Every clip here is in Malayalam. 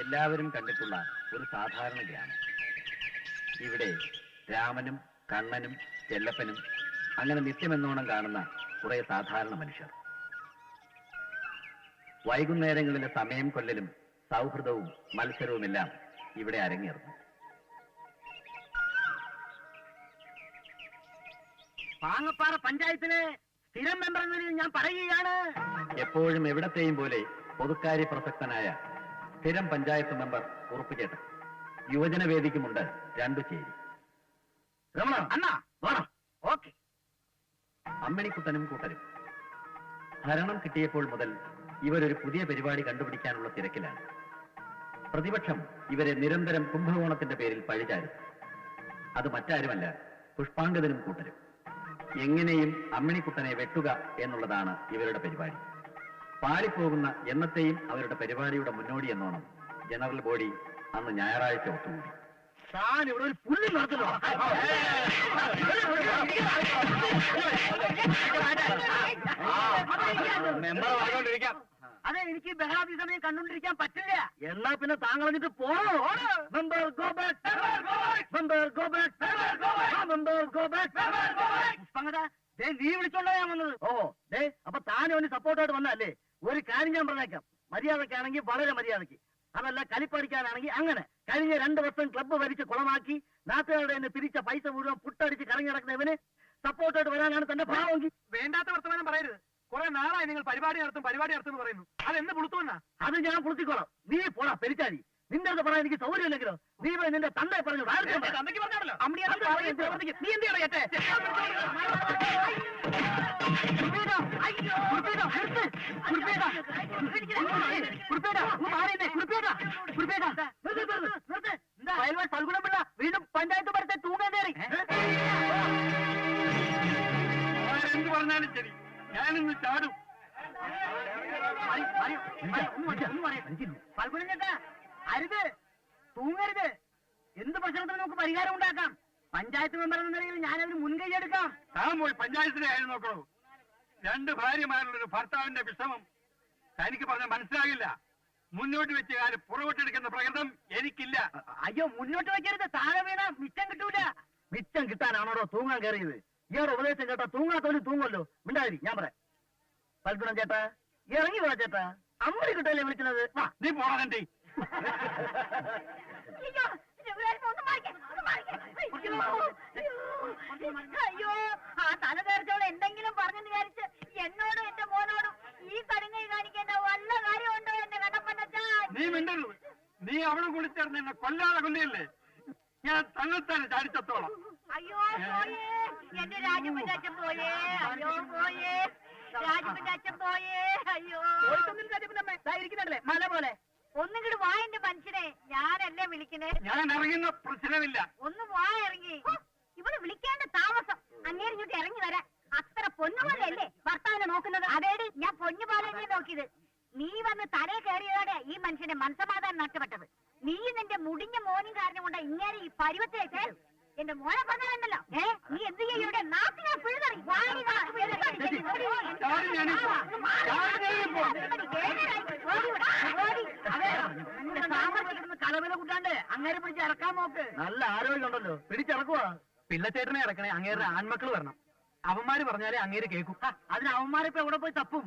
എല്ലാവരും കണ്ടിട്ടുള്ള ഒരു സാധാരണ ഗ്രാമം. ഇവിടെ രാമനും കണ്ണനും ചെല്ലപ്പനും അങ്ങനെ നിത്യമെന്നോണം കാണുന്ന കുറെ സാധാരണ മനുഷ്യർ. വൈകുന്നേരങ്ങളിലെ സമയം കൊല്ലലും സൗഹൃദവും മത്സരവുമെല്ലാം ഇവിടെ അരങ്ങേറുന്നു. പാങ്ങപ്പാറ പഞ്ചായത്തിലെ സ്ഥിരം മെമ്പർ എന്ന നിലയിൽ ഞാൻ പറയുകയാണ്, എപ്പോഴും എവിടത്തെയും പോലെ പൊതുക്കാര്യ പ്രസക്തനായ സ്ഥിരം പഞ്ചായത്ത് മെമ്പർ ഉറപ്പുചേട്ടൻ. യുവജനവേദിക്കുമുണ്ട് 2 ചേരി. രമണ അണ്ണാ വേണം. ഓക്കെ. അമ്മിണിക്കുട്ടനും കൂട്ടരും. ഭരണം കിട്ടിയപ്പോൾ മുതൽ ഇവരൊരു പുതിയ പരിപാടി കണ്ടുപിടിക്കാനുള്ള തിരക്കിലാണ്. പ്രതിപക്ഷം ഇവരെ നിരന്തരം കുംഭകോണത്തിന്റെ പേരിൽ പഴിചാരും. അത് മറ്റാരുമല്ല, പുഷ്പാങ്കദനും കൂട്ടരും. എങ്ങനെയും അമ്മിണിക്കുട്ടനെ വെട്ടുക എന്നുള്ളതാണ് ഇവരുടെ പരിപാടി. പാളിപ്പോകുന്ന എന്നത്തെയും അവരുടെ പരിപാടിയുടെ മുന്നോടി എന്നോണം ജനറൽ ബോഡി അന്ന് ഞായറാഴ്ച ഒത്തുകൂടി. താൻ ഇവിടെ ഒരു പുല്ല് നടത്തല്ലോ. അതെ, എനിക്ക് ബഹളാദി സമയം കണ്ടുകൊണ്ടിരിക്കാൻ പറ്റില്ല. എന്നാ പിന്നെ താങ്കൾ എന്നിട്ട് പോണോ? Member go back, member go back, member go back. പുഷ്പങ്കത, നീ വിളിച്ചോണ്ടാ ഞാൻ വന്നത്. ഓ ദേ, അപ്പൊ താനും അവന് സപ്പോർട്ടായിട്ട് വന്നല്ലേ? ഒരു കാര്യം ഞാൻ പറഞ്ഞേക്കാം, മര്യാദക്കാണെങ്കിൽ വളരെ മര്യാദക്ക്, അതല്ല കലിപ്പടിക്കാനാണെങ്കിൽ അങ്ങനെ. കഴിഞ്ഞ 2 വർഷം ക്ലബ്ബ് ഭരിച്ച് കുളമാക്കി നാട്ടുകാരുടെ തന്നെ പിരിച്ച പൈസ മുഴുവൻ പുട്ടടിച്ച് കറങ്ങി നടക്കുന്നവന് സപ്പോർട്ടായിട്ട് വരാനാണ് തന്റെ ഭാവമെങ്കിൽ വേണ്ടാത്ത വർത്തമാനം പറയരുത്. കുറെ നാളായി നിങ്ങൾ പരിപാടി നടത്തും പറയുന്നു. അതെന്ന് പുളുത്തുവന്നാ? അത് ഞാൻ പുളുത്തിക്കോളാം. നീ പോടാ പെരിച്ചാടി. നിന്റെ അടുത്ത് പറയാൻ എനിക്ക് സൗകര്യമില്ലെങ്കിലോ നീ പോയി നിന്റെ തന്തയെ പറഞ്ഞു. നീ എന്ത് ചെയ്യണേ? വീണ്ടും പഞ്ചായത്ത് ഭരണത്തെ തൂങ്ങാൻ കയറി. എന്ത് പറഞ്ഞാലും ശരി, ഞാനിന്ന് ചാടും. ഫൽഗുനം ചേട്ടാ, അരുത്, തൂങ്ങരുത്. എന്ത് പ്രശ്നത്തിനും നമുക്ക് പരിഹാരം ഉണ്ടാക്കാം. പഞ്ചായത്ത് മെമ്പർ എന്ന നിലയിൽ ഞാനതിന് മുൻകൈ എടുക്കാം. താൻ പോയി പഞ്ചായത്തിലെ ആയിരുന്നു നോക്കണോ. 2 ഭാര്യമാരുള്ളൊരു ഭർത്താവിന്റെ വിഷമം തനിക്ക് പറഞ്ഞാൽ മനസ്സിലാകില്ല. മുന്നോട്ട് വെച്ച കാര്യം പുറകോട്ടെടുക്കുന്ന പ്രകൃതം എനിക്കില്ല. അയ്യോ, മുന്നോട്ട് വെക്കരുത്. താഴെ വീണ മിച്ചം കിട്ടൂല. മിച്ചം കിട്ടാനാണോ തൂങ്ങാൻ കയറിയത്? ഇയാളുടെ ഉപദേശം കേട്ടാ തൂങ്ങാത്തോലും തൂങ്ങുമല്ലോ. മിണ്ടാതി, ഞാൻ പറയാം. ഫൽഗുണം ചേട്ടാ, ഇറങ്ങി പോടാ ചേട്ടാ. അമ്മടി കിട്ടല്ലേ വിളിക്കുന്നത്? വാ, നീ പോണേ. അയ്യോ, ആ തലതേർച്ചോളം എന്തെങ്കിലും പറഞ്ഞെന്ന് വിചാരിച്ച് എന്നോടും എന്റെ മോനോടും ഈ കടുങ്ങി കാണിക്കേണ്ട വല്ല കാര്യമുണ്ടോ എന്റെ കടപ്പനച്ചാ? നീ മിണ്ടരുത്. നീ അവിടെ കൂടി ചേർന്ന് എന്നെ കൊല്ലാതെ കൊല്ലിയല്ലേ? ഞാൻ തന്നെത്താനെ ചാടിച്ചത്തോളാം. അയ്യോ പോയേ, എന്റെ രാജപ്പന്റെ അച്ഛൻ പോയേ. അയ്യോ പോയേ, രാജപ്പന്റെ അച്ഛൻ പോയേ. അയ്യോ ഇരിക്കുന്നുണ്ടല്ലേ മല പോലെ. ഒന്നുകിട്ട് വാ എന്റെ മനുഷ്യനെ, ഞാനല്ലേ വിളിക്കണേ. ഞാൻ ഇറങ്ങുന്ന പ്രശ്നമില്ല. ഒന്ന് വാ ഇറങ്ങി. ഇവിടെ വിളിക്കേണ്ട താമസം. അങ്ങേര് ഇങ്ങോട്ട് ഇറങ്ങി വരാൻ. അത്ര പൊന്നുപോലെയല്ലേ ഭർത്താവിനെ നോക്കുന്നത്? അതേടി, ഞാൻ പൊന്നുപോലെ നോക്കിയത്. നീ വന്ന് തലേ കയറിയതോടെ ഈ മനുഷ്യന്റെ മനസ്സമാധാനം നഷ്ടപ്പെട്ടത്. നീ നിന്റെ മുടിഞ്ഞ മോനും കാരണം കൊണ്ട് ഇങ്ങനെ ഈ പരുവത്തിലേക്ക് എന്റെ മോനെ പറഞ്ഞല്ലോ. നീ എന്ത് ചെയ്യൂടെ? നാട്ടിനെ പിഴുതറി കലവില കൂട്ടാണ്ട് അങ്ങേരെ പിടിച്ച് ഇറക്കാൻ നോക്ക്. നല്ല ആരോഗ്യം ഉണ്ടല്ലോ, പിടിച്ചിറക്കുവാ. പിള്ളച്ചേട്ടനെ ഇറക്കണേ. അങ്ങേരുടെ ആൺമക്കൾ വരണം. അവന്മാര് പറഞ്ഞാലേ അങ്ങേര് കേൾക്കും. അതിന് അവന്മാരിപ്പോ എവിടെ പോയി തപ്പും?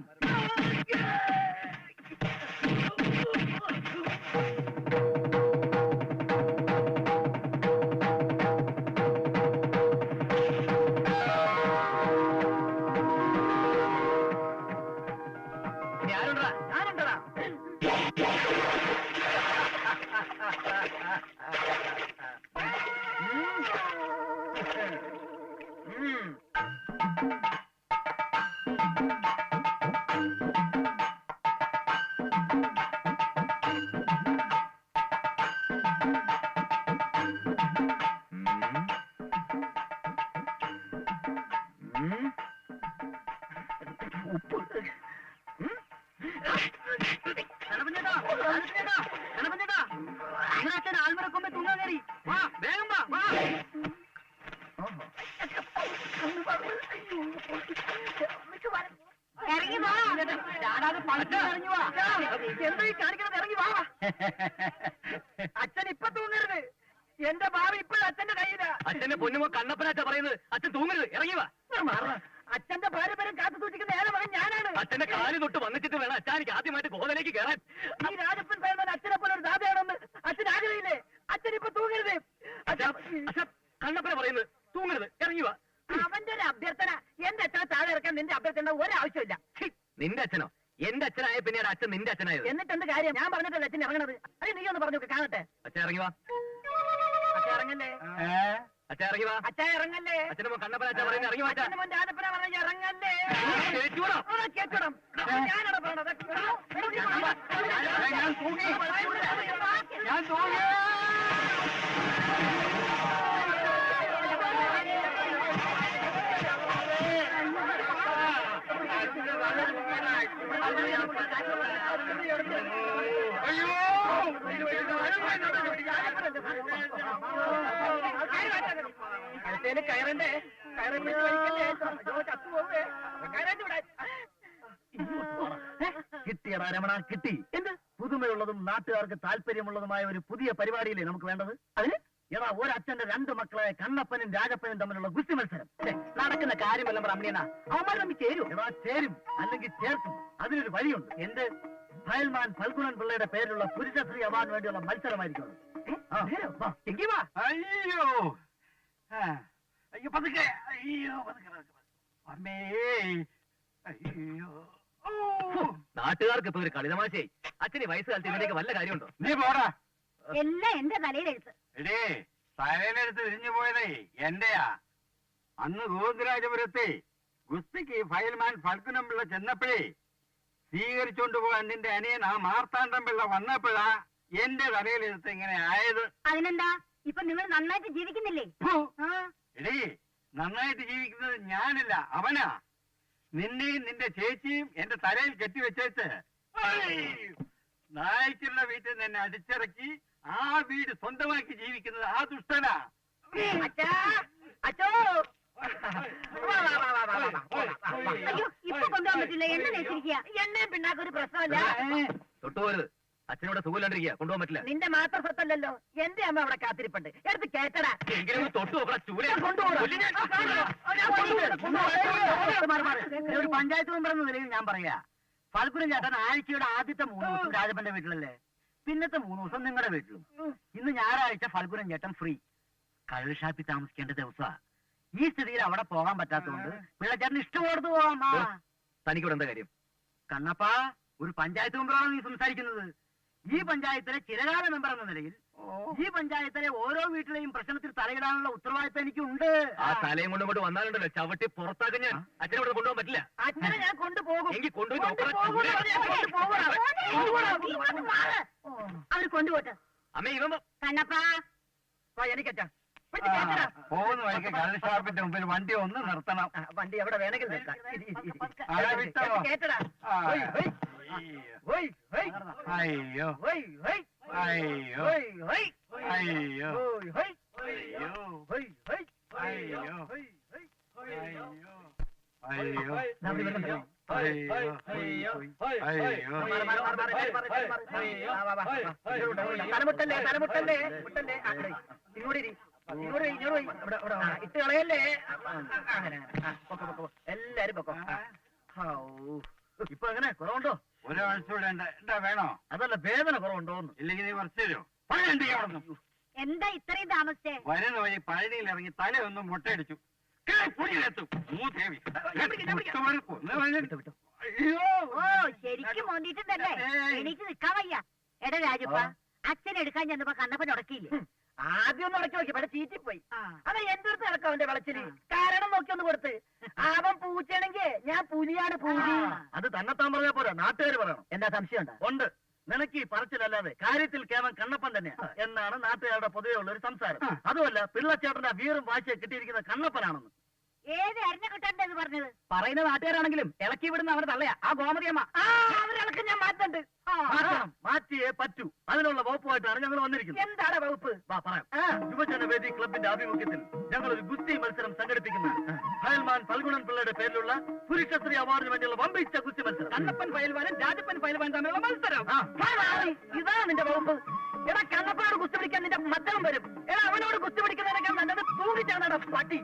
ഞാനുണ്ടടാ. എന്റെ ഭാവി ഇപ്പോഴും അച്ഛന്റെ കയ്യിലാ. അച്ഛന്റെ പൊന്നുമോ കണ്ണപ്പനാച്ച പറയുന്നത്. അച്ഛൻ തൂങ്ങരുത്, ഇറങ്ങി വാ. അച്ഛന്റെ പാരമ്പര്യം കാത്തു സൂക്ഷിക്കുന്ന ഏറെ മകൻ ഞാനാണ്. അച്ഛന്റെ കാല് തൊട്ട് വന്നിട്ട് വേണം അച്ഛൻ എനിക്ക് ആദ്യമായിട്ട് ഗോതലേക്ക് കയറാൻ. ഈ രാജപ്പൻ സാറിന് അച്ഛനെ പോലെ ഒരു ദാതയാണെന്ന് അച്ഛൻ ആഗ്രഹില്ലേ? അച്ഛൻ ഇപ്പൊ തൂങ്ങരുത്. അച്ഛൻ കണ്ണപ്പന പറയുന്നത് തൂങ്ങരുത്, ഇറങ്ങി വാ. അവന്റെ ഒരു അഭ്യർത്ഥന. എന്റെ അച്ഛനെ താഴെ ഇറക്കാൻ നിന്റെ അഭ്യർത്ഥന ഒരാവശ്യമില്ല. ഛി, നിന്റെ അച്ഛനോ? എന്റെ അച്ഛനായ പിന്നീട് അച്ഛൻ നിന്റെ അച്ഛനായത്. എന്നിട്ട് എന്ത് കാര്യം? ഞാൻ പറഞ്ഞിട്ടല്ല അച്ഛൻ ഇറങ്ങണത്. അത് നീ ഒന്ന് പറഞ്ഞു കാണട്ടെ. അച്ഛൻ ഇറങ്ങി വാ. അച്ഛൻ ഇറങ്ങല്ലേ? അച്ഛൻ ഇറങ്ങി വാ. അച്ഛൻ ഇറങ്ങല്ലേ? അച്ഛന്റെ മോൻ കണ്ണപ്പന അച്ഛൻ പറയുന്നത് ഇറങ്ങി വാ. അച്ഛൻ അച്ഛന്റെ മോൻ രാജപ്പന പറഞ്ഞ ഇറങ്ങല്ലേ? കേറ്റുവാടോ? കേട്ടണം. ഞാനാണ് പറഞ്ഞത്. ഞാൻ തൂങ്ങി. ഞാൻ തൂങ്ങി. അയ്യോ അടുത്തേല് കയറണ്ടേ? കയറി പിടിച്ച് വലിക്കല്ലേ? ചത്തുപോവേ. കയറേണ്ടി വിടാൻ. കിട്ടിയടാ രമണ, കിട്ടി. എന്ത്? പുതുമയുള്ളതും നാട്ടുകാർക്ക് താല്പര്യമുള്ളതുമായ ഒരു പുതിയ പരിപാടിയില്ലേ നമുക്ക് വേണ്ടത്? അതിന് എടാ, ഒരച്ഛന്റെ രണ്ട് മക്കളെ കണ്ണപ്പനും രാജപ്പനും തമ്മിലുള്ള ഗുസ്തി മത്സരം. നടക്കുന്ന കാര്യമല്ല റമണിയണ്ണ. അവന്മാർ തമ്മിൽ ചേരും. എടാ, ചേരും അല്ലെങ്കിൽ ചേർക്കും. അതിനൊരു വഴിയുണ്ട്. എന്ത്? ഫയൽമാൻ ഫൽഗുണൻ പിള്ളയുടെ പേരിലുള്ള പുരുഷശ്രീ അവാർഡിന് വേണ്ടിയുള്ള മത്സരമായിരിക്കും അത്. വാ. എങ്കി വാ. അയ്യോ അയ്യോ പതുക്കെ. അയ്യോ പതുക്കെ. അമ്മേ അയ്യോ. നാട്ടുകാർക്ക് ഇപ്പൊ ഒരു കളിതമാശയായി. അച്ഛന് വയസ്സുകാലത്ത് ഇതിലേക്ക് വല്ല കാര്യമുണ്ടോ? നീ പോടാ. എല്ലാം എന്റെ തലയിലെഴുത്ത്. എടേ തലയിലെടുത്ത് തിരിഞ്ഞു പോയതേ എന്റെയാ. അന്ന് ഗോവിന്ദരാജപുരത്തെ ഗുസ്തിക്ക് ഫയൽമാൻ ഫൽഗുനം പിള്ള ചെന്നപ്പോഴേ സ്വീകരിച്ചോണ്ട് പോകാൻ നിന്റെ അനിയൻ ആ മാർത്താണ്ഡം പിള്ള വന്നപ്പോഴാ എന്റെ തലയിലെടുത്ത് ഇങ്ങനെ ആയത്. അതിനെന്താ? ഇപ്പൊ നിങ്ങൾ നന്നായിട്ട് ജീവിക്കുന്നില്ലേ? ഫു. ആ, എടേ നന്നായിട്ട് ജീവിക്കുന്നത് ഞാനല്ല, അവനാ. നിന്നെയും നിന്റെ ചേച്ചിയും എന്റെ തലയിൽ കെട്ടിവെച്ചേച്ച് നായ്ക്കുള്ള വീട്ടിൽ നിന്ന് എന്നെ അടിച്ചിറക്കി ആ വീട് സ്വന്തമാക്കി ജീവിക്കുന്നത് ആ ദുഷ്ടനാ. അച്ഛാ, അച്ഛോ. അയ്യോ, ഇപ്പൊ കൊണ്ടുപോകാൻ പറ്റില്ല. എണ്ണ തേച്ചിരിക്കുക. എണ്ണയും പിന്നാക്കൊരു പ്രശ്നമല്ല. തൊട്ടുപോരുത്. അച്ഛനോട് സുഖമില്ലാണ്ടിരിക്കുക, കൊണ്ടുപോകാൻ പറ്റില്ല. നിന്റെ മാത്രം സ്വത്തല്ലല്ലോ. എന്റെ അമ്മ അവിടെ കാത്തിരിപ്പുണ്ട്. എടുത്ത് കേട്ടടാ. എങ്കിലും ഒന്ന് തൊട്ടു നോക്കടാ ചൂരെ. ഒരു പഞ്ചായത്ത് മെമ്പർ എന്ന നിലയിൽ ഞാൻ പറയാ, ഫൽഗുനൻ ചേട്ടൻ ആഴ്ചയുടെ ആദ്യത്തെ 3 ദിവസം രാജപ്പന്റെ വീട്ടിലല്ലേ, പിന്നത്തെ 3 ദിവസം നിങ്ങളുടെ വീട്ടിലും. ഇന്ന് ഞായറാഴ്ച ഫൽഗുനൻ ചേട്ടൻ ഫ്രീ. കള്ള് ഷാപ്പിൽ താമസിക്കേണ്ട ദിവസമാ. ഈ സ്ഥിതിയിൽ അവിടെ പോകാൻ പറ്റാത്തതുകൊണ്ട് പിള്ളച്ചേട്ടന് ഇഷ്ടമുള്ളത് പോവാം. തനിക്കിവിടെ എന്താ കാര്യം? കണ്ണപ്പാ, ഒരു പഞ്ചായത്ത് മെമ്പറാണ് നീ സംസാരിക്കുന്നത്. ഈ പഞ്ചായത്തിലെ ചിരകാല മെമ്പർ എന്ന നിലയിൽ ഈ പഞ്ചായത്തിലെ ഓരോ വീട്ടിലെയും പ്രശ്നത്തിൽ തലയിടാനുള്ള ഉത്തരവാദിത്തം എനിക്കുണ്ട്. ആ തലയും കൊണ്ട് ഇങ്ങോട്ട് വന്നാലുണ്ടല്ലോ ചവിട്ടി പുറത്താക്കാൻ ഞാൻ. അച്ഛനെ ഇവിടെ കൊണ്ടുപോകാൻ പറ്റില്ല. അച്ഛനെ ഞാൻ കൊണ്ടുപോകും. എങ്കിൽ കൊണ്ടുപോയി നോക്കണം. അവര് കൊണ്ടുപോട്ടെ. അമ്മ ഇവൻ കണ്ണപ്പാ, എനിക്കച്ഛാ പോകുന്ന വഴിക്ക് കള്ള് ഷാപ്പിന്റെ മുമ്പിൽ വണ്ടി ഒന്ന് നിർത്തണം. വണ്ടി എവിടെ വേണമെങ്കിൽ നിർത്താം. ആരാ വിട്ടോ? കേട്ടടാ. ആ. ഹൊയ്, ഹൊയ്. ഹൊയ്, ഹൊയ്. അയ്യോ ഹൊയ്, ഹൊയ്. അയ്യോ ഹൊയ്, ഹൊയ്. അയ്യോ ഹൊയ്, ഹൊയ്. അയ്യോ ഹൊയ്, ഹൊയ്. അയ്യോ ഹൊയ്, ഹൊയ്. അയ്യോ അയ്യോ അവിടെ വരുന്നുണ്ടോ? അയ്യോ അയ്യോ മാറ്, മാറ്, മാറ്, മാറ്, മാറ്, മാറ്, മാറ്. വാ, വാ, വാ, വാ. തലമുട്ടല്ലേ, തലമുട്ടല്ലേ, മുട്ടല്ലേ. ആ, ഇവിടെ. ഇങ്ങോട്ട് ഇരി. ഇങ്ങോട്ട് ഇരി, ഇങ്ങോട്ട് ഇരി. ഇവിടെ, ഇവിടെ. ആ, ഇട്ട് കളയല്ലേ. അങ്ങനെ, ആ, പൊക്കോ, പൊക്കോ. എല്ലാരും പൊക്കോ. ഹൗ. ഇപ്പൊ എങ്ങനെ കുറവുണ്ടോ? ഒരു മണിക്കൂടെ എന്താ വേണോ? അതല്ല, വേദന കുറവുണ്ടോന്ന്. ഇല്ലെങ്കിൽ നീ കുറച്ച് തരുമോ? പഴനി അവിടെ എന്താ ഇത്രയും താമസിച്ചേ? വരുന്ന വഴി പഴനിയിൽ ഇറങ്ങി തലയൊന്നും മുട്ടയടിച്ചു. അയ്യോ ഓ, ശരിക്കും മോന്തിട്ടുണ്ടല്ലേ? എനിക്ക് നിക്കാൻ വയ്യ. എടാ രാജപ്പ, അച്ഛൻ എടുക്കാൻ ചെന്നപ്പോ കണ്ണപ്പൻ ഉടക്കിയില്ലേ? ആദ്യം ഒന്ന് ഇടയ്ക്ക് നോക്കി, ഇവിടെ ചീറ്റിപ്പോയി. അത് എന്റെ അടുത്ത് ഇറക്കാം അവന്റെ വിളച്ചില്. കാരണം നോക്കി ഒന്ന് കൊടുത്ത്. അവൻ പൂച്ചയാണെങ്കിൽ ഞാൻ പുലിയാണ്, പുലി. അത് തന്നെത്താൻ പറഞ്ഞാ പോരാ, നാട്ടുകാർ പറയണം. എന്താ സംശയം ഉണ്ടോ? ഉണ്ട്. നിനക്ക് ഈ പറച്ചിലല്ലാതെ കാര്യത്തിൽ കേവലം കണ്ണപ്പൻ തന്നെയാ എന്നാണ് നാട്ടുകാരുടെ പൊതുവെ ഉള്ള ഒരു സംസാരം. അതുമല്ല, പിള്ളച്ചേട്ടന്റെ വീറും വാശിയെ കിട്ടിയിരിക്കുന്ന കണ്ണപ്പനാണെന്ന്. ഏത് അരിഞ്ഞ കിട്ടണ്ടെന്ന് പറഞ്ഞത്? പറയുന്ന നാട്ടുകാരാണെങ്കിലും ഇളക്കി വിടുന്ന അവരുടെ തള്ളയാ ആ ഗോമതിയമ്മ. അവരിളക്കം ഞാൻ മാറ്റണ്ട്. മാറ്റിയേ പറ്റൂ. അതിനുള്ള വകുപ്പുമായിട്ടാണ് ഞങ്ങൾ വന്നിരിക്കുന്നത്. എന്താണ് വകുപ്പ്? വാ പറയാം. യുവജനവേദി ക്ലബിന്റെ ആഭിമുഖ്യത്തിൽ ഞങ്ങൾ ഒരു ഗുസ്തി മത്സരം സംഘടിപ്പിക്കുന്നുണ്ട്. ഫയൽമാൻ ഫൽഗുണൻ പിള്ളയുടെ പേരിലുള്ള പുരുഷശ്രീ അവാർഡിന് വേണ്ടിയുള്ള വമ്പിച്ച ഗുസ്തി മത്സരം. കണ്ണപ്പൻ പയൽവാനും രാജപ്പൻ പയൽവാനും തമ്മിലുള്ള മത്സരം. ഇതാണ് നിന്റെ വകുപ്പ്. എടാ കണ്ണപ്പനോട് കുസ്തി പിടിക്കാൻ നിന്റെ മത്തം വരും. എടാ അവനോട് കുസ്തി പിടിക്കുന്നതിനേക്കാൾ നല്ലത് തൂങ്ങിച്ചാണ് പട്ടി.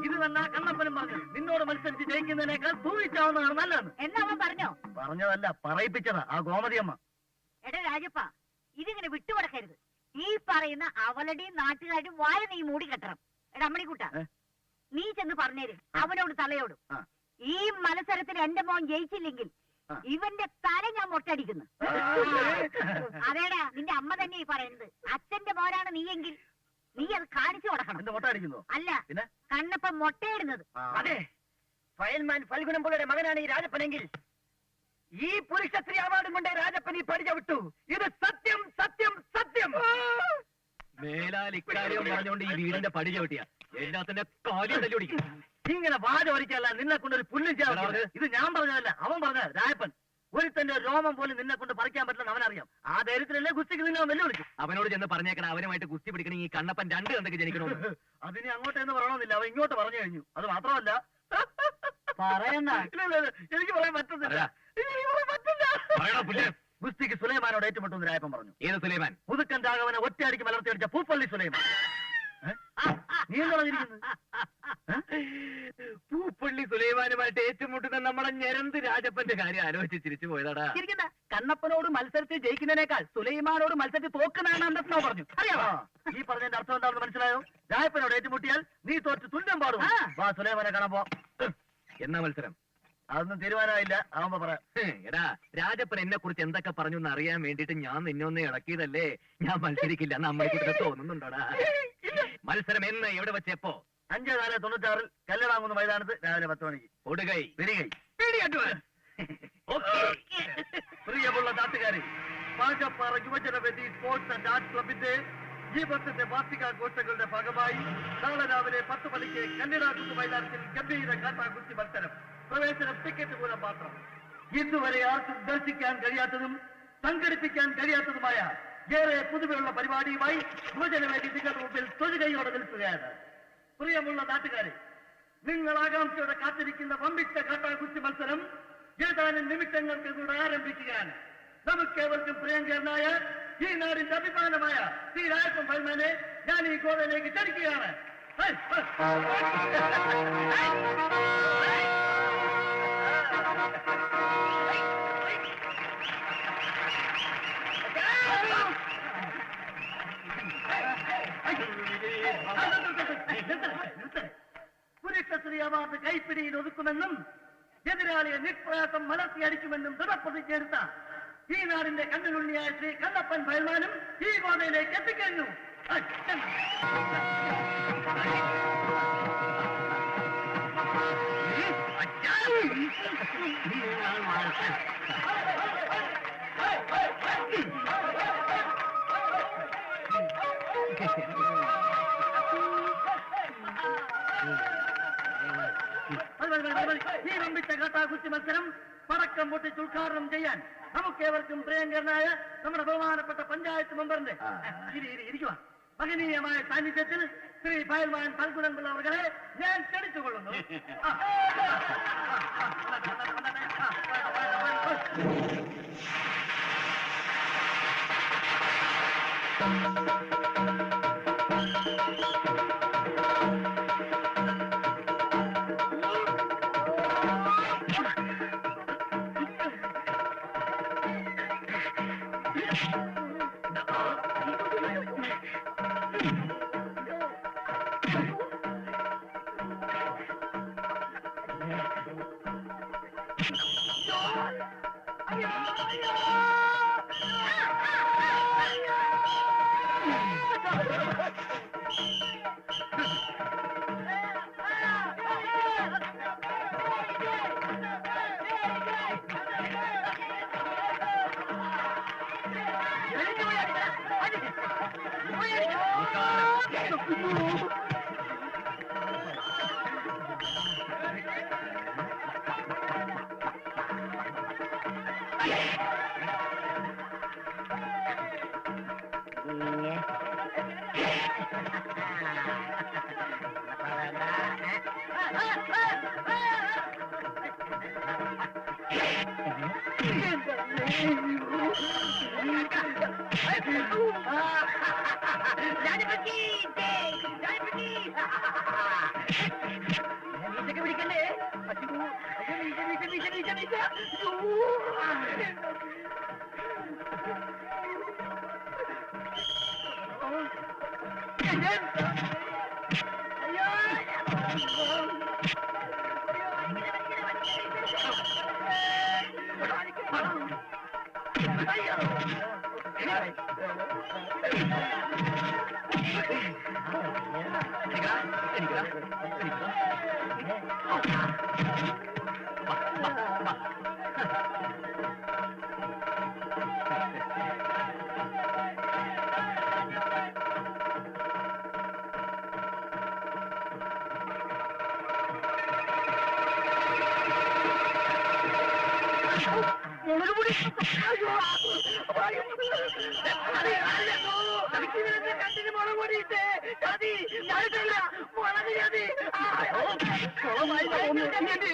ഇത് തന്നെ കണ്ണപ്പനും പറഞ്ഞു. നിന്നോട് മത്സരിച്ച് ജയിക്കുന്നതിനേക്കാൾ തൂങ്ങിച്ചാവുന്നതാണ് നല്ലത്. എന്നാ അവൻ പറഞ്ഞോ? പറഞ്ഞതല്ല, പറയിപ്പിച്ചതാ ആ ഗോമതിയമ്മ. എടാ രാജപ്പ, ഇതിങ്ങനെ വിട്ടുപടക്കരുത്. ഈ പറയുന്ന അവളുടെയും നാട്ടുകാരും വായ നീ മൂടി കെട്ടണം. എടാ അമ്മണിക്കുട്ട, നീ ചെന്ന് പറഞ്ഞേര് അവനോട് തലയോടും. ഈ മത്സരത്തിൽ എന്റെ മോൻ ജയിച്ചില്ലെങ്കിൽ ഇവന്റെ തല ഞാൻ മൊട്ടടിക്കുന്നു. അതേടാ, നിന്റെ അമ്മ തന്നെ ഈ പറയുന്നത്. അച്ഛന്റെ മോനാണ് നീയെങ്കിൽ നീ അത് കാണിച്ചു കൊടുക്കണം. എന്റെ മുട്ട അടിക്കുന്നു. അല്ല, പിന്നെ കണ്ണപ്പം മൊട്ടയിടുന്നത്. അതെ, ഫയൽമാൻ ഫൽഗുണം പിള്ളയുടെ മകനാണ് ഈ രാജപ്പനെങ്കിൽ ഈ പുരുഷശ്രീ അവാർഡും കൊണ്ട് രാജപ്പൻ ഈ പടി ചവിട്ടു. ഇത് സത്യം സത്യം സത്യം. മേലാൽ ഇക്കാര്യം പറഞ്ഞുകൊണ്ട് ഈ വീടിന്റെ പടി ചവിട്ടിയാ എല്ലാത്തിന്റെ കാര്യം തല്ലുപിടിക്കും. ഇങ്ങനെ വാചോരിക്കല്ല, നിന്നെ കൊണ്ട് ഒരു പുല്ലും ചെയ്യാറുണ്ട്. ഇത് ഞാൻ പറഞ്ഞതല്ല, അവൻ പറഞ്ഞ രാജപ്പൻ. ഒരുത്തന്റെ രോമം പോലും നിന്നെ കൊണ്ട് പറിക്കാൻ പറ്റില്ലെന്ന് അവനറിയാം. ആ ധൈര്യത്തിലല്ലേ ഗുസ്തിക്ക് നിന്നെ വെല്ലുവിളിക്കും. അവനോട് ചെന്ന് പറഞ്ഞേക്കണം അവനുമായിട്ട് കുസ്തി പിടിക്കണമെങ്കിൽ ഈ കണ്ണപ്പൻ 2 കണ്ടൊക്കെ ജനിക്കണമെന്ന്. അതിന് അങ്ങോട്ടെന്ന് പറയണമെന്നില്ല, അവൻ ഇങ്ങോട്ട് പറഞ്ഞു കഴിഞ്ഞു. അത് മാത്രമല്ല പറയണ്ട. എനിക്ക് പറയാൻ പറ്റുന്നില്ല. ഗുസ്തിക്ക് സുലൈമാനോട് ഏറ്റുമുട്ടുമെന്ന് രായപ്പൻ പറഞ്ഞു. ഏത് സുലൈമാൻ? പുതുക്കൻ രാഘവനെ ഒറ്റയടിക്ക് മലർത്തി അടിച്ച പൂപ്പള്ളി സുലൈമാൻ. നീ എന്താ പറഞ്ഞിരിക്കുന്നത്? പൂപ്പള്ളി സുലൈമാനുമായിട്ട് ഏറ്റുമുട്ടുന്ന നമ്മുടെ ഞരന്ത് രാജപ്പന്റെ കാര്യം ആലോചിച്ച് ചിരിച്ചു പോയതാടാ. കണ്ണപ്പനോട് മത്സരത്തിൽ ജയിക്കുന്നതിനേക്കാൾ സുലൈമാനോട് മത്സരത്തിൽ തോക്കുന്നതാണ് അന്തസ്നോ പറഞ്ഞു. അറിയാമോ? ഈ പറഞ്ഞതിന്റെ അർത്ഥം എന്താണെന്ന് മനസ്സിലായോ? രായപ്പനോട് ഏറ്റുമുട്ടിയാൽ നീ തോറ്റ് തുല്യം പാടും. വാ സുലൈമാനെ കാണാൻ പോ. എന്നാ മത്സരം? അതൊന്നും തീരുമാനമായില്ല, ആവുമ്പോ പറയാം. എടാ, രാജപ്പൻ എന്നെ കുറിച്ച് എന്തൊക്കെ പറഞ്ഞു എന്ന് അറിയാൻ വേണ്ടിട്ട് ഞാൻ നിന്നെ ഒന്ന് ഇളക്കിയതല്ലേ. ഞാൻ മത്സരിക്കില്ല എന്ന് അമ്മയെ തോന്നുന്നുണ്ടോടാ? മത്സരം എന്ന് എവിടെ വെച്ചപ്പോ? 5/4/96 കല്ലടാങ്ങുന്ന മൈതാനത്ത് രാവിലെ 10 മണിക്ക്. കൊടുകൈ പിടികൈ. പ്രിയമുള്ള നാട്ടുകാരെ, പാചപ്പാറ യുവജനവേദി സ്പോർട്സ് ആൻഡ് ആർട്സ് ക്ലബിന്റെ ഈ വർഷത്തെ വാർഷികാഘോഷങ്ങളുടെ ഭാഗമായി നാളെ രാവിലെ 10 മണിക്ക് കല്ലടാകുന്ന മൈതാനത്തിൽ ഗംഭീര കാട്ടാകുസ്തി മത്സരം. പ്രവേശനം ടിക്കറ്റ് മൂലം മാത്രം. ഇന്നുവരെ ആർക്കും ദർശിക്കാൻ കഴിയാത്തതും സംഘടിപ്പിക്കാൻ കഴിയാത്തതുമായ ഏറെ പുതുമയുള്ള പരിപാടിയുമായി യുവജനവേദി നിങ്ങളുടെ മുമ്പിൽ തൊഴുകൈയോടെ നിൽക്കുകയാണ്. പ്രിയമുള്ള നാട്ടുകാരെ, നിങ്ങൾ ആകാംക്ഷയോടെ കാത്തിരിക്കുന്ന വമ്പിച്ച കാട്ടാകുസ്തി മത്സരം ഏതാനും നിമിഷങ്ങൾക്ക് കൂടെ ആരംഭിക്കുകയാണ്. നമുക്കേവർക്കും പ്രിയങ്കരനായ ഈ നാടിന്റെ അഭിമാനമായ ശ്രീ രാജപ്പൻ ഫൽമാനെ ഞാൻ ഈ ഗോവയിലേക്ക് ക്ഷണിക്കുകയാണ്. പുരുഷശ്രീ അവാർഡ് കൈപ്പിടിയിൽ ഒതുക്കുമെന്നും എതിരാളിയെ നിഷ്പ്രയാസം മലർത്തിയടിക്കുമെന്നും ദൃഢപ്രതിജ്ഞയെടുത്ത ഈ നാടിന്റെ കണ്ണുരുണ്ണിയായ ശ്രീ കണ്ണപ്പൻ ഫയൽമാനും ഈ ഗോതയിലേക്ക് എത്തിക്കഴിഞ്ഞു. ഈ വമ്പിച്ച കാട്ടാകുസ്തി മത്സരം പടക്കം പൊട്ടിച്ച് ഉദ്ഘാടനം ചെയ്യാൻ നമുക്കേവർക്കും പ്രിയങ്കരനായ നമ്മുടെ ബഹുമാനപ്പെട്ട പഞ്ചായത്ത് മെമ്പറിന്റെ ഇരിക്കുക മഹനീയമായ സാന്നിധ്യത്തിൽ ശ്രീ ഫയൽമാൻ ഫൽഗുണൻ പിള്ള അവരെ ഞാൻ ക്ഷണിച്ചുകൊള്ളുന്നു. പിടിക്കണ്ടേ?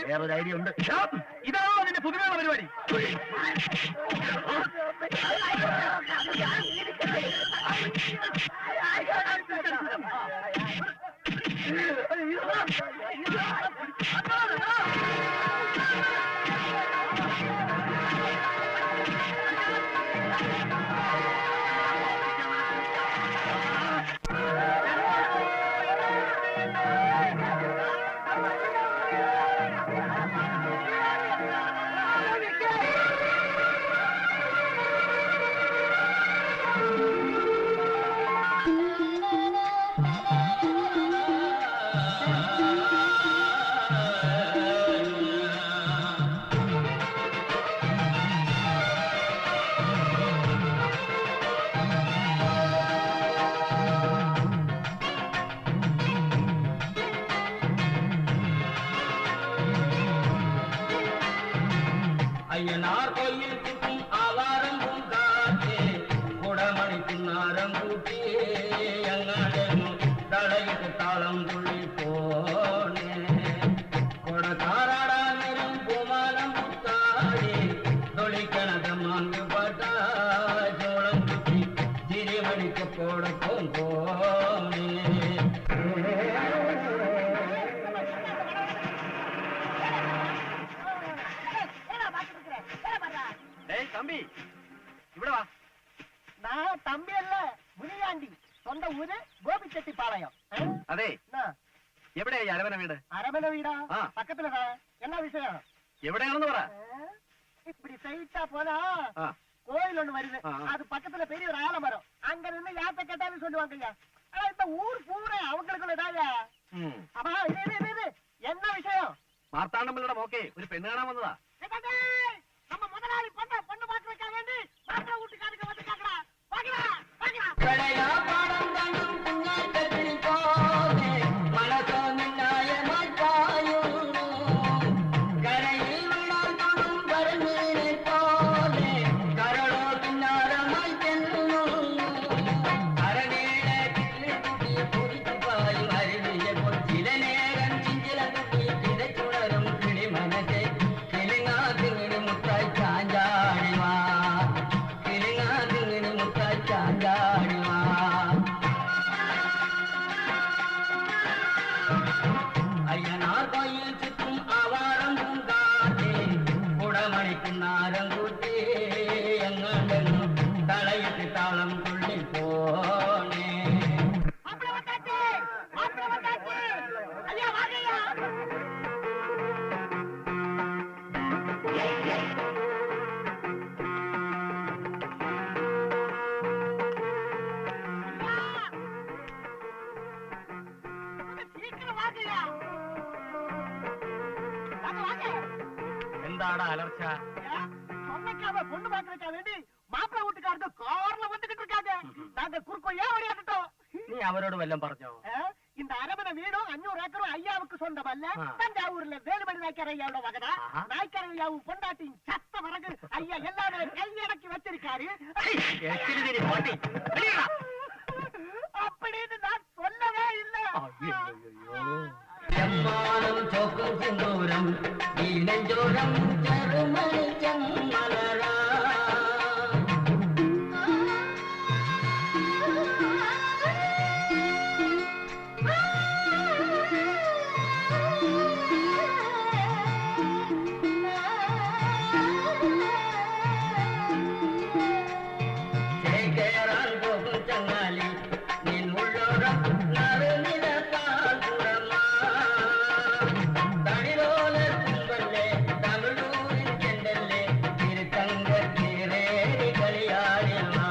വേറൊരു ഐഡിയ ഉണ്ട്. ഇതാണോ അതിന്റെ പുതുമയുള്ള പരിപാടി? അയ്യനാർ കൊയ്യിൽ കുട്ടി ആവാരം പൂങ്കാറ്റേ കുടമണിക്കുന്നാരം കൂട്ടിയേ അങ്ങാടെന്നു തളയിട്ട് താളം തുള്ളി പോണേ കൊടക്കാറാടാ നിരം പൂമാലം പുത്താടി തൊളിക്കണത് മാങ്ക് പാട്ട ചോളം കുട്ടി തിരിമണിക്കപ്പോടൊപ്പം പോണേ. തമ്പി ഇവിടെ വാ. நான் தம்பி அல்ல, முனியாண்டி. சொந்த ஊரு கோபிச்செட்டிப்பாளையம். അതെ, എവിടെയാ ഈ അരവന വീട്? அரமனை வீடா? ஆ. பக்கத்துலதான். என்ன விஷயம்? എവിടെയാണെന്ന് പറ. இப்படி சைட்டா போனா ആ, கோயில் ஒண்ணு வருது. ஆ, ஆ. அது பக்கத்துல பெரிய ஒரு ஆலமரம். அங்க நின்று யார்கிட்ட கேட்டாலும் சொல்லுவாங்க ஐயா. ஆனா இந்த ஊர் பூரா அவங்களுக்குள்ள இதாயா. ഉം. அப்பா இது என்ன விஷயம்? മാർത്താണ്ഡമ്പിള്ളയുടെ മോക്കെ ഒരു പെണ്ണ് കാണാൻ വന്നതാ. நம்ம முதலாளி பொண்ணு பாக்குறதுக்கா வேண்டி மாப்பிள்ளை வீட்டுக்காரங்க வந்து கேட்கறா. பாக்கலாம் கடையா பாடம் தங்கும் குஞ்சாட்டத்தில் போதே மனசோ நியாயமாய் பாயும் கரையில் விழால் தொடும் கருமீனை போலே கரளோ பின்னாரமாய் தென்னும் அரணேட கிளி குட்டி பொறித்து பாயும் அருவிய போல் சில நேரம் சிஞ்சில குட்டி கிடைச்சுணரும் கிளி மனசே கிளிங்கா திங்கினி முத்தாய் சாஞ்சாடிவா கிளிங்கா திங்கினி முத்தாய் சாஞ்சாடிவா. ஐயனார் கோயில் சுற்றும் ஆவாரம் பூங்காட்டே குடமணிக்குன்னாரம் கூட்டி எங்கெங்கும் தலையிட்டு தாளம் துள்ளி போனே. மாப்பிள்ளை வந்தாச்சு. ஐயா வாங்கய்யா. சீக்கிரம் வாங்கய்யா. வாங்க. എന്താടാ അലർച്ച? சொன்னக்காக பொண்ணு பாக்குறதுக்கா வேண்டி மாப்பிள்ளை வீட்டுக்காரங்க கார்ல வந்துகிட்டு இருக்காங்க. நாங்க குறுக்கோயா ஓடியாட்டோம். നീ അവരോട് വല്ലതും പറഞ്ഞോ? இந்த அரமனை வீடும் 500 ஏக்கரும் ஐயாவுக்கு சொந்தமல்ல. ஆ. தஞ்சாவூர்ல வேலுமணி நாய்க்கார ஐயாவோட மகனா. ஆஹா. நாய்க்கார ஐயாவும் பொண்டாட்டியும் சத்த வரகு ஐயா எல்லாமே கையடக்கி வச்சிருக்காரு. എച്ചിരി തിരി പോട്ടി. அப்படின்னு நான் മണം ചെറുമണി ചെമ്മലരാ ചേക്കേറാൻ പോകും ചങ്ങാലി നിൻ ഉള്ളോരം നറുനില പാൽപുറമാ തടിലോല തുമ്പല്ലേ തമിഴൂരിൻ ചെണ്ടല്ലേ തിരുത്തങ്ക തീരേരി കളിയാടിയമാ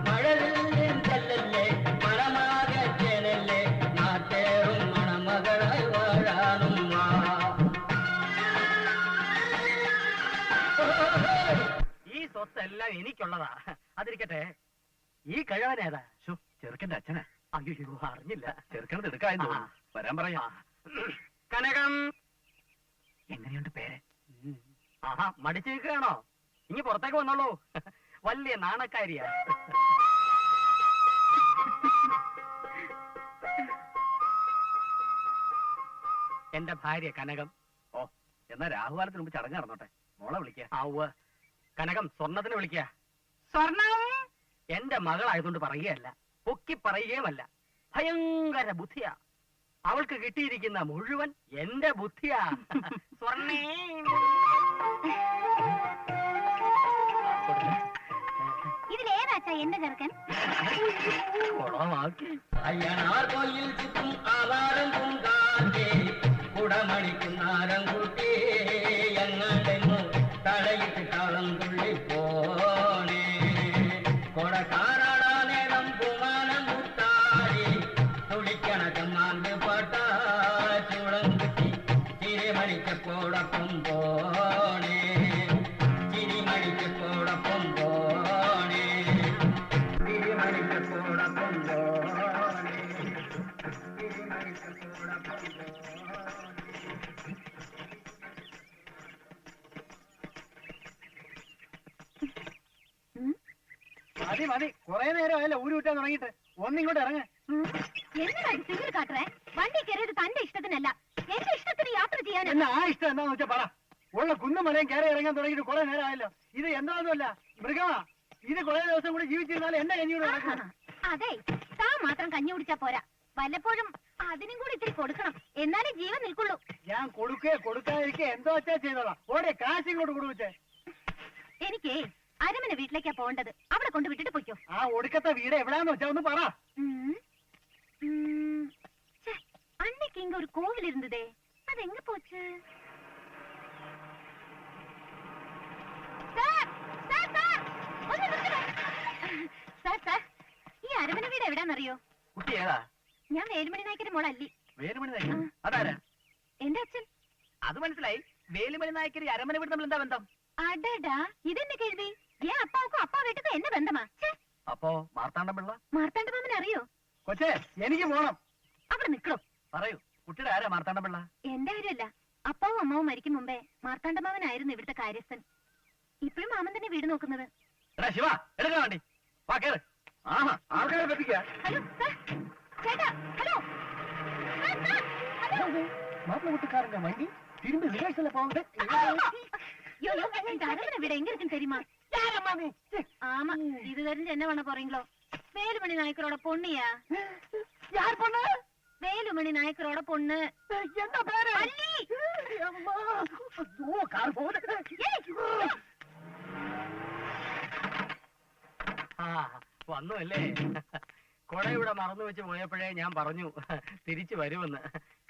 മഴവില്ലിൻ കല്ലല്ലേ മണമാകച്ചേനല്ലേ നാട്ടേറും മണമകളായി വാഴാനും മാ ഈ സ്വത്തെല്ലാം എനിക്കുള്ളതാ. അതിരിക്കട്ടെ, ഈ കഴിവനേതാ? ചെറുക്കന്റെ അച്ഛനാ. അയ്യോ, അറിഞ്ഞില്ല. ചെറുക്കനത് എടുക്കാൻ തോന്നുന്നു. വരാൻ പറയാ. കനകം എങ്ങനെയുണ്ട് പേര്? ആഹാ, മടിച്ചു നിൽക്കുകയാണോ? ഇനി പുറത്തേക്ക് വന്നോളൂ. വലിയ നാണക്കാരിയാ. എന്റെ ഭാര്യ കനകം. ഓ, എന്നാ രാഹുകാലത്തിന് മുമ്പ് ചടങ്ങ് നടന്നോട്ടെ. മോളെ വിളിക്ക. ആവ് കനകം, സ്വർണത്തിന് വിളിക്ക. സ്വർണം എന്റെ മകളായതുകൊണ്ട് പറയുകയല്ല, പൊക്കി പറയുകയുമല്ല. ഭയങ്കര ബുദ്ധിയാ. അവൾക്ക് കിട്ടിയിരിക്കുന്ന മുഴുവൻ എന്റെ ബുദ്ധിയാ. സ്വർണ്ണേ ഇതിലേതാച്ചാ എന്റെ ചെറുക്കൻ? കുളമാക്കി. അയ്യനാർ കോയിൽ ചുറ്റും ആവാരം പൂങ്കാറ്റേ കുടമണിക്കുന്നാരം കൂട്ടി എങ്ങാണ്ടെങ്ങോ തലയിട്ട് താളം തുള്ളി പോണേ കൊടക്കാരാടാ നേരം പൂമാനം മുത്താടി തുളിക്കണ ചമ്മാണ്ട് പാട്ട ചൂടം കുത്തി ചിരിമണിക്കപ്പോടൊപ്പം പോണേ ചിരിമണിക്കപ്പോടൊപ്പം പോണേ ചിരിമണിക്കപ്പോടൊപ്പം പോണേ ചിരിമണിക്കപ്പോടൊപ്പം മതി മതി, കുറെ നേരം ആയല്ലോ ഊരി വിട്ടാൻ തുടങ്ങിയിട്ട്. ഒന്നിങ്ങോട്ട് ഇറങ്ങ. എന്നതാ സിവിൽ കാട്ടറേ? വണ്ടി കയറിയത് തന്റെ ഇഷ്ടത്തിനല്ല, എന്റെ ഇഷ്ടത്തിന് യാത്ര ചെയ്യാനാ. എന്നാ ആ ഇഷ്ടം എന്താന്ന് വെച്ചാ പറ. ഉള്ള കുന്നും മലയും കയറി ഇറങ്ങാൻ തുടങ്ങിയിട്ട് കുറെ നേരം ആയല്ലോ. ഇത് എന്താണെന്നല്ല, മൃഗമാ. ഇത് കുറെ ദിവസം കൂടി ജീവിച്ചിരുന്നാലും എന്റെ കഞ്ഞിയൂടെ നടക്കും. അതെ, താൻ മാത്രം കഞ്ഞി കുടിച്ചാ പോരാ, വല്ലപ്പോഴും അതിനും കൂടി ഇത്തിരി കൊടുക്കണം, എന്നാലേ ജീവൻ നിൽക്കുള്ളൂ. ഞാൻ കൊടുക്കാതിരിക്കെ എന്തോ വെച്ചാ ചെയ്തോളാം. ഓടെ കാശ് ഇങ്ങോട്ട് കൊടുവച്ചേ. എനിക്ക് അരമന വീട്ടിലേക്കാ പോകേണ്ടത്, അവിടെ കൊണ്ട് വിട്ടിട്ട് പൊയ്ക്കോ. ആ ഒടുക്കത്തെ വീട് എവിടാന്ന് വെച്ചാ ഒന്ന് പറ. അന്നേക്ക് ഇങ്ങ ഒരു കോവിൽ ഇരുന്നതേ, അതെങ്ങ പോച്ച്? സാർ, ഈ അരമന വീട് എവിടാന്നറിയോ? കുട്ടി ഏതാ? ഞാൻ വേലുമണി നായ്ക്കന്റെ മോൾ അല്ലി. വേലുമണി നായ്ക്കർ? അതാരാ? എന്റെ അച്ഛൻ. അത് മനസ്സിലായി. വേലുമണി നായ്ക്കർ അരമന വീട് തമ്മിൽ എന്താ ബന്ധം? അടടാ, ഇതെന്നെ കേൾവി. ഏൻ അപ്പാവുക്കും അപ്പാ വീട്ടത് എന്നെ ബന്ധമാ? അപ്പോ മാർത്താണ്ഡം പിള്ള? മാർത്താണ്ഡ മാമൻ അറിയോ? കൊച്ചേ, എനിക്ക് പോണം. അവിടെ നിക്കണോ? പറയൂ, കുട്ടിയുടെ ആരാ മാർത്താണ്ഡം പിള്ള? എന്റെ കാര്യമല്ല, അപ്പാവും അമ്മാവും മരിക്കും മുമ്പേ മാർത്താണ്ഡ മാമനായിരുന്നു ഇവിടുത്തെ കാര്യസ്ഥൻ. ഇപ്പോഴും മാമൻ തന്നെ വീട് നോക്കുന്നത്. എടാ ശിവ, എടുക്കാൻ വേണ്ടി വാ, കേറ്. ആഹാ, ആൾക്കാരെ പറ്റിക്ക. ഹലോ സാർ, ചേട്ടാ, hello sir, sir, hello. Mappila കൂട്ടുകാരന്റെ വണ്ടി തിരുമ്പി റിവേഴ്സിലെ പോകട്ടെ. ஐயோ, இந்த அரமனை வீடு எங்க இருக்குன்னு தெரியுமா? ஆமா, இது தெரிஞ்சு என்ன பண்ண போறீங்களோ? வேலுமணி நாயக்கரோட பொண்ணுயா. யார் பொண்ணு? வேலுமணி நாயக்கரோட பொண்ணு. என்ன பேரு? அள்ளி. அம்மா, ஐயோ, கார் போகுது. ആ വന്നു അല്ലേ? കൊട ഇവിടെ മറന്നു വെച്ച് പോയപ്പോഴേ ഞാൻ പറഞ്ഞു തിരിച്ചു വരുമെന്ന്.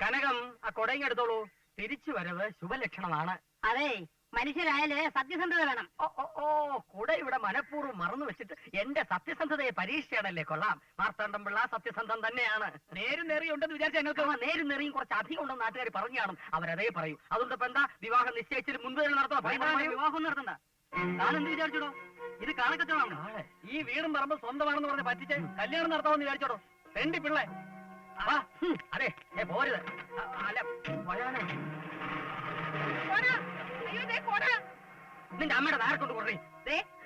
കനകം, ആ കൊടയും എടുത്തോളൂ. തിരിച്ചു വരവ് ശുഭലക്ഷണമാണ്. അതെ, മനുഷ്യരായാല് സത്യസന്ധത വേണം. ഓ ഓ ഓ, കുട ഇവിടെ മനഃപൂർവ്വം മറന്നു വെച്ചിട്ട് എന്റെ സത്യസന്ധതയെ പരീക്ഷയാണല്ലേ. കൊള്ളാം, മാർത്താണ്ഡം പിള്ള സത്യസന്ധം തന്നെയാണ്. നേരും നെറിയും ഉണ്ടെന്ന് വിചാരിച്ച ഞങ്ങൾക്ക് നേരും നെറിയും കുറച്ച് അധികം ഉണ്ടെന്ന് നാട്ടുകാർ പറഞ്ഞു കാണും. അവരതേ പറയൂ. അതുകൊണ്ട് ഇപ്പൊ എന്താ, വിവാഹം നിശ്ചയിച്ചിട്ട് മുൻപ് തന്നെ നടത്തണം. വിവാഹം നടത്തണ്ട. താനെന്ത് വിചാരിച്ചോടോ? ഇത് കാണക്കച്ചവടമാണ്. ഈ വീടും പറമ്പ് സ്വന്തമാണെന്ന് പറഞ്ഞ് പറ്റിച്ച് കല്യാണം നടത്താമെന്ന് വിചാരിച്ചോടോ? തെണ്ടി പിള്ളേ. അതെ, പോരുത്. അല്ല, വരാനോ? നിന്റെ അമ്മയുടെ നേരെ കൊണ്ട് കുറേ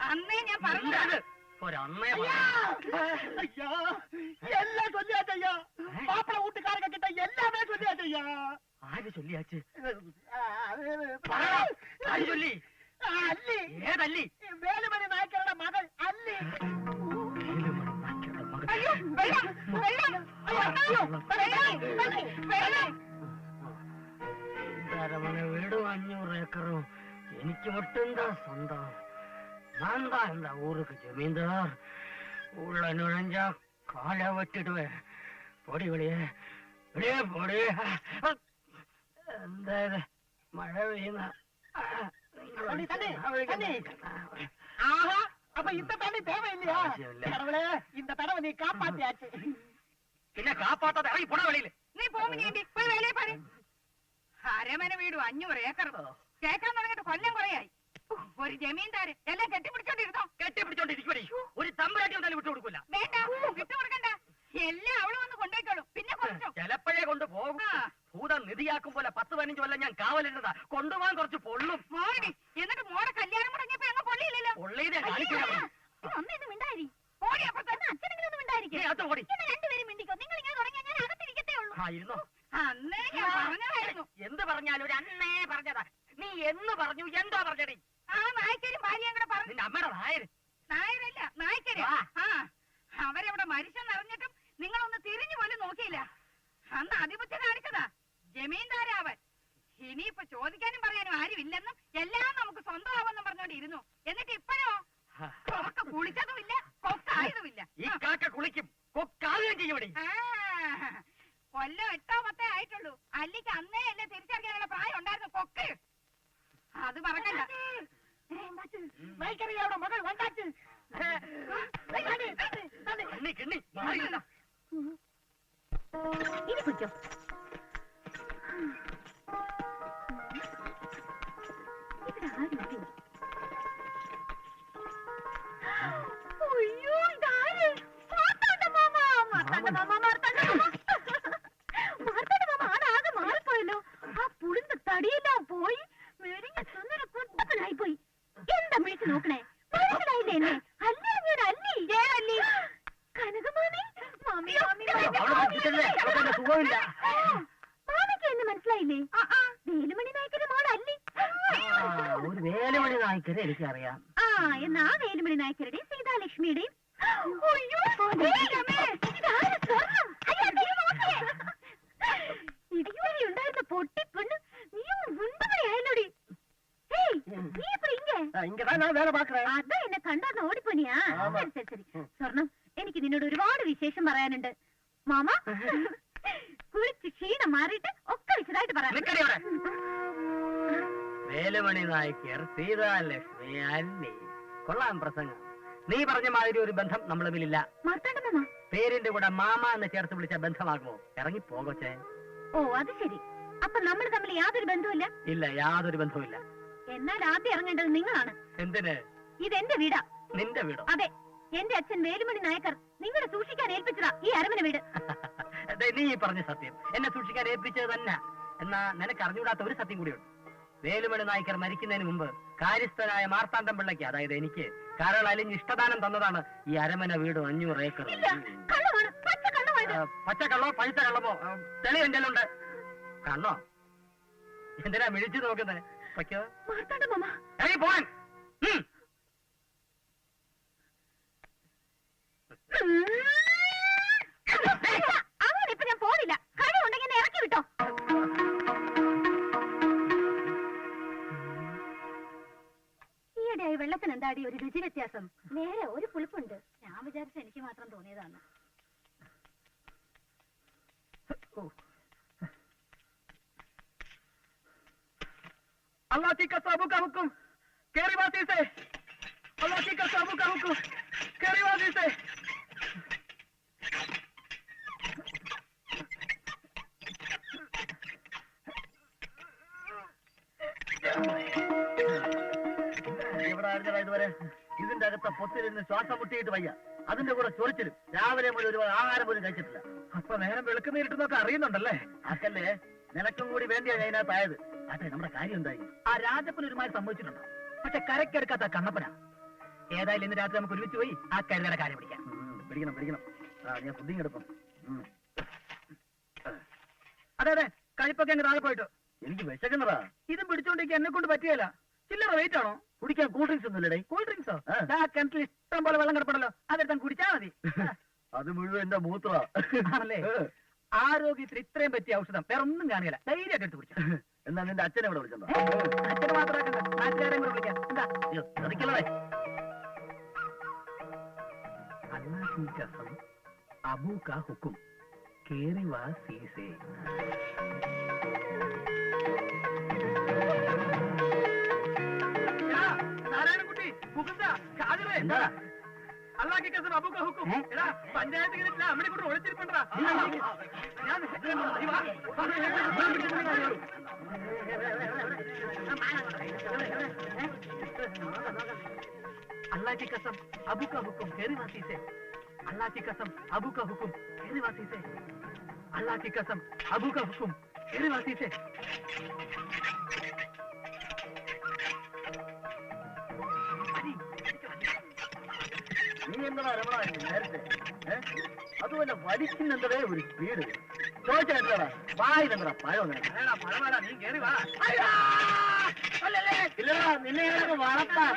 അന്നേ ഞാൻ പറഞ്ഞു. ഒരമ്മയെ എല്ലാം ചൊല്ലിയാച്ചയ്യാ. മാപ്പിള കൂട്ടുകാരൊക്കെ കിട്ട എല്ലാമേ ചൊല്ലിയാച്ചയ്യാ. ആര് ചൊല്ലിയാച്ച്? ചൊല്ലി അല്ലി ഏതല്ലി വേലുമണി നായ്ക്കരുടെ മകൾ അല്ലി. അയ്യോ വെള്ളം വെള്ളം അയ്യോ വെള്ളം അരമന വീടും 500 ഏക്കറും എനിക്ക് மட்டும்தா சொந்தம். நான் தான் இந்த ஊருக்கு ஜமீன்தார். உள்ள நுழைஞ்சா காலை வெட்டிடுவேன். பொடி வெளியே வெளியே பொடி. இந்த മഴ പെയ്യുന്ന ஆஹா அப்ப இந்த தண்ணி தேவையில்லையா? கடவுளே இந்த தடவை நீ காப்பாத்தியாச்சு. പിന്നെ കാപ്പാത്താതെ ഇറങ്ങി പോണ വെളിയില്. നീ പോകുമ്പോ പോയി വേലയെ പാரு. അരമന വീടും 500 ഏക്കർ കേൾക്കാൻ തുടങ്ങിയിട്ട് കൊല്ലം കുറയായി. ഒരു ജമീന്ദാര് എല്ലാം കെട്ടിപ്പിടിച്ചോണ്ടിരുന്നോ? കെട്ടിപ്പിടിച്ചോണ്ടിരിക്കുവടി. ഒരു തമ്പുരാട്ടി ഒന്നും വിട്ടു കൊടുക്കൂല. വേണ്ട വിട്ടുകൊടുക്കണ്ട, എല്ലാം അവള് വന്ന് കൊണ്ടേക്കോളും. പിന്നെ കുറച്ചോ ചിലപ്പോഴേ കൊണ്ട് പോകും. ഭൂതം നിധിയാക്കും പോലെ 10-15 കൊല്ലം ഞാൻ കാവലിരുന്നതാ. കൊണ്ടുപോകാൻ കുറച്ച് പൊള്ളും. മോടി എന്നിട്ട് മോടെ കല്യാണം മുടങ്ങിയപ്പോ അങ്ങ് പൊള്ളിയില്ലല്ലോ. പൊള്ളിയതേ കാണിക്കാൻ ഒന്നും മിണ്ടായി ഓടി. അപ്പൊ തന്നെ അച്ഛനെങ്കിലും മിണ്ടായിരിക്കും. ഓടി രണ്ടുപേരും മിണ്ടിക്കോ. നിങ്ങൾ ഇങ്ങനെ തുടങ്ങിയാൽ ഞാൻ അകത്തിരിക്കത്തേ ഉള്ളൂ. ഇരുന്നോ. അന്നേ ഞാൻ പറഞ്ഞതായിരുന്നു. എന്ത് പറഞ്ഞാലും ഒരു അന്നേ പറഞ്ഞതാ. നീ എന്ന് പറഞ്ഞു എന്തോ പറഞ്ഞടി. ആ നായ്ക്കരും ഭാര്യയും കൂടെ പറഞ്ഞു. നിന്റെ അമ്മയുടെ നായര്. നായരല്ല നായ്ക്കര്. ആ അവരവിടെ മരിച്ചെന്നറിഞ്ഞിട്ടും നിങ്ങളൊന്ന് തിരിഞ്ഞു പോലും നോക്കിയില്ല. അന്ന് അതിബുദ്ധി കാണിച്ചതാ ജമീന്ദാരാവൻ. ഇനിയിപ്പൊ ചോദിക്കാനും പറയാനും ആരും ഇല്ലെന്നും എല്ലാം നമുക്ക് സ്വന്തമാവെന്നും പറഞ്ഞോണ്ടിരുന്നു. എന്നിട്ട് ഇപ്പോഴോ കൊക്ക കുളിച്ചതുമില്ല കൊക്കായതുമില്ല. ഈ കാക്ക കുളിക്കും കൊക്കാകുകയും ചെയ്യൂടി. കൊല്ലം 8-10 ആയിട്ടുള്ളൂ. അല്ലിക്ക് അന്നേ അല്ലേ തിരിച്ചറിയാനുള്ള പ്രായം ഉണ്ടായിരുന്നു കൊക്ക്. അത് പറക്കണ്ട. നായ്ക്കറിയുടെ മകൾ വണ്ടാച്ചു. കിണ്ണി കിണ്ണി മാറിയില്ല. ഇനി കുറ്റോ അയ്യോ ഇതാര്? മാർത്താണ്ഡ മാമ. മാർത്താണ്ഡ മാമ മാർത്താണ്ഡ മാമ മാർത്താണ്ഡ മാമ ആടാകെ മാറിപ്പോയല്ലോ. ആ പുളിന്റെ തടിയെല്ലാം പോയി മെലിഞ്ഞ സുന്ദര കുട്ടപ്പനായി പോയി. എന്താ വിളിച്ചു നോക്കണേ? മനസ്സിലായില്ലേ എന്നെ? അല്ലേ ഞാൻ അല്ലി. ഏതല്ലി? കനകമാമി. മാമി മാമി സുഖമില്ല. മാമിക്ക് എന്നെ മനസ്സിലായില്ലേ? വേലുമണി നായ്ക്കരുടെ മോളല്ലി. ഒരു വേലുമണി നായ്ക്കരെ എനിക്കറിയാം. ആ എന്നാ വേലുമണി നായ്ക്കരുടെയും സീതാലക്ഷ്മിയുടെയും. അയ്യോ ഇതാര് സ്വർണം? ഇടിയോടി ഉണ്ടായിരുന്ന പൊട്ടിപ്പെണ്ണ് നീ ഉണ്ടയായല്ലോടി. നീ ഇപ്പൊ இங்கதான் நான் வேலை பாக்குறேன். അതാ എന്നെ കണ്ടാർന്ന് ഓടിപ്പോനിയാ? ശരി ശരി ശരി. സ്വർണം, എനിക്ക് നിന്നോട് ഒരുപാട് വിശേഷം പറയാനുണ്ട്. മാമ കുളിച്ച് ക്ഷീണം മാറിയിട്ട് ഒക്കെ വിശദമായിട്ട് പറയാം. വേലുമണി നായ്ക്കർ, സീതാലക്ഷ്മി, അല്ലി. കൊള്ളാം പ്രസംഗം. നീ പറഞ്ഞ മാതിരി ഒരു ബന്ധം നമ്മൾ തമ്മിലില്ല. മാർത്താണ്ഡ മാമ. പേരിന്റെ കൂടെ മാമ എന്ന് ചേർത്ത് വിളിച്ച ബന്ധമാകുമോ? ഇറങ്ങി പോകച്ചേ. ഓ അത് ശരി. അപ്പൊ നമ്മൾ തമ്മിൽ യാതൊരു ബന്ധവുമില്ല? ഇല്ല, യാതൊരു ബന്ധവുമില്ല. എന്നാൽ ആദ്യം ഇറങ്ങേണ്ടത് നിങ്ങളാണ്. എന്തിന്? ഇതെന്റെ വീടാ. നിന്റെ വീടോ? അതെ, എന്റെ അച്ഛൻ വേലുമണി നായക്കർ നിങ്ങളെ സൂക്ഷിക്കാൻ ഏൽപ്പിച്ചതാ ഈ അരമന വീട്. നീ ഈ പറഞ്ഞ സത്യം എന്നെ സൂക്ഷിക്കാൻ ഏൽപ്പിച്ചത് തന്നെ. എന്നാ നിനക്ക് അറിഞ്ഞുകൂടാത്ത ഒരു സത്യം കൂടിയുണ്ട്. വേലുമണി നായ്ക്കർ മരിക്കുന്നതിന് മുമ്പ് കാര്യസ്ഥനായ മാർത്താണ്ഡം പിള്ളയ്ക്ക്, അതായത് എനിക്ക്, കരൾ അലിഞ്ഞ് ഇഷ്ടദാനം തന്നതാണ് ഈ അരമന വീടും 500 ഏക്കർ. കള്ളമാണ്, പച്ച കള്ളമാണ്. പച്ചക്കള്ളോ പഴുത്ത കള്ളമോ തെളിവ് എന്റെ ഉണ്ട്. കണ്ണോ? എന്തിനാ മിഴിച്ചു നോക്കുന്നത്? പയ്ക്കോ മാർത്താണ്ഡ മാമ. പോവാൻ. അങ്ങനെ ഇപ്പൊ ഞാൻ പോണില്ല. കഴിവുണ്ടെങ്കിൽ എന്നെ ഇറക്കി വിട്ടോ. ഈയിടെയായി വെള്ളത്തിന് എന്താടി ഒരു രുചി വ്യത്യാസം? നേരെ ഒരു പുളിപ്പുണ്ട്. ഞാൻ വിചാരിച്ച എനിക്ക് മാത്രം തോന്നിയതാണ്. अल्लाह की कसम का हुक्म केरीवासी से, अल्लाह की कसम का हुक्म केरीवासी से. ഇതുവരെ ഇതിന്റെ അകത്ത പൊത്തിലിരുന്ന് ശ്വാസം മുട്ടിയിട്ട് വയ്യ. അതിന്റെ കൂടെ ചൊറിച്ചിലും രാവിലെ മുതൽ ഒരു ആഹാരം പോലും കഴിച്ചിട്ടില്ല. അപ്പൊ നേരം വെളുക്കുന്നേരിട്ടെന്നൊക്കെ അറിയുന്നുണ്ടല്ലേ? ആക്കല്ലേ, നിനക്കും കൂടി വേണ്ടിയാ ഞാൻ ഇതിനകത്തായത്. അതെ, നമ്മുടെ കാര്യം എന്തായി? ആ രാജപ്പൻ ഒരുമാതിരി സംഭവിച്ചിട്ടുണ്ടോ? പക്ഷെ കരക്കെടുക്കാത്ത കണ്ണപ്പന. ഏതായാലും ഇന്ന് രാത്രി നമുക്ക് ഒരുമിച്ച് പോയി ആ കരുതയുടെ കാര്യം പിടിക്കാം. പിടിക്കണം പിടിക്കണം. ഞാൻ പുഡിങ് എടുപ്പം. അതെ അതെ, കഴിപ്പൊക്കെ അങ്ങ് താഴെ പോയിട്ട്. എനിക്ക് വിശക്കുന്നതാ. ഇതും പിടിച്ചോണ്ടിരിക്കാൻ എന്നെ കൊണ്ട് പറ്റിയല്ല. ചില്ലറ വെയിറ്റ് ആണോ? കുടിക്കാൻ കൂൾ ഡ്രിങ്ക്സ് ഒന്നുമില്ലേ? കൂൾ ഡ്രിങ്ക്സോ? ആ. കിണറ്റിൽ ഇഷ്ടം പോലെ വെള്ളം കിടപ്പുണ്ടല്ലോ, അതെടുത്താൻ കുടിച്ചാ മതി. അത് മുഴുവൻ എന്റെ മൂത്ര. ആണല്ലേ? ആരോഗ്യത്തിന് ഇത്രയും പറ്റിയ ഔഷധം വേറെ ഒന്നും കാണുകയില്ല. ധൈര്യമായിട്ട് എടുത്ത് കുടിച്ചു. എന്നാ നിന്റെ അച്ഛനെ ഇവിടെ വിളിച്ചോ. അച്ഛന് മാത്രമാക്കണ്ട, നാട്ടുകാരെയും കൂടെ വിളിക്കാം. എന്താ ശ്രദ്ധിക്കണേ. अल्लाह की कसम अबू का हुक्म केरी वा सीसे നാരായണൻകുട്ടി എന്താ? അള്ളാഹ് की कसम अबू का हुक्म എടാ പഞ്ചായത്ത് കിട്ടില്ല അമ്മനെ കൊണ്ട് ഒളിച്ചിരിപ്പണ്ടാ ഞാൻ अल्लाह की कसम अबू का हुक्म केरी वासी से अल्लाह की कसम अबू का हुक्म केरी वासी से अल्लाह की कसम अबू का हुक्म केरी वासी से നീ എന്താ രമണ നേരത്തെ അതുപോലെ വലിക്കുന്നെന്തേ ഒരു സ്പീഡ് ചോദിച്ചാ വായിലെന്താ പഴം പഴമാടാ നീ കേറി വാ ഇല്ലടാ നിന്നെ വളർത്താം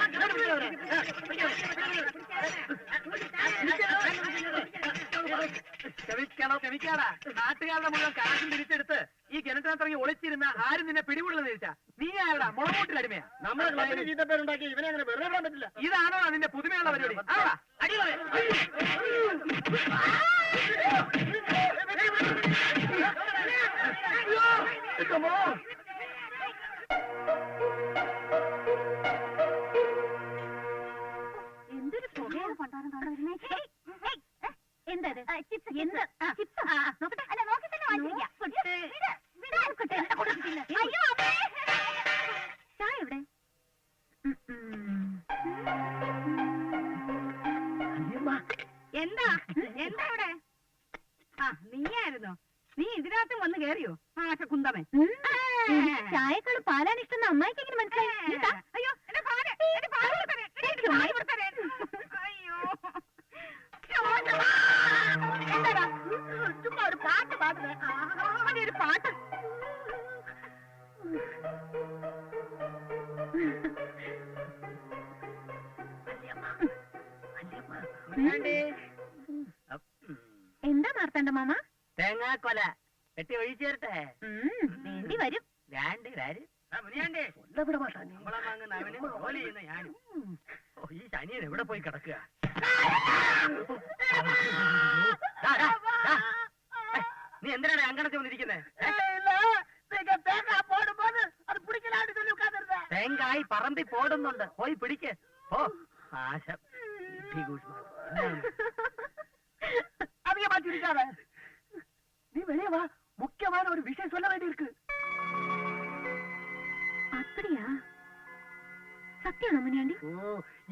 ക്ഷമിക്കാടാ നാട്ടുകാരുടെ മുഴുവൻ കാശും തിരിച്ചെടുത്ത് ഈ കിണറ്റിനകത്തിറങ്ങി ഒളിച്ചിരുന്ന ആരും നിന്നെ പിടികൂടുന്ന ചോദിച്ചാ നീ ആരുടെ മുളകൂട്ടിലടിമയാ നമ്മുടെ ക്ലബിന് ചീത്തപ്പേരുണ്ടാക്കി ഇവനെ അങ്ങനെ വെറുതെ വിടാൻ പറ്റില്ല. ഇതാണോ നിന്റെ പുതുമയുള്ള പരിപാടി? ആടാ, അടികളെ. എന്തൊരു പുകയാണ് പണ്ടാരം കാണാൻ വരുന്നേ. എന്തത്? എന്ത്? നോക്കട്ടെ. അല്ല നോക്കി തന്നെ വാങ്ങിച്ചിരിക്കാം. അയ്യോ അമ്മേ. ചായ എവിടെ? എന്താ എന്താ ഇവിടെ? ആ നീയായിരുന്നോ? നീ ഇതിനകത്തും വന്ന് കേറിയോ? ആശ കുന്തമേ. ചായക്കാള് പാലാണ് ഇഷ്ടം. അമ്മായിക്ക് എങ്ങനെ മനസ്സിലായി? അയ്യോ എന്റെ പാല് അയ്യോ എന്താടാ ചുമ്മാ ഒരു പാട്ട് പാടുന്നേ. ഒരു പാട്ട് എന്താ മാർത്താണ്ട മാമ? തേങ്ങാക്കൊല കെട്ടി ഒഴിച്ചു തരട്ടെ? വേണ്ടി വരും. രണ്ട് കാര്യം ജോലി ചെയ്യുന്ന ഞാനും. ഈ ശനിയൻ എവിടെ പോയി കിടക്കുക? നീ എന്തിനാണ് അങ്കണത്തിൽ വന്നിരിക്കുന്നത്? തേങ്ങായി പറമ്പി പോടുന്നുണ്ട്, പോയി പിടിക്ക്. ഓ ആശം அதிக மாற்றிருக்காத. நீ வெளியே வா, முக்கியமான ஒரு விஷயம் சொல்ல வேண்டியிருக்கு. அப்படியா? சத்தியம் முனியாண்டி? ஓ,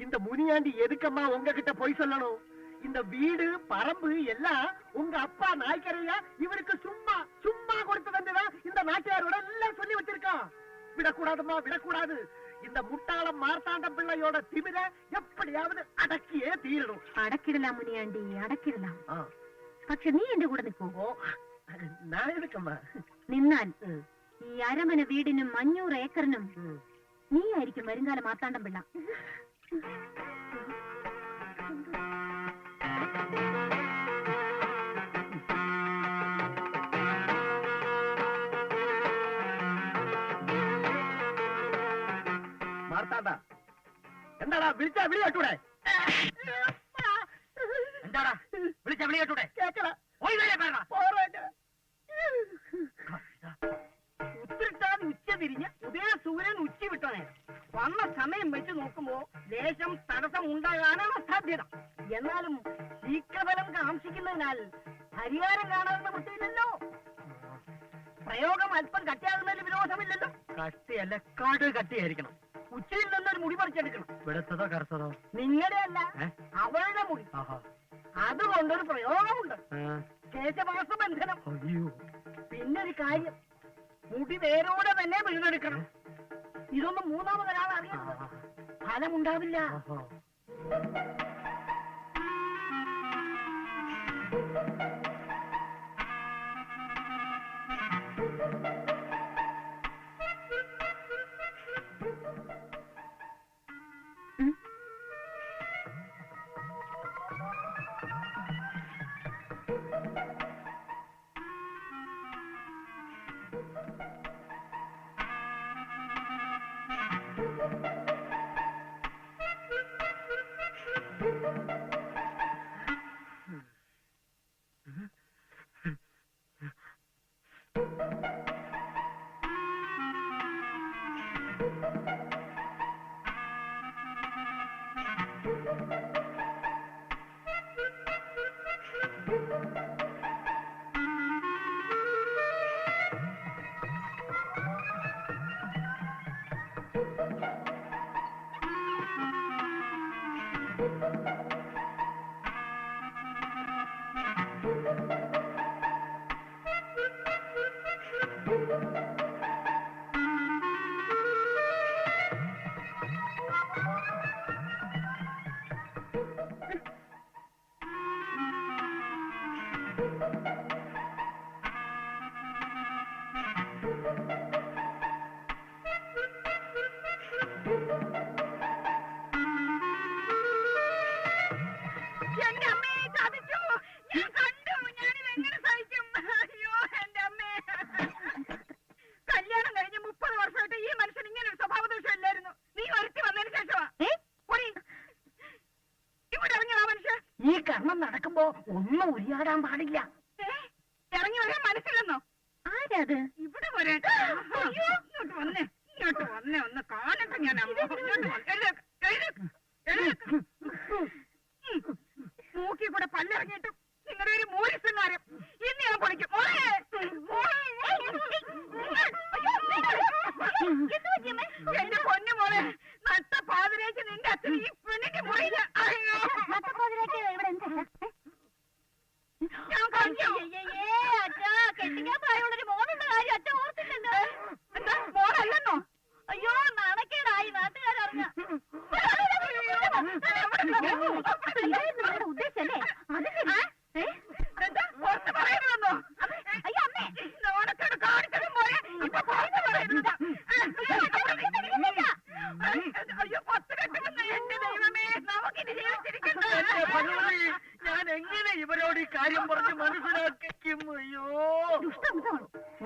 இந்த முனியாண்டி எதுக்கம்மா உங்ககிட்ட போய் சொல்லணும்? இந்த வீடு பரம்பு எல்லாம் உங்க அப்பா நாய்க்கரையா இவருக்கு சும்மா சும்மா கொடுத்து வந்ததான் இந்த நாட்டியாரோட எல்லாம் சொல்லி வச்சிருக்கான். விடக்கூடாதுமா, விடக்கூடாது. இந்த முட்டாளம் மார்த்தாண்டம் பிள்ளையோட திமிர எப்படியாவது அடக்கியே தீரணும். അടക്കിടലാം മുനിയാണ്ടി, അടക്കിടലാം. പക്ഷെ നീ എന്റെ കൂടെ നിൽക്കൂ. நான் எதுக்கம்மா? നിന്നാൽ ഈ അരമന വീടിനും 500 ഏക്കറിനും നീ ആയിരിക്കും വരുംകാല മാർത്താണ്ഡം പിള്ള. മാർത്താണ്ട എന്താടാ വിളിച്ചാ വിളി കേട്ടൂടെ? എന്താടാ വിളിച്ച വിളി കേട്ടൂടെ? കേക്കല ഉത്തിരിട്ടാൻ ഉച്ച തിരിഞ്ഞ് ഉദയ സൂര്യൻ ഉച്ച വിട്ട നേരം വന്ന സമയം വെച്ച് നോക്കുമ്പോ ദേശം തടസ്സം ഉണ്ടാകാനാണ് സാധ്യത. എന്നാലും ശീഘ്രഫലം കാംക്ഷിക്കുന്നതിനാൽ പരിഹാരം കാണാവുന്ന വൃത്തിയില്ലല്ലോ. പ്രയോഗം അല്പം കട്ടിയാകുന്നതിൽ വിരോധമില്ലല്ലോ. കട്ടിയല്ല, കാട് കട്ടിയായിരിക്കണം. ഉച്ചയിൽ നിന്നൊരു മുടി പറിച്ചെടുക്കണം. വെളുത്തതോ കറുത്തതോ? നിങ്ങളുടെ അല്ല, അവളുടെ മുടി. അതുകൊണ്ടൊരു പ്രയോഗമുണ്ട്, കേശവാസ ബന്ധനം. പിന്നൊരു കാര്യം, മുടി വേരോടെ തന്നെ പിഴുതെടുക്കണം. ഇതൊന്നും മൂന്നാമതൊരാൾ അറിയണം, ഫലമുണ്ടാവില്ല. എന്റെ അമ്മയെ ചതിച്ചു. ഞാൻ കണ്ടു. ഞാനിതെങ്ങനെ സഹിക്കും? അയ്യോ എന്റെ അമ്മേ. കല്യാണം കഴിഞ്ഞ് 30 വർഷമായിട്ട് ഈ മനുഷ്യൻ ഇങ്ങനെ ഒരു സ്വഭാവ ദോഷം ഇല്ലായിരുന്നു. നീ ഒരുത്തി വന്നതിന് ശേഷമാ. ഇവിടെ ഇറങ്ങിയ മനുഷ്യൻ ഈ കർമ്മം നടക്കുമ്പോ ഒന്നും ഉരിയാടാൻ പാടില്ല. ഇറങ്ങി വരാൻ മനസ്സിലെന്നോ? ആരത്? ഇവിടെ വരാൻ. ഇങ്ങോട്ട് വന്നേ, ഇങ്ങോട്ട് വന്നേ, ഒന്ന് കാണട്ടെ ഞാൻ. മൂക്കി കൂടെ പല്ലിറങ്ങിയിട്ടും നിങ്ങളുടെ ഒരു മൂരിസങ്ങാരം ഇന്ന് ഞാൻ പൊളിക്കും. എന്റെ പൊന്നു മോളെ, നട്ട പാതിരേക്ക് നിന്റെ അച്ഛൻ ഈ പെണ്ണിന്റെ മുറിയില്ല. ഞാൻ കണ്ടു. കെട്ടിക്കാൻ പ്രായമുള്ളൊരു മോനുള്ള കാര്യം അച്ഛൻ ഓർത്തില്ലല്ലോ. എന്താ മോളല്ലെന്നോ? അയ്യോ നാണക്കേടായി നാട്ടുകാരറിഞ്ഞ. ഉദ്ദേശല്ലേ? എന്താ പുറത്ത് പറയുന്നോ? അയ്യോ അമ്മേ, നോണക്കേട് കാണിച്ചതും പോലെ ഇപ്പൊ പുറത്ത് പറയുന്നത്. അയ്യോ 10 കെട്ടുമെന്ന്. എന്റെ ദൈവമേ, നമുക്കിനി ജീവിച്ചിരിക്കുന്നത്. ഞാൻ എങ്ങനെ ഇവരോട് ഈ കാര്യം പറഞ്ഞ് മനസ്സിലാക്കിക്കും? അയ്യോ,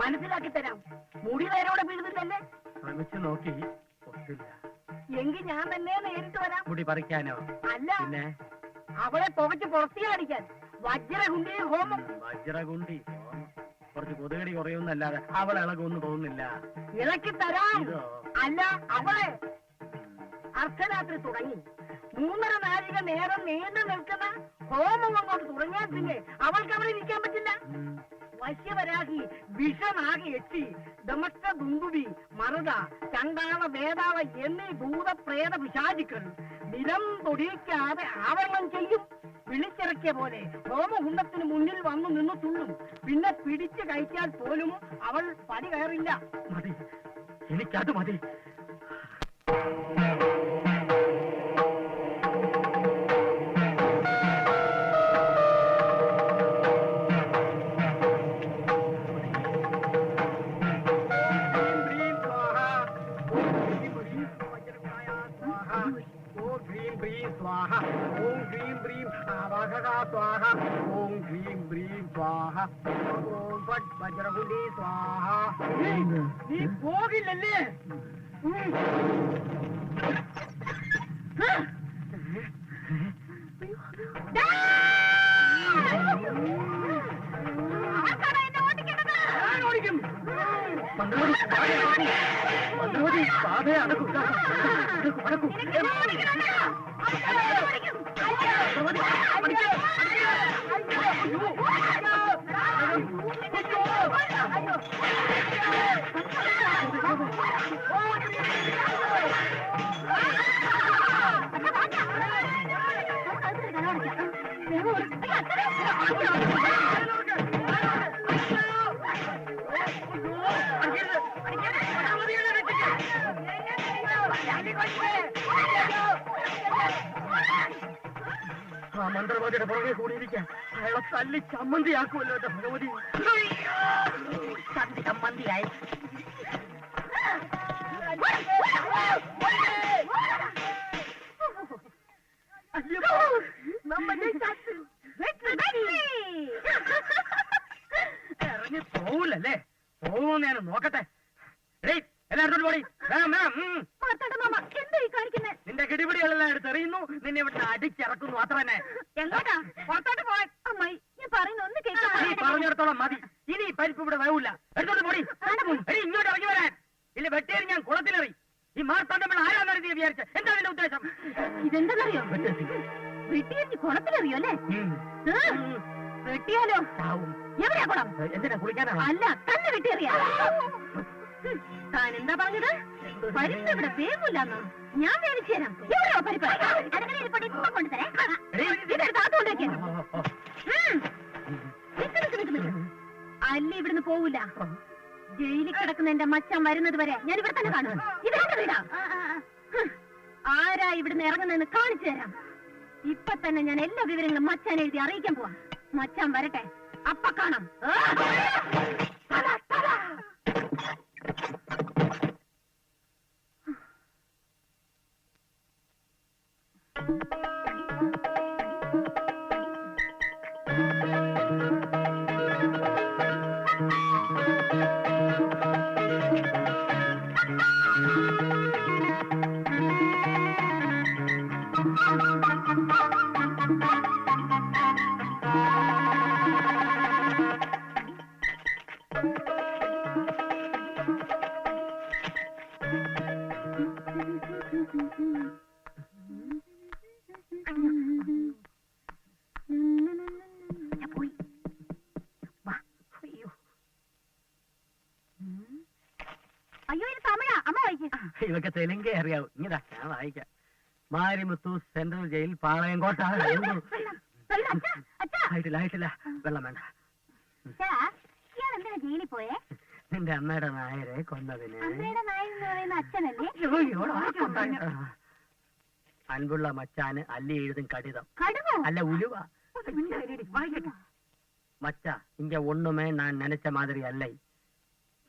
മനസ്സിലാക്കി തരാം. മുടി നേരോടെ വീഴുന്നില്ലല്ലേ? ശ്രമിച്ചു നോക്കി, ഒത്തില്ല. എങ്കിൽ ഞാൻ തന്നെ നേരിട്ട് വരാം. മുടി പറിക്കാനോ? അല്ല, പിന്നെ അവളെ പുകച്ച് പുറത്തിയാടിക്കാൻ. വജ്രകുണ്ടി ഹോമം. വജ്രകുണ്ടി ഹോമം കുറച്ച് കൊതുകടി കുറയുന്നല്ലാതെ അവൾ ഇളകൊന്നും തോന്നുന്നില്ല. ഇളക്കി തരാം. അല്ല, അവളെ അർദ്ധരാത്രി തുടങ്ങി 3.5 നാഴിക നേരം നീണ്ടു നിൽക്കുന്ന ഹോമം അങ്ങോട്ട് തുടങ്ങിയാൽ പിന്നെ അവൾക്ക് അവിടെ ഇരിക്കാൻ പറ്റില്ല. വശ്യവരാഹി, വിഷനാഗി, എട്ടി, ദമഷ്ട ദുന്ദുബി, മറുത, ചണ്ടാള, വേദാള എന്നീ ഭൂതപ്രേത പിശാചുക്കൾ നിലം തൊടിയിക്കാതെ ആവരണം ചെയ്യും. വിളിച്ചിറക്കിയ പോലെ ഹോമകുണ്ടത്തിന് മുന്നിൽ വന്നു നിന്ന് തുള്ളും. പിന്നെ പിടിച്ചു കഴിച്ചാൽ പോലും അവൾ പടി കയറില്ല. മതി, എനിക്കത് മതി. स्वाहा ओम ह्रीं ब्रीं आवाहका स्वाहा ओम ह्रीं ब्रीं स्वाहा ओम फट वज्रकुंडी स्वाहा നീ പോകില്ലല്ലേ? മന്ത്രവാദി ബാധയെ അടക്കും. ആ മന്ത്രവാദിയുടെ പുറകെ കൂടിയിരിക്കാൻ അയാളെ തല്ലി ചമ്മന്തിയാക്കുമല്ലോ എന്റെ ഭഗവതി. ചന്തി ചമ്മന്തിയായി. ഇറങ്ങി പോവില്ലല്ലേ? പോകുമെന്ന് ഞാൻ നോക്കട്ടെ. എല്ലായിടത്തോട്ട് പോടി. എന്താ കാണിക്കുന്നത്? നിന്റെ കിടിപിടികളെല്ലാം എടുത്തെറിയുന്നു, നിന്നെ ഇവിടെ അടിച്ചിറക്കുന്നു, അത്ര തന്നെ. എങ്ങോട്ടാ? പുറത്തോട്ട് പോവാൻ. അമ്മായി, ഞാൻ പറയുന്ന ഒന്ന് നീ കേൾക്കാം. പറഞ്ഞിടത്തോളം മതി. ഇനി ഈ പരിപ്പ് ഇവിടെ വേവില്ല. എടുത്തോണ്ട് പോടി. എടി, ഇങ്ങോട്ട് ഇറങ്ങി വരാൻ. ഇല്ല, വെട്ടേരി ഞാൻ കുളത്തിലെറി. ഈ മാർത്താണ്ഡമ്പിള്ള ആരാന്നാണ് നീ വിചാരിച്ച? എന്താ നിന്റെ ഉദ്ദേശം? ഇതെന്താണെന്നറിയോ? വെട്ടിയെറിഞ്ഞ് കുളത്തിലെറിയോ അല്ലേ? വെട്ടിയാലോ? ചാവും. എവിടെയാ കുളം? എന്തിനാ കുളിക്കാനാണ്? അല്ല, തന്നെ വെട്ടിയെറിയാ. താൻ എന്താ പറഞ്ഞത്? പരിപ്പ് ഇവിടെ വേവില്ലെന്നോ? ഞാൻ വേവിച്ചു തരാം. എവിടെയോ പരിപ്പ്? അടക്കളയിൽ ഇരിപ്പുണ്ട്, ഇപ്പൊ കൊണ്ടുതരാം. ഇതെടുത്ത് അകത്തോട്ടേക്ക്. അല്ല, ഇവിടുന്ന് പോവില്ല. ജയിലിൽ കിടക്കുന്ന എന്റെ മച്ചാൻ വരുന്നത് വരെ ഞാൻ ഇവിടെ തന്നെ കാണും. ഇതെന്റെ വീടാ. ആരാ ഇവിടുന്ന് ഇറങ്ങുന്നതെന്ന് കാണിച്ചു തരാം. ഇപ്പൊ തന്നെ ഞാൻ എല്ലാ വിവരങ്ങളും മച്ചാൻ എഴുതി അറിയിക്കാൻ പോവാ. മച്ചാൻ വരട്ടെ, അപ്പ കാണാം. അയ്യോ, ഇത് തമിഴാ. അമ്മ വായിക്കും. ഇതൊക്കെ തെലുങ്കേ അറിയാവൂ. ഇങ്ങതാ ഞാൻ വായിക്കാം. Marimuthu central jail Palayamkotta. ആയിട്ടില്ല. വെള്ളം വേണ്ട. ഇയാൾ എന്തിനാ ജയിലിൽ പോയേ? നിന്റെ അമ്മയുടെ നായരെ കൊന്നതിന്. അമ്മയുടെ നായർ എന്ന് പറയുന്ന അച്ഛനല്ലേ? അൻപുള്ള മച്ചാന് അല്ലി എഴുതും കടിതം. കടുവോ? അല്ല, ഉലുവ. மச்சா இங்க ஒண்ணுமே நான் நினைச்ச மாதிரி அல்ல.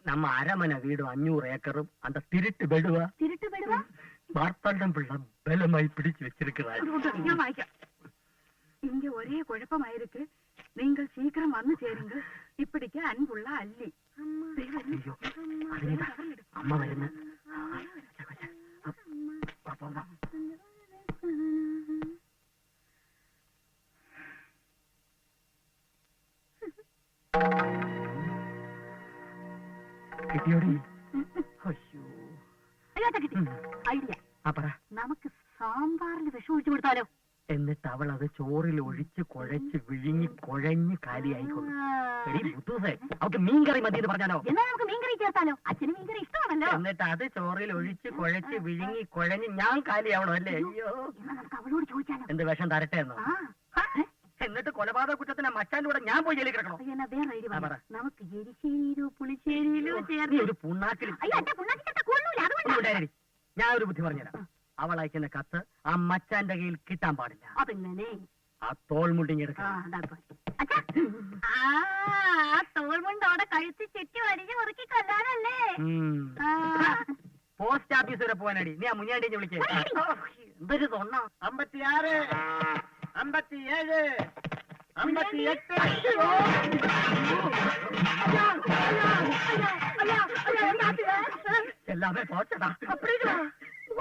நம்ம அரமனை வீடும் 500 ஏக்கரும் அந்த திருட்டு பெடுவா மார்த்தாண்டம் பிள்ளை பலமாய் பிடிச்சு வச்சிருக்கிறார். இங்க ஒரே குழப்பமாயிருக்கு. நீங்கள் சீக்கிரம் வந்து சேருங்க. இப்படிக்கு அன்புள்ள அல்லி. அம்மா வருங்க. നമുക്ക് സാമ്പാറിൽ വിഷം ഒഴിച്ചു കൊടുത്താലോ? എന്നിട്ട് അവൾ അത് ചോറിൽ ഒഴിച്ച് കുഴച്ച് വിഴുങ്ങി കുഴഞ്ഞ് കാലിയായിക്കൊള്ളു. അവക്ക് മീൻകറി മതി എന്ന് പറഞ്ഞാലോ? എന്നാ നമുക്ക് മീൻകറി ചേർത്താലോ? അച്ഛന് മീൻകറി ഇഷ്ടമാണല്ലോ. എന്നിട്ട് അത് ചോറിൽ ഒഴിച്ച് കുഴച്ച് വിഴുങ്ങി കുഴഞ്ഞ് ഞാൻ കാലിയാവണോ അല്ലേ? അയ്യോ, നമുക്ക് അവളോട് ചോദിച്ചാലോ? എന്ത് വിഷം തരട്ടെ എന്നോ? എന്നിട്ട് കൊലപാതക കുറ്റത്തിന് മച്ചാന്റെ കൂടെ ഞാൻ പോയി ജയിലിൽ കിടക്കണോ? നമുക്ക് എരിശ്ശേരിയിലോ പുളിശ്ശേരിയിലോ ചേർന്ന് ഒരു പുണ്ണാക്കിൽ ഞാൻ ഒരു ബുദ്ധി പറഞ്ഞുതരാം. അവൾ അയക്കുന്ന കത്ത് ആ മച്ചാന്റെ കയ്യിൽ കിട്ടാൻ പാടില്ല. അതെങ്ങനെ? ആ തോൾമുണ്ടിങ്ങെടുക്കാം. തോൾമുണ്ടോടെ കഴുത്തി ചുറ്റി വരിഞ്ഞ് മുറുക്കി കൊല്ലാനല്ലേ? പോസ്റ്റ് ഓഫീസ് വരെ പോകാനടി. നീ ആ മുന്നിയാണ്ടി വിളിക്കേ. എന്തൊരു തൊണ്ണ. 56 57 58 எல்லாமே போச்சடா. அப்படிங்களா?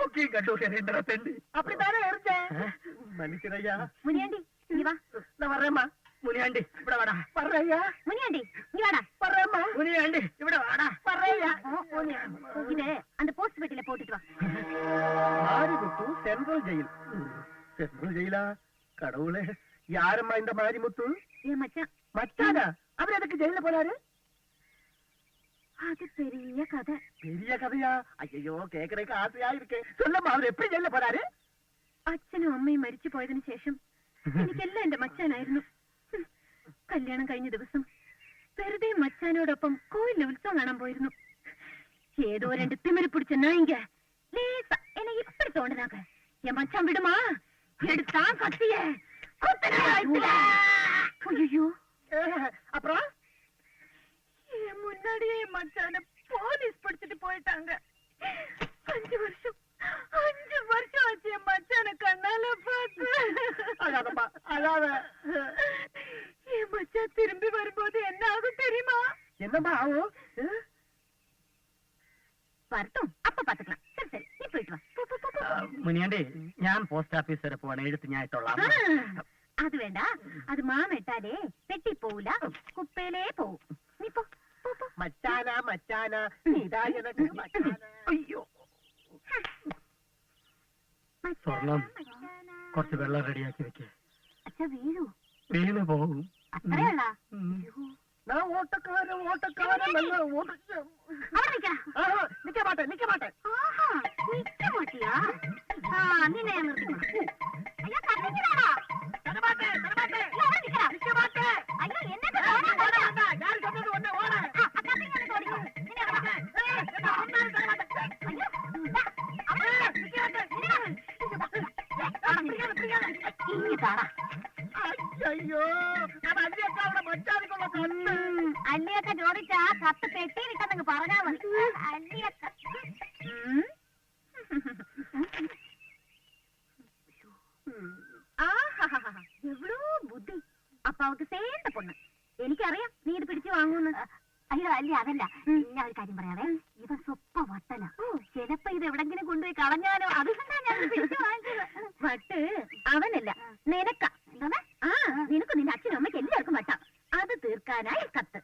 ஓகே கண்டோஷன் ரெண்டரை தெண்டு. அப்படிதானே இருந்தேன். மன்னிக்கிறையா. முனியாண்டி இங்க வா. நான் வர்றேம்மா. முனியாண்டி இப்படி வாடா. வர்றையா. முனியாண்டி இங்க வாடா. வர்றேம்மா. முனியாண்டி இப்படி வாடா. வர்றையா. இது அந்த போஸ்ட் பெட்டில போட்டுட்டு வா. Marimuthu central jail. சென்ட்ரல் ஜெயிலா? கடவுளே, யாரம்மா இந்த மாரிமுத்து? ஏ மச்சான். மச்சானா? அவர் எதுக்கு ஜெயில போறாரு? அது பெரிய கதை. பெரிய கதையா? ஐயோ, கேக்குறதுக்கு ஆசையா இருக்கு. சொல்லம்மா, அவர் எப்படி ஜெயில போறாரு? അച്ഛനും അമ്മയും മരിച്ചു പോയതിനു ശേഷം എനിക്കെല്ലാം എന്റെ മച്ചാനായിരുന്നു. കല്യാണം കഴിഞ്ഞ ദിവസം വെറുതെ മച്ചാനോടൊപ്പം കോയിലിൽ ഉത്സവം കാണാൻ പോയിരുന്നു. ഏതോ 2 തിമിരി പിടിച്ച നായിങ്ക லேசா என்னை இப்படி தோண்டினாங்க. என் மச்சான் விடுமா? எடுத்தா கத்திய ஐயோ. அப்புறம் என் முன்னாடியே மச்சான போலீஸ் பிடிச்சிட்டு போயிட்டாங்க. 5 வருஷம் ஆச்சு என் மச்சான கண்ணால பார்த்து. அழாதப்பா, அழாத. என் மச்சான் திரும்பி வரும்போது என்ன ஆகும் தெரியுமா? என்னம்மா ஆகும்? வரட்டும், அப்ப பாத்துக்கலாம். சரி சரி, நீ போயிடு. പോയിട്ട് വാ. പോ, പോ, പോ, പോ. മുനിയാണ്ടി ഞാൻ പോസ്റ്റ് ഓഫീസ് വരെ പോവാണ്, എഴുത്ത് ഞാൻ ഇട്ടോളാം. അത് വേണ്ട, അത് മാമ ഇട്ടാലേ പെട്ടി പോവില്ല, കുപ്പയിലേ പോവും. നീ പോ, പോ, പോ. മച്ചാന ഇതാ എനക്ക് മച്ചാന. അയ്യോ സ്വർണം കുറച്ച് വെള്ളം റെഡിയാക്കി വെക്കേ, അച്ഛാ വീഴൂ. വീണ് പോകും. അത്രയുള്ള ഞാൻ ഓട്ടക്കാരൻ നല്ല ഓടിച്ച. നിക്ക മാട്ടെ. നിന്നെ ഞാൻ നിർത്തിക്കോളാം. അയ്യോ കത്തിക്കലാടാ. അയ്യോ എന്നെ അയ്യോ അല്ലിയൊക്കെ അവിടെ മച്ചാനിക്കുള്ള കണ്ണ്. അല്ലിയൊക്കെ ചോദിച്ചാ കത്ത് പെട്ടിയിലിട്ടെന്നങ്ങ് പറഞ്ഞാ മതി. അല്ലിയൊക്കെ എവിടോ ബുദ്ധി. അപ്പൊ അവക്ക് സേണ്ട പൊണ്ണ്. എനിക്കറിയാം നീ ഇത് പിടിച്ചു വാങ്ങൂന്ന്. അയ്യോ അല്ല അതല്ല, ഞാൻ ഒരു കാര്യം പറയാവേ, ഇവൻ സ്വപ്പ വട്ടന. ചിലപ്പോ ഇത് എവിടെങ്കിലും കൊണ്ടുപോയി കളഞ്ഞാലോ, അതുകൊണ്ടാ ഞാൻ പിടിച്ചു വാങ്ങിച്ചത്. വട്ട് അവനല്ല, നിനക്ക. ആ നിനക്ക് നിന്റെ അച്ഛനും അമ്മയ്ക്ക് എല്ലാവർക്കും വട്ടാം. അത് തീർക്കാനായി കത്ത്.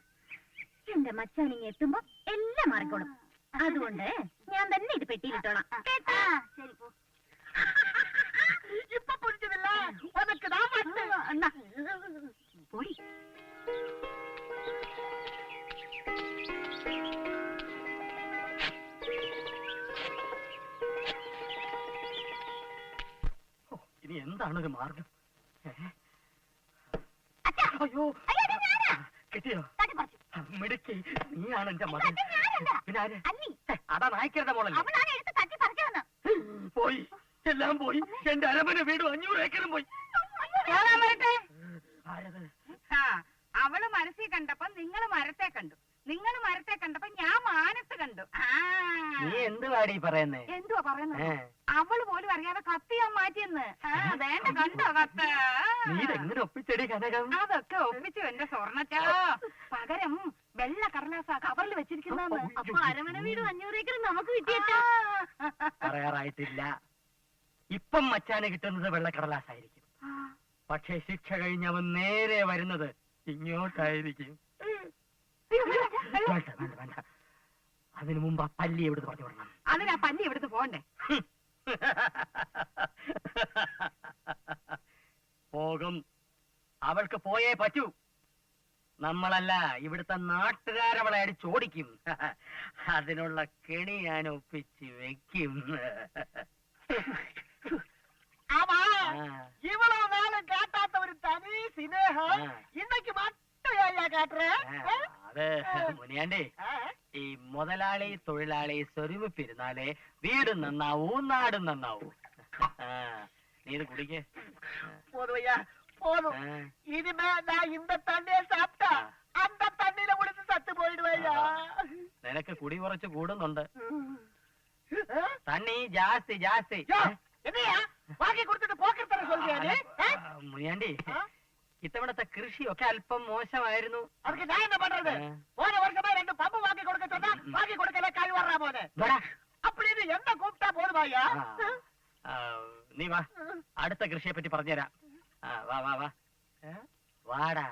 എന്റെ മച്ചാനിങ് എത്തുമ്പോ എല്ലാം മാറിക്കോളും. അതുകൊണ്ട് ഞാൻ തന്നെ ഇത് പെട്ടിയിലിട്ടോളാം. ശരി പോ. ഇപ്പൊ പിടിച്ചതില്ല ഉനക്ക് ഞാൻ വട്ട്. എന്നാ പോടി. ഇനി എന്താണ് ഒരു മാർഗം? അച്ഛാ, അയ്യോ അയ്യോ, ഇത് ഞാനാ. കിട്ടിയോ? തട്ടിപ്പറിച്ചു. മിടുക്കി, നീയാണ് എന്റെ മകൻ. ഇത് ഞാനല്ല. പിന്നെ ആര്? അല്ലി. അതാ നായ്ക്കരുടെ മോളല്ലേ? അവളാണ് എടുത്ത് തട്ടിപ്പറിച്ചതെന്ന്. പോയി, എല്ലാം പോയി. എന്റെ അരമന വീടും 500 ഏക്കറും പോയി. ആരത്? അവള് മനസ്സിൽ കണ്ടപ്പോ നിങ്ങള് മരത്തെ കണ്ടു, നിങ്ങള് മരത്തെ കണ്ടപ്പോ ഞാൻ മാനത്ത് കണ്ടു. നീ എന്ത് വാടി പറയുന്നേ? എന്തുവാ പറയുന്നത്? അവള് പോലും അറിയാതെ കത്ത് ഞാൻ മാറ്റിയെന്ന്. വേണ്ട കണ്ടോ കത്ത്? നീ ഇതെങ്ങനെ ഒപ്പിച്ചെടി കനകം? അതൊക്കെ ഒപ്പിച്ചു എന്റെ സ്വർണ്ണച്ചാ. പകരം വെള്ള കടലാസ കവറിൽ വെച്ചിരിക്കുന്ന. അപ്പൊ അരമന വീട് 500 ഏക്കർ നമുക്ക് കിട്ടിയിട്ടാ. പറയാറായിട്ടില്ല. ഇപ്പം മച്ചാന് കിട്ടുന്നത് വെള്ളക്കടലാസായിരിക്കും. പക്ഷെ ശിക്ഷ കഴിഞ്ഞവൻ നേരെ വരുന്നത് ഇങ്ങോട്ടായിരിക്കും. വേണ്ട വേണ്ട വേണ്ട, അതിനു മുമ്പ് ആ പല്ലി എവിടുന്ന് പറഞ്ഞു വിടണം. അതിനാ പല്ലി എവിടുന്ന് പോണ്ടേ? പോകും, അവൾക്ക് പോയേ പറ്റൂ. നമ്മളല്ല, ഇവിടുത്തെ നാട്ടുകാരവളെ അടിച്ചോടിക്കും. അതിനുള്ള കെണി ഞാൻ ഒപ്പിച്ച് വെക്കും. இவ்வளவு நாளும் காட்டாத ஒரு தனி சினேகம் இன்னைக்கு மட்டும் ஐயா காட்டுறேன். അത് മുനിയാണ്ടി, ഈ മുതലാളി തൊഴിലാളി സ്വരൂപിരുന്നാലേ വീടും നന്നാവൂ നാടും നന്നാവൂ. നീ ഇത് കുടിക്കേ. போதும் ஐயா போதும். இனிமே நான் இந்த தண்ணியை சாப்பிட்டா அந்த தண்ணியில குடிச்சு சத்து போயிடுவையா. നിനക്ക് കുടി കുറച്ച് കൂടുന്നുണ്ട്. തണ്ണി ജാസ്തി ജാസ്തി. என்னையா வாங்கி கொடுத்துட்டு போக்கிற சொல்றியா? മുനിയാണ്ടി, ഇത്തവണത്തെ കൃഷിയൊക്കെ അല്പം മോശമായിരുന്നു. அதுக்கு நான் என்ன பண்றது? போன வருஷமே 2 பம்பு வாங்கி கொடுக்க சொன்னா வாங்கி கொடுக்கல, கை வர்றா போனே. அப்படின்னு என்ன கூப்பிட்டா போதுமாயா? നീ വാ, അടുത്ത കൃഷിയെ പറ്റി പറഞ്ഞുതരാം. വാ വാ വാ, വാടാ.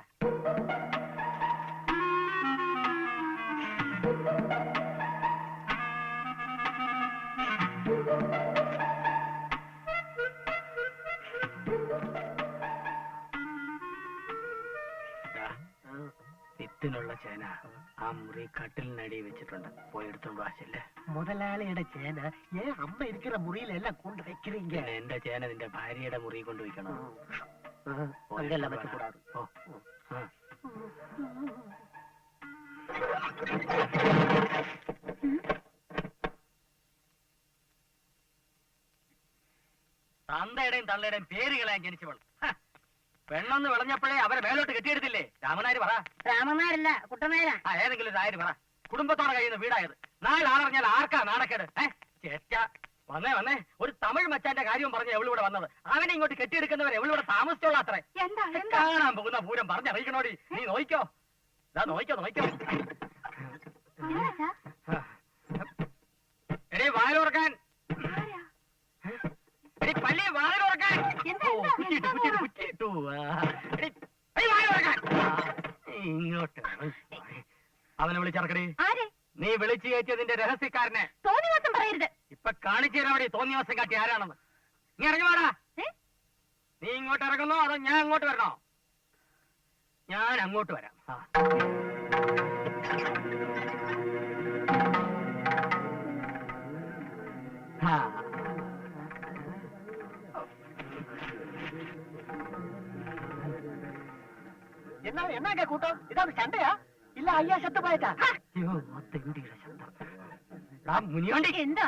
വിത്തിനുള്ള ചേന ആ മുറി കട്ടിലിനടി വെച്ചിട്ടുണ്ട്, പോയി എടുത്തോണ്ട് വാശല്ലേ. முதலாளியோட சேனை ஏன் அம்மா இருக்கிற முறியில எல்லாம் கொண்டு வைக்கிறீங்க? എന്റെ ചേന നിന്റെ ഭാര്യയുടെ മുറി കൊണ്ട് വയ്ക്കണം. அங்கெல்லாம் வைக்க கூடாது. തന്തയുടെയും തള്ളയുടെയും പേരുകളാൻ ജനിച്ചവൾ. പെണ്ണെന്ന് വിളഞ്ഞപ്പോഴേ അവരെ മേലോട്ട് കെട്ടിയെടുത്തില്ലേ? രാമനാര് പറ. രാമനാരല്ല, കുട്ടനാരാ. ഏതെങ്കിലും ഒരു നായര് പറ. കുടുംബത്തോടെ കഴിയുന്ന വീടായത്. നാളെ ആളറിഞ്ഞാൽ ആർക്കാ നാണക്കേട്? ചേച്ച വന്നേ വന്നേ, ഒരു തമിഴ് മച്ചാന്റെ കാര്യവും പറഞ്ഞ എവളിവിടെ വന്നത്. അവനെ ഇങ്ങോട്ട് കെട്ടിയെടുക്കുന്നവരെ എവളിവിടെ താമസിച്ചോള അത്രേ. കാണാൻ പോകുന്ന പൂരം പറഞ്ഞറിയിക്കണോടി. നീ നോയിക്കോ, ഇതാ നോയിക്കോ നോയിക്കോ. എടേ വാലോർക്കാൻ തുറക്കടി. ആരെ? നീ വിളിച്ചു കയറ്റിയതിന്റെ രഹസ്യക്കാരനെ. തോന്നിവാസം പറയരുത്. ഇപ്പൊ കാണിച്ചു തരാം അവിടെ തോന്നിയവാസം കാട്ടി ആരാണെന്ന്. നീ ഇറങ്ങി വാടാ. നീ ഇങ്ങോട്ട് ഇറങ്ങുന്നോ അതോ ഞാൻ അങ്ങോട്ട് വരണോ? ഞാൻ അങ്ങോട്ട് വരാം. എന്നാ കൂട്ടോ ഇതാണ് ചണ്ടയാ? ഇല്ല അയ്യാ ശബ്ദം പോയറ്റാ. മുനിയോണ്ടി എന്താ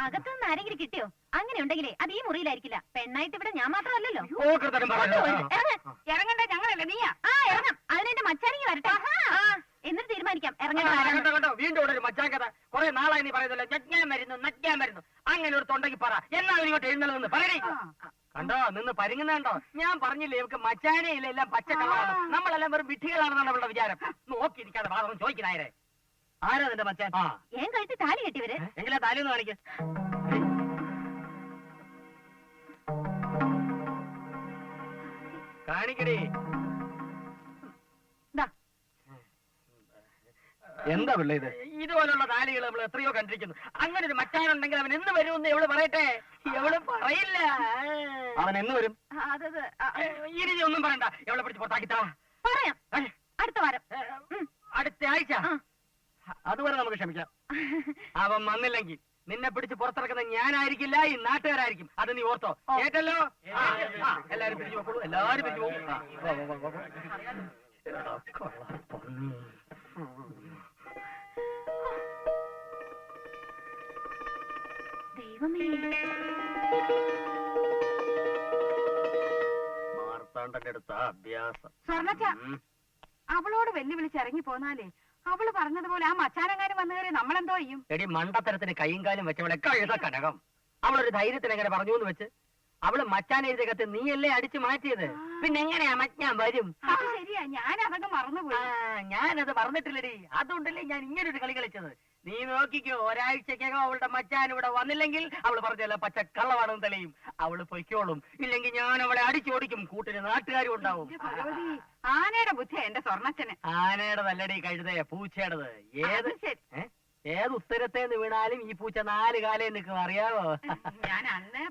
അകത്തുനിന്ന് ആരെങ്കിലും കിട്ടിയോ? അങ്ങനെ ഉണ്ടെങ്കിലേ അത് ഈ മുറിയിലായിരിക്കില്ല. പെണ്ണായിട്ട് ഇവിടെ ഞാൻ മാത്രമല്ലല്ലോ. ഇറങ്ങണ്ട ഞങ്ങളല്ലേ നീയാ? ആ ഇറങ്ങാം. അതിനെന്റെ മച്ചാനിക്ക് വരട്ടെ. എന്നിട്ട് തീരുമാനിക്കാം ഇറങ്ങണ്ട. വീണ്ടും ഇവിടെ ഒരു മച്ചാൻ കുറെ നാളായി നീ പറയുന്നല്ലോ നജ്ഞാൻ വരുന്നു അങ്ങനെ ഒരു തൊണ്ടയ്ക്ക് പറ. എന്നാ ഇങ്ങോട്ട് എഴുന്നള്ളുന്നു പറയണേ. കണ്ടോ നിന്ന് പരിങ്ങുന്നുണ്ടോ? ഞാൻ പറഞ്ഞില്ലേ ഇവക്ക് മച്ചാനേ ഇല്ല, എല്ലാം പച്ചക്കള്ളമാണ്. നമ്മളെല്ലാം വെറും വിഡ്ഢികളാണെന്നാണ് അവളുടെ വിചാരം. നോക്കിയിരിക്കാതെ ഭാഗം ചോദിക്കണായരെ. ആരാ നിന്റെ മച്ചാൻ? ഏൻ കഴുത്തി താലി കെട്ടിവര്. എങ്കിലാ താലി ഒന്ന് കാണിക്ക. കാണിക്കടി. എന്താ പിള്ള ഇത്? ഇതുപോലുള്ള താലികൾ നമ്മൾ എത്രയോ കണ്ടിരിക്കുന്നു. അങ്ങനെ ഒരു മച്ചാനുണ്ടെങ്കിൽ അവൻ എന്ന് വരുമെന്ന് എവള് പറയട്ടെ. എവള് പറയില്ല. അവൻ എന്ന് വരും? ഇനി ഒന്നും പറയണ്ട. എവളെ പിടിച്ച് പുറത്താക്കിത്താ. പറയാം അടുത്ത വാരം, അടുത്ത ആഴ്ച. അതുവരെ നമുക്ക് ക്ഷമിക്കാം. അവൻ വന്നില്ലെങ്കിൽ നിന്നെ പിടിച്ച് പുറത്തിറക്കുന്ന ഞാനായിരിക്കില്ല, ഈ നാട്ടുകാരായിരിക്കും. അത് നീ ഓർത്തോ. കേട്ടല്ലോ? എല്ലാരും പിരിഞ്ഞു നോക്കൂ. എല്ലാരും പിരിഞ്ഞു പോകും. ദൈവമേ, മാർത്താണ്ഡന്റെ അടുത്ത അഭ്യാസം. സ്വർണ്ണച്ച അവളോട് വെല്ലുവിളിച്ച് ഇറങ്ങി പോന്നാലേ അവള് പറഞ്ഞതുപോലെ ആ മച്ചാനെങ്ങാനും വന്നു കയറി നമ്മളെന്തോ ചെയ്യും? എടി മണ്ടത്തരത്തിന് കൈയും കാലും വെച്ചവളെ കഴുത കനകം. അവളൊരു ധൈര്യത്തിന് എങ്ങനെ പറഞ്ഞു എന്ന് വെച്ച് അവള് മച്ചാൻ എഴുതിയ കത്ത് നീയല്ലേ അടിച്ചു മാറ്റിയത്. പിന്നെ എങ്ങനെയാ മച്ചാൻ വരും? അത് ശരിയാ, ഞാൻ അതൊക്കെ മറന്നുപോയി. ഞാനത് മറന്നിട്ടില്ലടി. അതുകൊണ്ടല്ലേ ഞാൻ ഇങ്ങനൊരു കളി കളിച്ചത്. നീ നോക്കിക്കോ, ഒരാഴ്ചക്കകം അവളുടെ മച്ചാൻ ഇവിടെ വന്നില്ലെങ്കിൽ അവള് പറഞ്ഞല്ല പച്ച കള്ളവാണെന്ന് തെളിയും. അവള് പൊയ്ക്കോളും. ഇല്ലെങ്കിൽ ഞാൻ അവളെ അടിച്ചോടിക്കും. കൂട്ടിന് നാട്ടുകാരും ഉണ്ടാവും. ആനയുടെ ബുദ്ധി എന്റെ സ്വർണ്ണച്ചന്. ആനയുടെ നല്ലടി കഴുതയെ പൂച്ചയുടേത്. ഏത് ഉത്തരത്തേന്ന് വീണാലും ഈ പൂച്ച 4 കാലേ നിൽക്കും, അറിയാവോ? ഞാൻ അന്നേ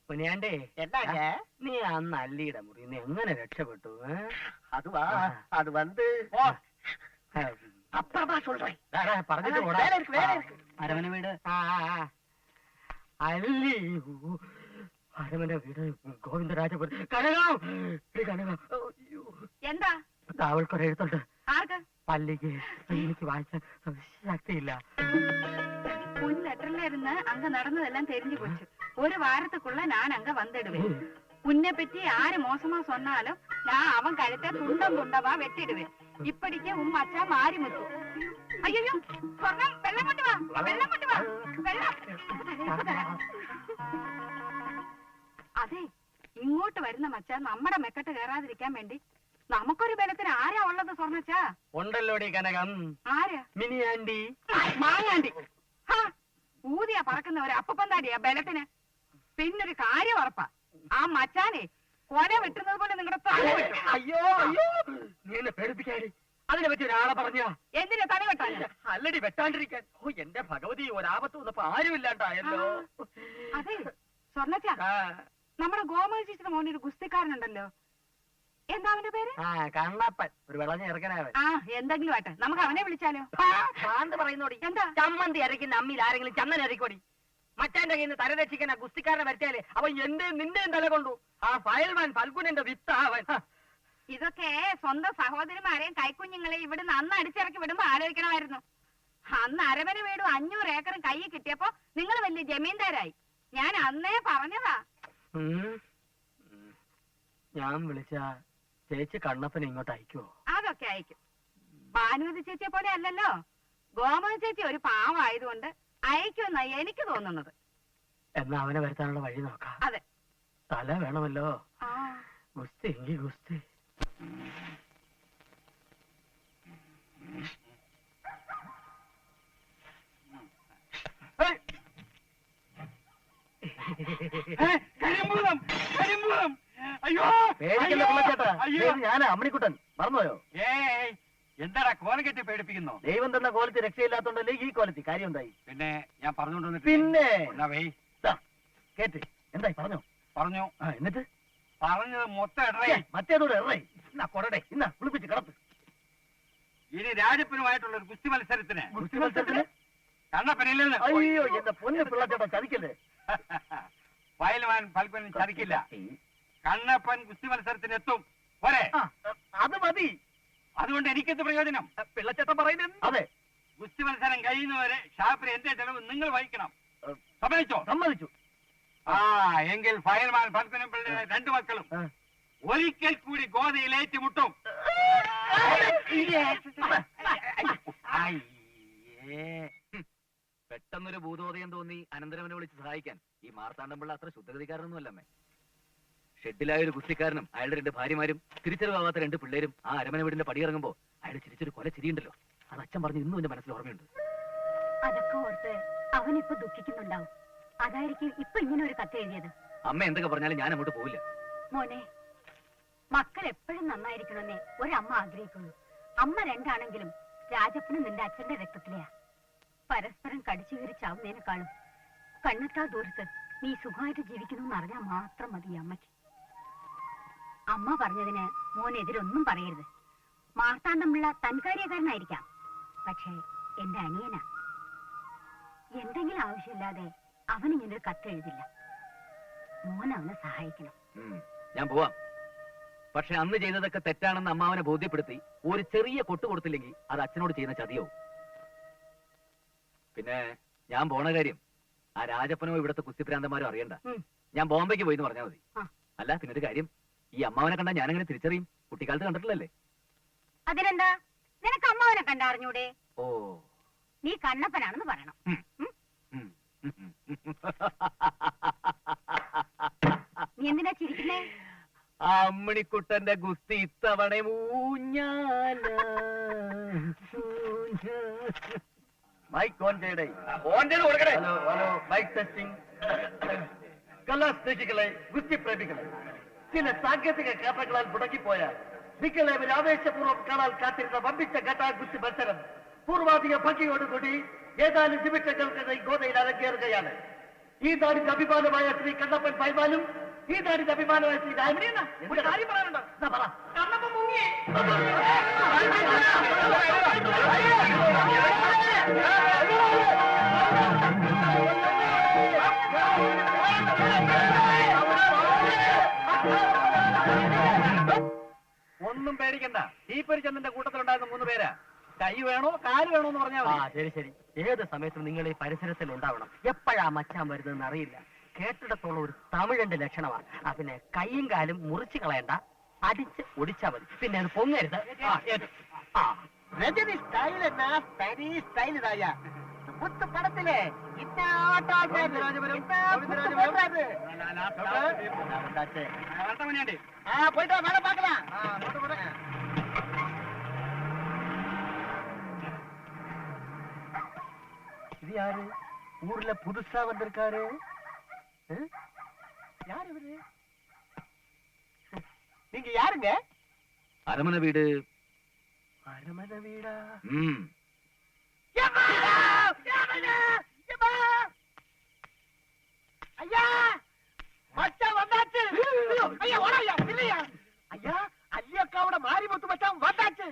പുനിയാണ്ടേ, നീ അന്ന് അല്ലിയുടെ മുറി നീ എങ്ങനെ രക്ഷപ്പെട്ടു? അത് വന്ന് പറഞ്ഞിട്ട് അരമന വീട്. അല്ലി അരമന വീട് ഗോവിന്ദരാജപുരം. കനകം എന്താ അവൾക്കൊരു എഴുത്തുണ്ട്. ആർക്ക്? പള്ളിക്ക്. എനിക്ക് വായിക്കാൻ ശക്തിയില്ല. മുൻ ലെറ്ററിലിരുന്ന് അങ്ക നടന്നതെല്ലാം தெரிஞ்சு போச்சு. ஒரு வாரத்துக்குள்ள நான் அங்க வந்துடுவேன். உன்னை பற்றி யாரு மோசமா சொன்னாலும் நான் அவன் கழுத்தை துண்டம் துண்டமா வெட்டிடுவேன். இப்படிக்கு உன் மச்சா மாறி முத்து. ஐயோ சொர்ணம், வெள்ளம் கொண்டு வா, வெள்ளம் கொண்டு வா, വെള്ളം. അതെ, ഇങ്ങോട്ട് വരുന്ന മച്ചാ നമ്മുടെ മെക്കെട്ട് കയറാതിരിക്കാൻ വേണ്ടി നമുക്കൊരു ബലത്തിന് ആരാ ഉള്ളത് സ്വർണ്ണച്ചാ? ഉണ്ടല്ലോടി കനകം. ആരാ? മിനിയാണ്ടി, മാങ്ങാണ്ടി. ഊതിയാ പറക്കുന്ന ഒരു അപ്പപ്പന്താടിയാ ബലത്തിന്. പിന്നൊരു കാര്യം ഉറപ്പാ, ആ മച്ചാനെ കൊല വെട്ടുന്നത് പോലെ നിങ്ങളുടെ തല വെട്ടും. അയ്യോ അയ്യോ, നീ എന്നെ പേടിപ്പിക്കാടി. അതിനെ പറ്റി ഒരാളെ പറഞ്ഞ എന്തിനാ തല വെട്ടാൻ? അല്ലടി വെട്ടാണ്ടിരിക്കാൻ. ഓ എന്റെ ഭഗവതി, ഒരാപത്ത് വന്നപ്പോ ആരുമില്ലാണ്ടായല്ലോ. അതെ സ്വർണ്ണച്ചാ, നമ്മുടെ ഗോമതി ചേച്ചിയുടെ മോനൊരു ഗുസ്തിക്കാരനുണ്ടല്ലോ, എന്താ അവന്റെ പേര്? കണ്ണപ്പൻ. ഒരു വിളഞ്ഞ ഇറക്കനാവൻ. ആ എന്തെങ്കിലും ആട്ടെ, നമുക്ക് അവനെ വിളിച്ചാലോ? ഭ്രാന്ത് പറയുന്നോടി. എന്താ? ചമ്മന്തി അരയ്ക്കുന്ന അമ്മിയിൽ ആരെങ്കിലും ചന്ദനം അരയ്ക്കോടി. മച്ചാന്റെ കയ്യിൽ നിന്ന് തല രക്ഷിക്കാൻ ആ ഗുസ്തിക്കാരനെ വരച്ചാലേ അവൻ എന്റെയും നിന്റെയും തല കൊണ്ടു. ആ ഫയൽമാൻ ഫൽഗുനന്റെ വിത്ത അവൻ. ഇതൊക്കെ സ്വന്തം സഹോദരിമാരെയും കൈക്കുഞ്ഞുങ്ങളെയും ഇവിടുന്ന് അന്ന് അടിച്ചിറക്കി വിടുമ്പോ ആലോചിക്കണമായിരുന്നു. അന്ന് അരവന വീടും 500 ഏക്കറും കൈ കിട്ടിയപ്പോ നിങ്ങൾ വലിയ ജമീന്ദാരായി. ഞാൻ അന്നേ പറഞ്ഞതാ. ഞാൻ വിളിച്ച ചേച്ചി കണ്ണപ്പനെ ഇങ്ങോട്ട് അയക്കുവോ? അതൊക്കെ അയക്കും. ഭാനുമതി ചേച്ചിയെ പോലെ അല്ലല്ലോ. ഗോമതി ചേച്ചി ഒരു പാവമായതുകൊണ്ട് അയക്കുമെന്നാ എനിക്ക് തോന്നുന്നത്. എന്നാ അവനെ വരുത്താനുള്ള വഴി നോക്കാം. അതെ, തല വേണമല്ലോ. ഗുസ്തി എങ്കി ഗുസ്തി. അയ്യോ, പേടിക്കണ്ട പിള്ളച്ചേട്ടാ, ഞാൻ അമ്മണിക്കുട്ടൻ. മറന്നുപോയോ? എന്താടാ കോലം കെട്ടി പേടിപ്പിക്കുന്നു? ദൈവം തന്ന കോലത്തിൽ രക്ഷയില്ലാത്തോണ്ടല്ലേ ഈ കോലത്തിൽ കാര്യം എന്തായി? പിന്നെ ഞാൻ പറഞ്ഞോണ്ട് പിന്നെ വേ കേട്ട് എന്തായി പറഞ്ഞോ? പറഞ്ഞു. എന്നിട്ട് പറഞ്ഞത് മൊത്തം ഇടറേ. മറ്റേതോടെ എറേ ഇന്നാ കൊടടെ ഇന്നാ കുളിപ്പിച്ച് കിടത്ത്. ഇനി രാജപ്പനുമായിട്ടുള്ള ഒരു ഗുസ്തി മത്സരത്തിന് കണ്ണപ്പനില്ലെന്ന്. അയ്യോ എന്റെ പൊന്ന് പിള്ളച്ചേട്ടാ ചതിക്കല്ലേ. ഫയൽമാൻ ഫൽഗുനൻ ചതിക്കില്ല. കണ്ണപ്പൻ ഗുസ്തി മത്സരത്തിന് എത്തും. പോരെ? അത് മതി. അതുകൊണ്ട് എനിക്കെന്ത് പ്രയോജനം? പിള്ളച്ചേട്ടൻ പറയുന്നത് അതെ. ഗുസ്തി മത്സരം കഴിയുന്നവരെ ഷാപ്പിന് എന്റെ ചെലവ് നിങ്ങൾ വഹിക്കണം. സമ്മതിച്ചോ? സമ്മതിച്ചു. എങ്കിൽ ഫയൽമാൻ ഫൽഗുനൻ പിള്ളയുടെ 2 മക്കളും ഒരിക്കൽ കൂടി ഗോതയിൽ ഏറ്റുമുട്ടും. പെട്ടെന്നൊരു ഭൂതോദയം തോന്നി അനന്തരവനെ വിളിച്ച് സഹായിക്കാൻ ഈ മാർത്താണ്ഡംപിള്ള അത്ര ശുദ്ധഗതിക്കാരനൊന്നുമല്ലമ്മേ. ഷെഡിലായ ഒരു ഗുസ്തിക്കാരനും അയാളുടെ 2 ഭാര്യമാരും തിരിച്ചറിവാകാത്ത 2 പിള്ളേരും ആ അരമന വീടിന്റെ പടിയിറങ്ങുമ്പോ അയാൾ ചിരിച്ചൊരു കൊല ചിരിയുണ്ടല്ലോ, അത് അച്ഛൻ പറഞ്ഞു ഇന്നും എന്റെ മനസ്സിൽ ഓർമ്മയുണ്ട്. അതൊക്കെ ഓർത്ത് അവനിപ്പോ ദുഃഖിക്കുന്നുണ്ടാവും. അതായിരിക്കും ഇപ്പൊ ഇങ്ങനെ ഒരു കത്ത് എഴുതിയത്. അമ്മ എന്തൊക്കെ പറഞ്ഞാലും ഞാൻ അങ്ങോട്ട് പോവില്ല. മോനെ, മക്കൾ എപ്പോഴും നന്നായിരിക്കണമെന്നേ ഒരമ്മ ആഗ്രഹിക്കുള്ളൂ. അമ്മ 2 ആണെങ്കിലും രാജപ്പനും നിന്റെ അച്ഛന്റെ രക്തത്തിലെയാ. പരസ്പരം കടിച്ചു കയറി ചാവുന്നതിനേക്കാളും കണ്ണെത്താ ദൂരത്ത് നീ സുഖമായിട്ട് ജീവിക്കുന്നു അറിഞ്ഞാൽ മാത്രം മതി അമ്മയ്ക്ക്. അമ്മ പറഞ്ഞതിന് മോനെതിരൊന്നും പറയരുത്. മാർത്താണ്ഡംപിള്ള തൻകാര്യക്കാരനായിരിക്കാം, പക്ഷേ എന്റെ അനിയനാ. എന്തെങ്കിലും ആവശ്യമില്ലാതെ അവന് ഇങ്ങനൊരു കത്ത് എഴുതില്ല. മോൻ അവനെ സഹായിക്കണം. ഞാൻ പോവാം. പക്ഷെ അന്ന് ചെയ്തതൊക്കെ തെറ്റാണെന്ന് അമ്മാവനെ ബോധ്യപ്പെടുത്തി ഒരു ചെറിയ കൊട്ടു കൊടുത്തില്ലെങ്കിൽ അത് അച്ഛനോട് ചെയ്യുന്ന ചതിയാവും. പിന്നെ ഞാൻ പോണ കാര്യം ആ രാജപ്പനോ ഇവിടുത്തെ കുസ്തിപ്രാന്തന്മാരോ അറിയണ്ട. ഞാൻ ബോംബെക്ക് പോയിന്ന് പറഞ്ഞാൽ മതി. അല്ല പിന്നെ ഒരു കാര്യം, ഈ അമ്മാവനെ കണ്ടാൽ ഞാനങ്ങനെ തിരിച്ചറിയും. കുട്ടിക്കാലത്ത് കണ്ടിട്ടില്ലല്ലേ? അതിനെന്താ, നിനക്ക് അമ്മാവനെ കണ്ടറിഞ്ഞൂടെ? ഓ, നീ കണ്ണപ്പനാണെന്ന് പറയണം. നീ എന്തിനാ ചിരിക്കുന്നേ? അമ്മിണിക്കുട്ടന്റെ ഗുസ്തി ഇത്തവണ ഊഞ്ഞാല. മൈക്ക് ഓൺ ചെയ്യടേ. Hello hello, mike testing. കലാസ്നേഹികളെ, ഗുസ്തി പ്രേമികളെ, ചില സാങ്കേതിക കാരണങ്ങളാൽ മുടങ്ങിപ്പോയ നിങ്ങളേവരും ആവേശപൂർവ്വം കാണാൻ കാത്തിരുന്ന വമ്പിച്ച ഘട്ടാ ഗുസ്തി മത്സരം പൂർവാധിക ഭംഗിയോടുകൂടി ഏതാനും നിമിഷങ്ങൾക്കിടയിൽ ഗോതയിൽ അരങ്ങേറുകയാണ്. ഈ നാടിന്റെ അഭിമാനമായ ശ്രീ കണ്ണപ്പൻ പൈമാനും ഈ നാടിന്റെ അഭിമാനമായ ശ്രീ രാമനെന്ന ഒരു കാര്യം പറയാനുണ്ടോ? കണ്ണപ്പൻ മുങ്ങി. ഒന്നും പേടിക്കണ്ട. തീപ്പൊരി ചന്ദ്രന്റെ കൂട്ടത്തിലുണ്ടായിരുന്ന 3 പേരാ. കൈ വേണോ കാല് വേണോ എന്ന് പറഞ്ഞാൽ ശരി ശരി. ഏത് സമയത്തും നിങ്ങൾ ഈ പരിസരത്തിൽ ഉണ്ടാവണം. എപ്പോഴാ മച്ചാൻ വരുന്നതെന്ന് അറിയില്ല. കേട്ടിടത്തോളം ഒരു തമിഴന്റെ ലക്ഷണമാണ്. പിന്നെ കൈയും കാലും മുറിച്ച് കളയണ്ട, അടിച്ച് ഒടിച്ചാ മതി. പിന്നെ അത് പൊങ്ങരുത്. രജനി സ്റ്റൈൽ എന്നാ തനി സ്റ്റൈൽ ഇതായ പുത്ത് പടത്തിലെ പോയിട്ടോ വേണം പാക്കലാം. இது யாரு? ஊர்ல புதுசா வந்திருக்காரு. யாரு இவரு? நீங்க யாருங்க? അരമന വീട്. அரமன வீடா? ஐயா மச்சான் வந்தாச்சு. ஐயா ஓடாயா இல்லையா? ஐயா அல்லியக்காவோட மாரிமுத்து மச்சான் வந்தாச்சு.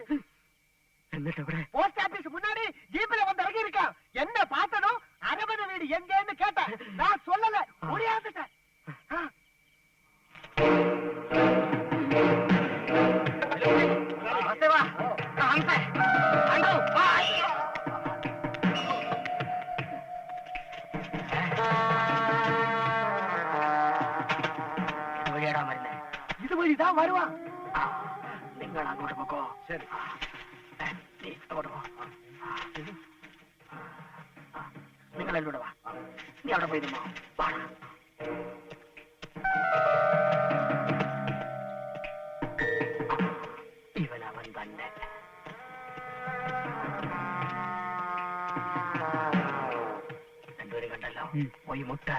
എന്നിട്ട് ഇവിടെ போஸ்ட் ஆபீஸ் முன்னாடி ஜீப்ல வந்து இறங்கி இருக்கா. என்ன பார்த்ததும் அரமன வீடு எங்கன்னு கேட்டேன். நான் சொல்லல, முடியாதுட்டேன். ഇതുവഴിതാ വരുവാ. നിങ്ങൾ അങ്ങോട്ട് പോക്കോ. ശരി, നീ അങ്ങോട്ട് പോ. നിങ്ങൾ എന്നോട് വാ. നീ അവിടെ പോയി നിന്നോ. വാടാ. ഇവനവൻ തന്നെ. രണ്ടുപേരും കണ്ടല്ലോ. പോയി മുട്ട.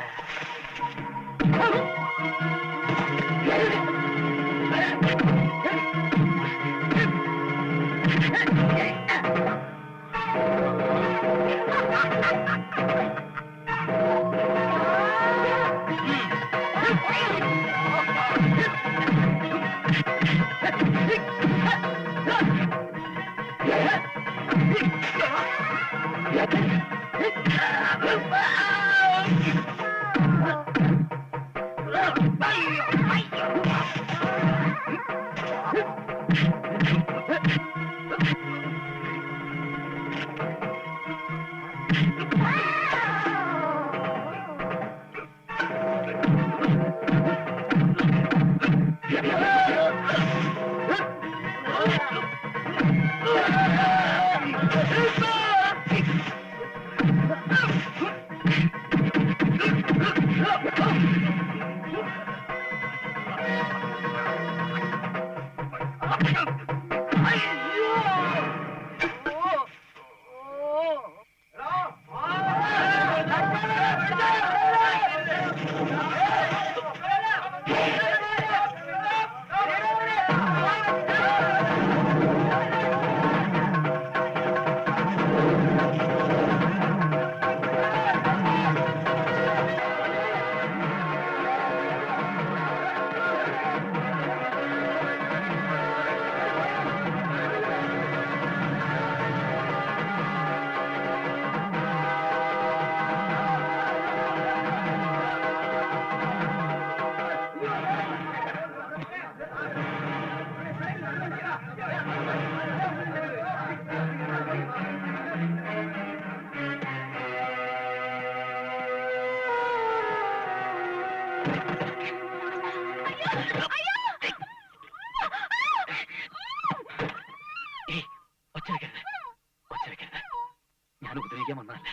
ഞാൻ ഉപദ്രവിക്കാൻ വന്നതല്ല.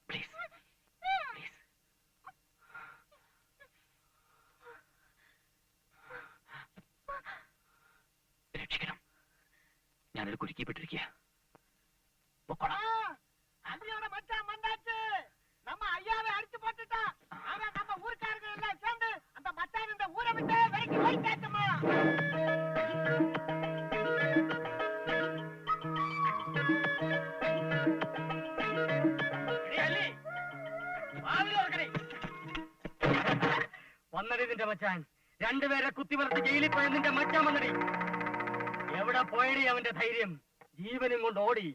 Please please. രക്ഷിക്കണം. ഞാനൊരു കുരുക്കിപ്പെട്ടിരിക്കുക. പൊക്കോളാം. நம்ம ஐயாவை அடிச்சு போட்டுட்டா அவன் நம்ம ஊர்க்காரங்க எல்லாம் சேர்ந்து அந்த மச்சான் இந்த ஊரை விட்டு வரைக்கும் போய் கேட்டுமா. വന്നടി നിന്റെ മച്ചാൻ. രണ്ടുപേരെ കുത്തിവളർത്ത് ജയിലിൽ പോയ നിന്റെ മച്ചാൻ വന്നടി. എവിടെ പോയടി അവന്റെ ധൈര്യം? ജീവനും കൊണ്ട് ഓടി.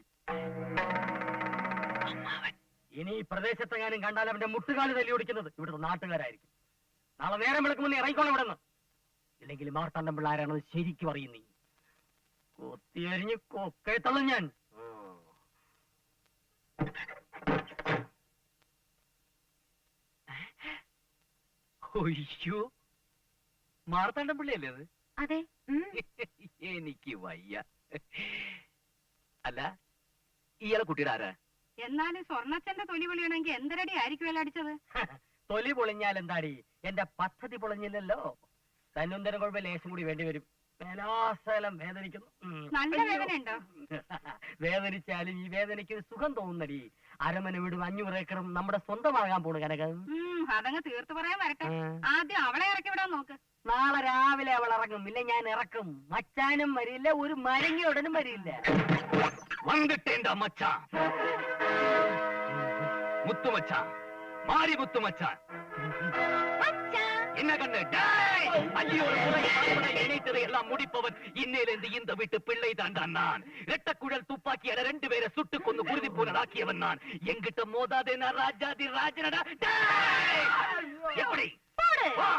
ഇനി ഈ പ്രദേശത്തെങ്ങാനും കണ്ടാൽ അവന്റെ മുട്ടുകാല് തല്ലി ഓടിക്കുന്നത് ഇവിടുത്തെ നാട്ടുകാരായിരിക്കും. നാളെ നേരം വിളിക്കുമ്പോൾ നീ ഇറങ്ങിക്കോണം ഇവിടെ നിന്ന്. ഇല്ലെങ്കിൽ മാർത്താണ്ഡം പിള്ള ആരാണെന്ന് ശരിക്കും അറിയും നീ. കൊത്തിയരിഞ്ഞ് കൊക്കെ തള്ളും ഞാൻ. ഒയ്യോ, മാർത്താണ്ഡം പിള്ളയല്ലേ അത്? അതെ. എനിക്ക് വയ്യ. അല്ല, ഇയാളെ കുട്ടിയുടെ ആരാ? എന്നാലും സ്വർണ്ണച്ചന്റെ തൊലി പൊളിയണമെങ്കിൽ എന്തരടി ആയിരിക്കുമല്ലോ അടിച്ചത്? തൊലി പൊളിഞ്ഞാൽ എന്താടി? എന്റെ പദ്ധതി പൊളിഞ്ഞില്ലല്ലോ. തന്നുന്തരം കുഴപ്പം ലേശം കൂടി വേണ്ടി വരും. വേലാസലം വേദനിക്കുന്നു. നല്ല വേദന ഉണ്ടോ? വേദനിച്ചാലും ഈ വേദനയ്ക്ക് ഒരു സുഖം തോന്നുന്നടി. അരമന വീടും 500 ഏക്കറും നമ്മുടെ സ്വന്തമാകാൻ പോണു കനകം. അതങ്ങ് തീർത്ത് പറയാൻ വരട്ടെ. ആദ്യം അവളെ ഇറക്കി വിടാൻ നോക്ക്. നാളെ രാവിലെ അവൾ ഇറങ്ങും. ഇല്ല ഞാൻ ഇറക്കും. മച്ചാനും വരില്ല, ഒരു മരങ്ങിയോടനും വരില്ല. വന്നിട്ടേണ്ട മച്ച, മുത്തുമച്ച, മാരി മുത്തുമച്ചാൻ என்ன கண்ணு? ஐயோ, நினைத்ததை எல்லாம் முடிப்பவன் இன்னையிலிருந்து இந்த வீட்டு பிள்ளை தாண்டா நான். இரட்டக்குழல் துப்பாக்கியால 2 பேரை சுட்டு கொண்டு குருதி போனதாக்கியவன் நான். எங்கிட்ட மோதாதே, நான் ராஜாதி ராஜனடா. எப்படி? வா.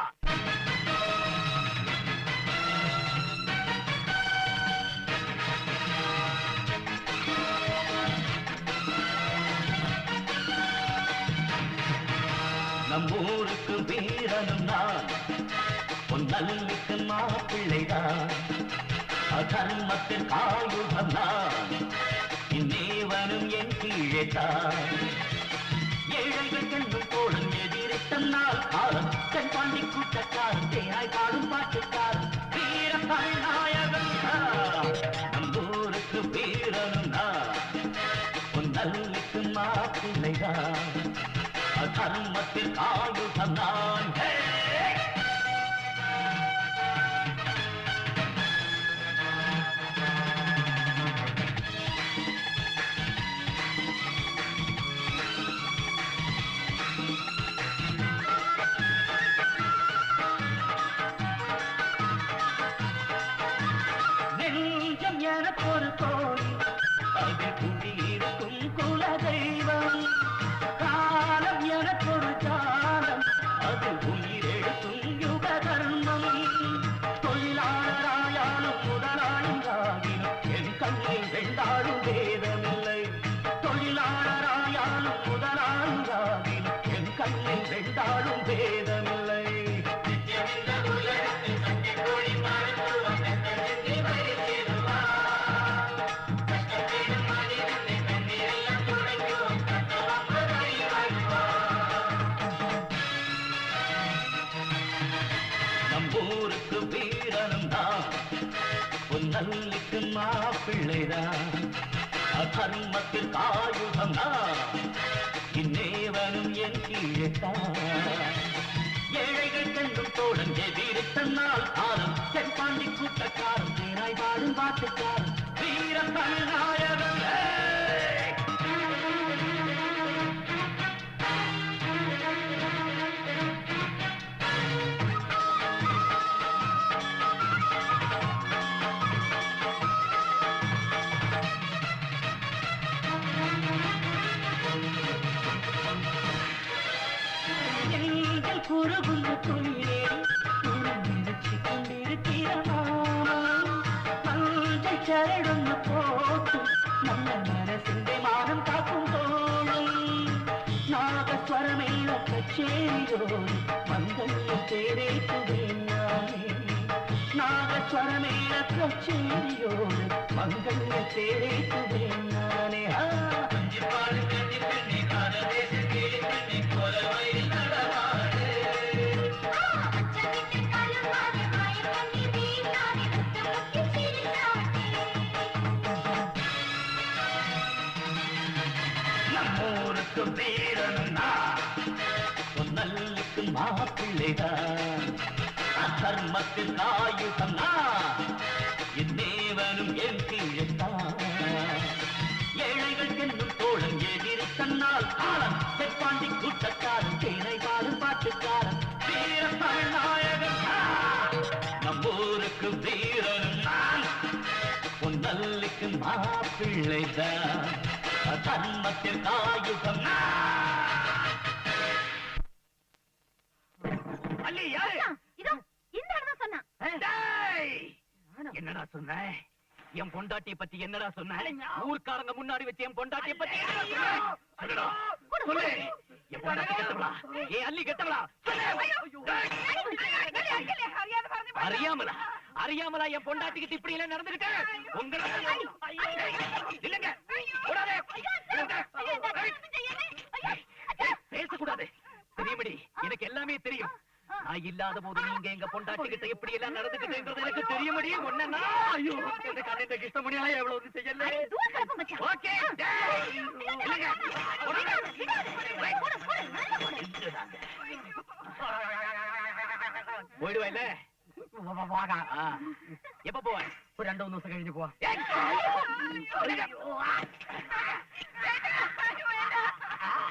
நம்மூருக்கு வீரனும் நான், பொன்னல்லிக்கு மாப்பிள்ளைதான், அதர்மத்தின் ஆயுதம் நான், இந்நேவனும் என் கீழே தான். ஏழைகள் கண்ணும் போலும் எதிரித்தன்னால் காலம், கண் பாண்டி கூட்டக்காரன், தேனாய் பாடும் பாட்டுக்காரன், வீர நாயகன் நம்மூருக்கு வீரனும் நான், பொன்னல்லிக்கு மாப்பிள்ளைதான், அதர்மத்தின் ஆயுதம் நான். மாப்பிள்ளைதான் அதர்மத்தில் ஆயுதம் நான் இந்நேவனும் என் கீழேதான் ஏழைகள் கண்டும் தோழன் எதிர்த்தன்னால் காலம் செப்பாண்டி கூட்டக்காரன் தேனாய் வாடும் பாட்டுக்காரன் வீர தமிழ்நாயகன் குறுகுண்டு துயிலே நிறுத்தி கொண்டிருக்கிறோம் மஞ்சள் சரடொன்று போட்டு நல்ல மனசிന്റെ மானம் காக்கும் தோளும் நாகஸ்வரமேள கச்சேரியோடு மங்கள தேரேற்றுவேன் நானே நாகஸ்வரமேள கச்சேரியோடு மங்கள தேரேற்றுவேன் நானே பாடு கண்ணி கண்ணி காததேச கேளி கண்ணி கொலவையில் நடமாடு நம்மூருக்கு வீரனும் பொன்னல்லுக்கு மாப்பிள்ளைதான் அதர்மத்தில் ஆயுதம் என் தேவனும் என் கீழத்தான் ஏழைகள் என்னும் தோழன் எதிரி தன்னால் காலம் செப்பாண்டி கூட்டக்காரன் தேனை பாடும் பாட்டுக்காரன் வீர தமிழ்நாயகன் நம்மூருக்கு வீரனும் பொன்னல்லுக்கு மாப்பிள்ளைதான் அதர்மத்தில் ஆயுதம் என்னடா சொன்ன என் பொண்டாட்டியை பத்தி என்னடா சொன்ன ஊர்க்காரங்க முன்னாடி வச்சு என் பொண்டாட்டியை பத்தி சொல்லு என் பொண்டாட்டி கெட்டவளா ஏன் அள்ளி கெட்டவளா அறியாமலா அறியாமலா என் பொண்டாட்டிக்கிட்டு இப்படி எல்லாம் நடந்துகிட்டேன் உங்களை இல்லங்க பேசக்கூடாது தெரியுமடி எனக்கு எல்லாமே தெரியும் நான் இல்லாத போது நீங்க எங்க பொண்டாட்டி கிட்ட எப்படி எல்லாம் நடந்துக்கிட்டேன்றது எனக்கு தெரியுமடி ஒன்னா ஐயோ இந்த கண்ணை கிருஷ்ணமணியா எவ்வளவு செய்யல ஓகே போயிடுவா இல்ல எப்ப போவேன் ஒரு 2-3 ദിവസം കഴിഞ്ഞ് പോവാ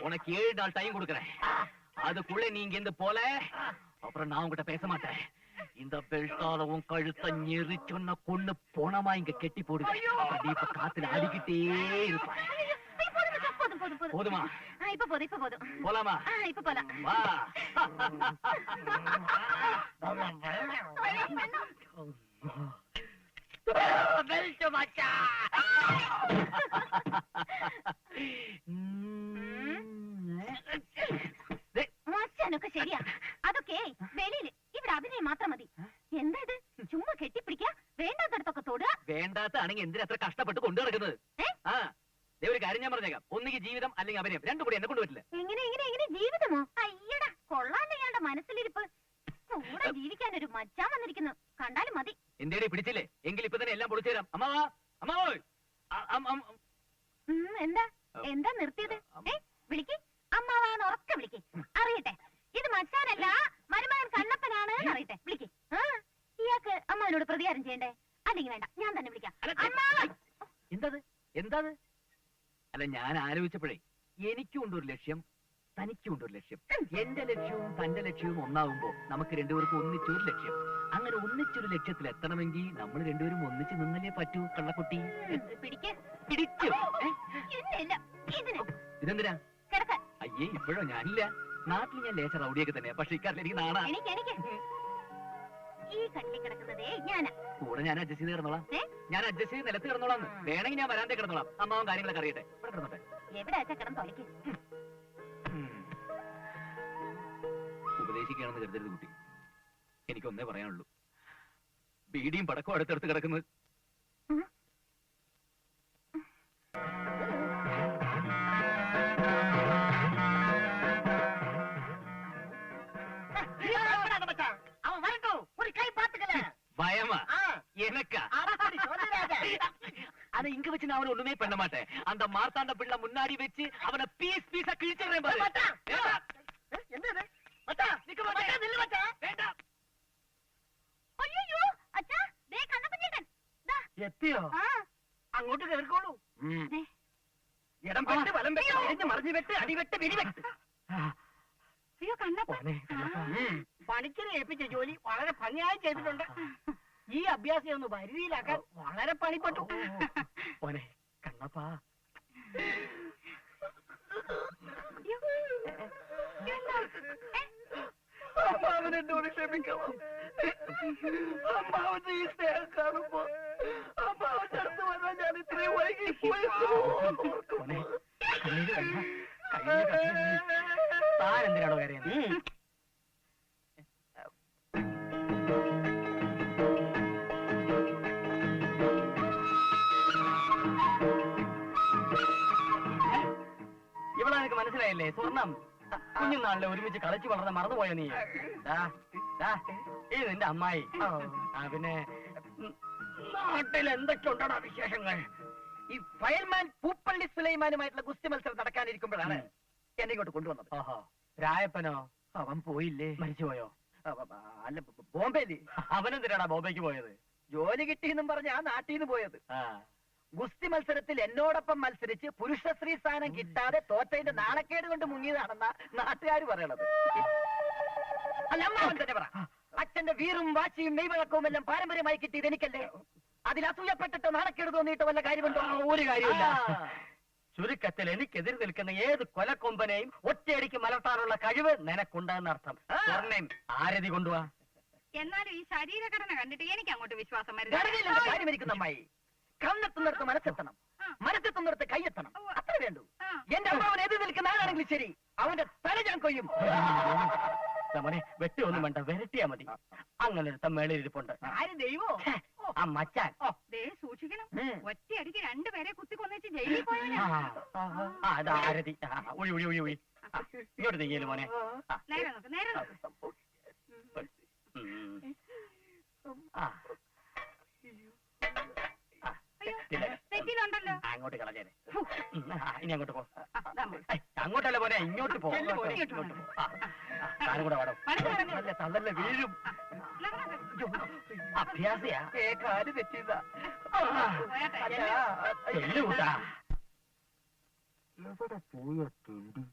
உனக்கு 7 நாள் டைம் கொடுக்கறேன் அதுக்குள்ள நீங்க இருந்து போல அப்புறம் நான் உங்ககிட்ட பேச மாட்டேன் இந்த பெல்ட்டால உன் கழுத்த நெரிச்சொன்ன கொண்டு போனமா இங்க கெட்டி போடுங்க நீ இப்ப காத்துல அடிக்கிட்டே இருப்ப போதுமா இப்ப போதும் இப்ப போதும் போலாமா இப்ப போலாம் வா பெல்ட் மச்சா മച്ചാനൊക്കെ ശരിയാ അതൊക്കെ വെളിയില് ഇവിടെ അഭിനയം മാത്രം മതി എന്താ ഇത് ചുമ്മാ കെട്ടിപ്പിടിക്ക വേണ്ടാത്തടത്തൊക്കെ തൊടുക വേണ്ടാത്താണെങ്കിൽ എന്തിനാ അത്ര കഷ്ടപ്പെട്ട് കൊണ്ടു നടക്കുന്നത് ആ ഒരു കാര്യം ഞാൻ പറഞ്ഞേക്കാം ഒന്നുകിൽ ജീവിതം അല്ലെങ്കിൽ അഭിനയം രണ്ടും കൂടി എന്നെ കൊണ്ട് പറ്റില്ല എങ്ങനെ എങ്ങനെ എങ്ങനെ ജീവിതമോ അയ്യടാ കൊള്ളാൻ ഇയാളുടെ മനസ്സിലിരിപ്പ് കൂടെ ജീവിക്കാൻ ഒരു മച്ചാൻ വന്നിരിക്കുന്നു കണ്ടാലും മതി എന്തേടി പിടിച്ചില്ലേ എങ്കിൽ ഇപ്പൊ തന്നെ എല്ലാം പൊളിച്ചു തരാം അമ്മാവാ അമ്മാവോ എന്താ എന്താ നിർത്തിയത് വിളിക്ക് അമ്മാവാന്ന് ഉറക്കെ വിളിക്ക് അറിയട്ടെ ഇത് മച്ചാനല്ല മരുമകൻ കണ്ണപ്പനാണ് അറിയട്ടെ വിളിക്ക് ഇയാൾക്ക് അമ്മാവനോട് പ്രതികാരം ചെയ്യണ്ടേ അല്ലെങ്കിൽ വേണ്ട ഞാൻ തന്നെ വിളിക്കാം എന്താത് എന്താത് അല്ല ഞാൻ ആലോചിച്ചപ്പോഴേ എനിക്കും ഒരു ലക്ഷ്യം തനിക്കും ഒരു ലക്ഷ്യം എന്റെ ലക്ഷ്യവും തന്റെ ലക്ഷ്യവും ഒന്നാവുമ്പോ നമുക്ക് രണ്ടുപേർക്കും ഒന്നിച്ചൊരു ലക്ഷ്യം അങ്ങനെ ഒന്നിച്ചൊരു ലക്ഷ്യത്തിൽ എത്തണമെങ്കിൽ നമ്മൾ രണ്ടുപേരും ഒന്നിച്ച് നിന്നല്ലേ പറ്റൂ കള്ളക്കുട്ടി പിടിച്ചു ഇതെന്തിനാ അയ്യേ ഇപ്പോഴോ ഞാനില്ല നാട്ടിൽ ഞാൻ ലേശ റൗഡിയൊക്കെ തന്നെ പക്ഷെ ഇക്കാരിൽ എനിക്ക് നാണാ ഈ കട്ടിൽ കിടക്കുന്നതേ ഞാനാ കൂടെ ഞാൻ അഡ്ജസ്റ്റ് ചെയ്ത് കിടന്നോളാം ഞാൻ അഡ്ജസ്റ്റ് ചെയ്ത് നിലത്ത് കിടന്നോളാം വേണമെങ്കിൽ ഞാൻ വരാതെ കിടന്നോളാം അമ്മാവും കാര്യങ്ങളൊക്കെ അറിയട്ടെ ഇവിടെ കിടന്നോട്ടെ എവിടെ കിടന്നോളിക്ക് ഉപദേശിക്കുകയാണെന്ന് കരുതരുത് കുട്ടി എനിക്കൊന്നേ പറയാനുള്ളൂ ബീഡിയും പടക്കവും അടുത്തടുത്ത് കിടക്കുന്നത് அவன் வரட்டும் ஒரு கை பாத்துக்கல பயமா எனக்கா நான் அவனை ஒண்ணுமே பண்ண மாட்டேன். அந்த மார்த்தாண்ட பிள்ளை முன்னாடி வச்சு அவனை பீஸ் பீஸா கிழிச்சிடுறேன் பாரு. என்ன நிக்க மாட்டேன், நில்லு மச்சான். வேண்டாம். അയ്യോ അച്ഛാ ദേ കണ്ണപ്പൻ ചേട്ടൻ ദാ എത്തിയോ? ആ അങ്ങോട്ട് കേറിക്കോളൂ. ദേ ഇടം വെട്ട്, വലം വെട്ട്, തിരിഞ്ഞ് മറിഞ്ഞ് വെട്ട്, അടിവെട്ട്, വെടിവെട്ട്. അയ്യോ കണ്ണപ്പൻ പണിക്കരെ ഏൽപ്പിച്ച ജോലി വളരെ ഭംഗിയായി ചെയ്തിട്ടുണ്ട്. ഈ അഭ്യാസം ഒന്ന് വരുതിയിലാക്കാൻ വളരെ പണിപ്പെട്ടു. മോനെ കണ്ണപ്പാ. അമ്മാവൻ എന്നോട് ക്ഷമിക്കണം. അമ്മാവന്റെ ഈ സ്നേഹം കാണുമ്പോ അമ്മാവന്റെ അടുത്ത് വന്നാൽ ഞാൻ ഇത്രയും വൈകി പോയി. മോനെ കണ്ണീര് കണ്ട താൻ എന്തിനാണോ കരയുന്നത്? ഇവിടെ നിനക്ക് മനസ്സിലായില്ലേ? സ്വർണം കുഞ്ഞുനാളിലെ ഒരുമിച്ച് കളിച്ചു വളർന്ന് മറന്നുപോയോ നീ? ഇത് നിന്റെ അമ്മായി. പിന്നെ നാട്ടിൽ എന്തൊക്കെ ഉണ്ടോ വിശേഷങ്ങൾ? ഈ ഫയൽമാൻ പൂപ്പള്ളി സുലൈമാനുമായിട്ടുള്ള ഗുസ്തി മത്സരം നടക്കാനിരിക്കുമ്പോഴാണ് എന്നെ ഇങ്ങോട്ട് കൊണ്ടുവന്നത്. ഓഹോ, രായപ്പനോ? അവൻ പോയില്ലേ? മരിച്ചുപോയോ? അല്ല, ബോംബെയില്. അവനെന്തിനാടാ ബോംബെക്ക് പോയത്? ജോലി കിട്ടിയെന്നും പറഞ്ഞ് ആ നാട്ടിൽ നിന്ന് പോയത്. ആ ഗുസ്തി മത്സരത്തിൽ എന്നോടൊപ്പം മത്സരിച്ച് പുരുഷശ്രീ സ്ഥാനം കിട്ടാതെ തോറ്റതിന്റെ നാണക്കേട് കൊണ്ട് മുങ്ങിയതാണെന്ന നാട്ടുകാർ പറയണത്. അല്ല, അമ്മാവൻ തന്നെ പറ. അച്ഛന്റെ വീറും വാശിയും മെയ്വഴക്കവും എല്ലാം പാരമ്പര്യമായി കിട്ടിയത് എനിക്കല്ലേ? അതിൽ അസൂയപ്പെട്ടിട്ട് നാണക്കേട് തോന്നിയിട്ട് വല്ല കാര്യമുണ്ടോ? ഒരു കാര്യമില്ല. ചുരുക്കത്തിൽ എനിക്കെതിരെ നിൽക്കുന്ന ഏത് കൊലക്കൊമ്പനെയും ഒറ്റയടിക്ക് മലർത്താനുള്ള കഴിവ് നിനക്കുണ്ടെന്നർത്ഥം. സ്വർണ്ണയും ആരതി കൊണ്ടുപോവാ. എന്നാലും ഈ ശരീരഘടന കണ്ടിട്ട് എനിക്ക് അങ്ങോട്ട് വിശ്വാസം ഘടനയിലെന്ത് കാര്യമിരിക്കുന്ന അമ്മായി? കണ്ണെത്തുന്നിടത്ത് മനസ്സെത്തണം, മനസ്സെത്തുന്നിടത്ത് കൈയെത്തണം, അത്ര വേണ്ടു. എന്റെ അമ്മാവൻ എതിർ നിൽക്കുന്ന ആരാണെങ്കിലും ശരി, അവന്റെ തല ഞാൻ കൊയ്യും. മോനെ വെട്ടി ഒന്നും വേണ്ട, വരട്ടിയാ മതി. അങ്ങനെ ഒരു മേളിരിപ്പുണ്ട്. ആര് ദൈവോ? ആ മച്ചാൻ. ദേ സൂക്ഷിക്കണം, ഒറ്റയടിക്ക് രണ്ടുപേരെ കുത്തിക്കൊന്നിച്ച് ജയിലിൽ പോയാ. അതാ ആരതി. ഒഴി ഒഴി ഒഴി ഒഴി. ഇങ്ങോട്ട് നീങ്ങിയല്ലോ മോനെ. നേരെ നോക്ക്, നേരെ നോക്ക്. തെറ്റിലുണ്ടല്ലോ. അങ്ങോട്ട് കളഞ്ഞേനെ. ഇനി അങ്ങോട്ട് പോ. അങ്ങോട്ടല്ല പോനെ, ഇങ്ങോട്ട് പോ. ഇങ്ങോട്ട് പോ. താനും കൂടെ വാടോ. നല്ല തള്ളല്ലേ വീഴും. അഭ്യാസിയാ. കാല് തെറ്റിയതാ. കൂട്ടാ. എവിടെ പോയ തുണ്ടി?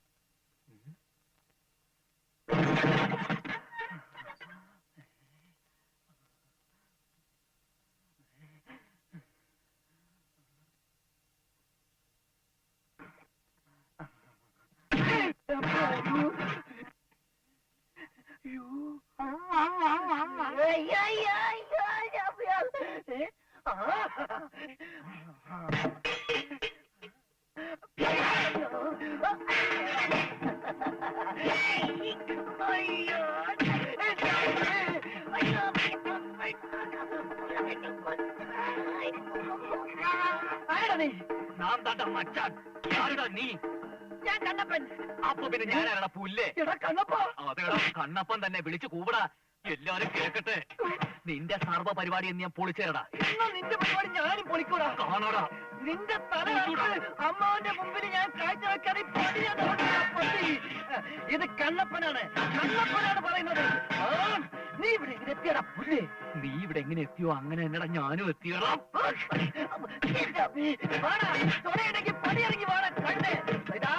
നാം താണ്ട മച്ചാൻ. ആരുടാ നീ? ഞാൻ കണ്ണപ്പൻ. അപ്പൊ പിന്നെ ഞാനാരടാ പുല്ലേ? എടാ കണ്ണപ്പ. അതെടാ കണ്ണപ്പൻ തന്നെ വിളിച്ചു കൂവടാ. എല്ലാരും കേക്കട്ടെ. നിന്റെ സർവ്വ പരിപാടി എന്ന് ഞാൻ പൊളിച്ചേരടാ. എന്നാ നിന്റെ പരിപാടി ഞാനും പൊളിക്കൂടാ. കാണാടാ. നിന്റെ തല അമ്മാവന്റെ മുമ്പിൽ ഞാൻ കാഴ്ചവെക്കാതെ ഇത് കണ്ണപ്പനാണ്, കണ്ണപ്പനാണ് പറയുന്നത്. നീ ഇവിടെ ഇങ്ങനെ എത്തിയടാ പുല്ലേ. നീ ഇവിടെ എങ്ങനെ എത്തിയോ അങ്ങനെ എന്നടാ ഞാനും എത്തിയടാ. തുണയുണ്ടെങ്കിൽ പണിയിറങ്ങി വേണം കണ്ട്. ഇതാ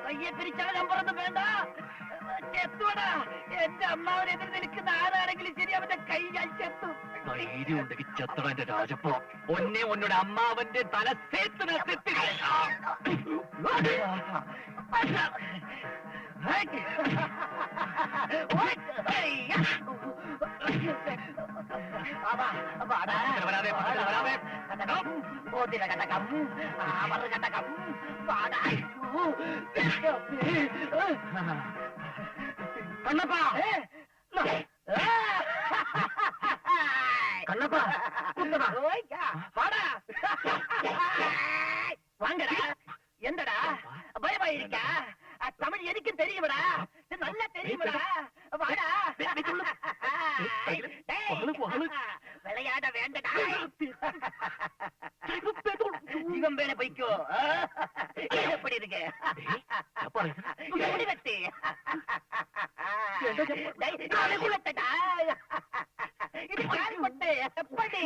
കയ്യെ പിരിച്ചാൽ നമ്പറൊന്നും വേണ്ട. ചെത്തുവടാ. എന്റെ അമ്മാവനെതിരെ നിൽക്കുന്ന ആരാണെങ്കിലും ശരി, അവന്റെ കൈ ഞാൻ ചെത്തു. ധൈര്യം ഉണ്ടെങ്കിൽ ചെത്തട എന്റെ രാജപ്പോ. ഒന്നെ ഒന്നോട് അമ്മാവന്റെ തല സേത്തിന് കണ്ണപ്പാ, കണ്ണപ്പാ வாங்கடா. எந்தடா பயமாயிருக்கா? தமிழ் எனக்கு தெரியுமடா, நல்லா தெரியுமடா. வாடா. விளையாட வேண்டடா. இவன் மேல போய்க்கோ. எப்படி இருக்கு? முடி வெட்டு. குளத்தடா. இது கால் கொட்டு. எப்படி?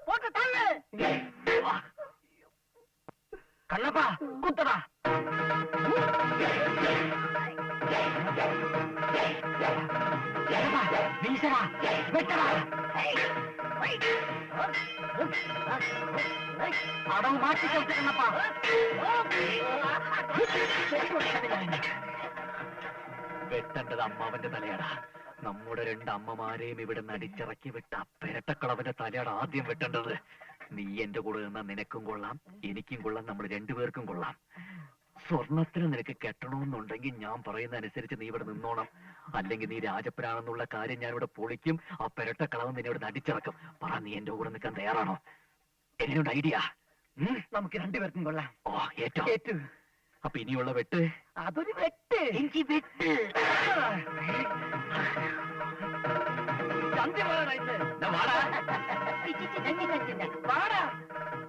போட்டு தள்ளு. கண்ணப்பா குத்தடா. வீசடா, வெட்டடா. അടവ് മാറ്റിക്കണപ്പാ. വെട്ടേണ്ടത് അമ്മാവന്റെ തലയാടാ. നമ്മുടെ രണ്ട് അമ്മമാരെയും ഇവിടെ നടിച്ചിറക്കി വിട്ട പെരട്ടക്കളവന്റെ തലയാടാ ആദ്യം വെട്ടേണ്ടത്. നീ എന്റെ കൂടെ നിന്നാ നിനക്കും കൊള്ളാം, എനിക്കും കൊള്ളാം, നമ്മൾ രണ്ടുപേർക്കും കൊള്ളാം. സ്വർണത്തിന് നിനക്ക് കെട്ടണമെന്നുണ്ടെങ്കിൽ ഞാൻ പറയുന്ന അനുസരിച്ച് നീ ഇവിടെ നിന്നോണം. അല്ലെങ്കിൽ നീ രാജപ്പനാണെന്നുള്ള കാര്യം ഞാൻ ഇവിടെ പൊളിക്കും. ആ പെരട്ടക്കളവൻ നിന്നെ ഇവിടെ നടിച്ചിറക്കും. പറ, നീ എന്റെ കൂടെ നിൽക്കാൻ തയ്യാറാണോ? എങ്ങനെയുണ്ട് ഐഡിയ? നമുക്ക് രണ്ടുപേർക്കും കൊള്ളാം. ഓ, ഏറ്റവും ഏറ്റു. അപ്പൊ ഇനിയുള്ള വെട്ട് അതൊരു വെട്ട്. എനിക്ക് വെട്ട്.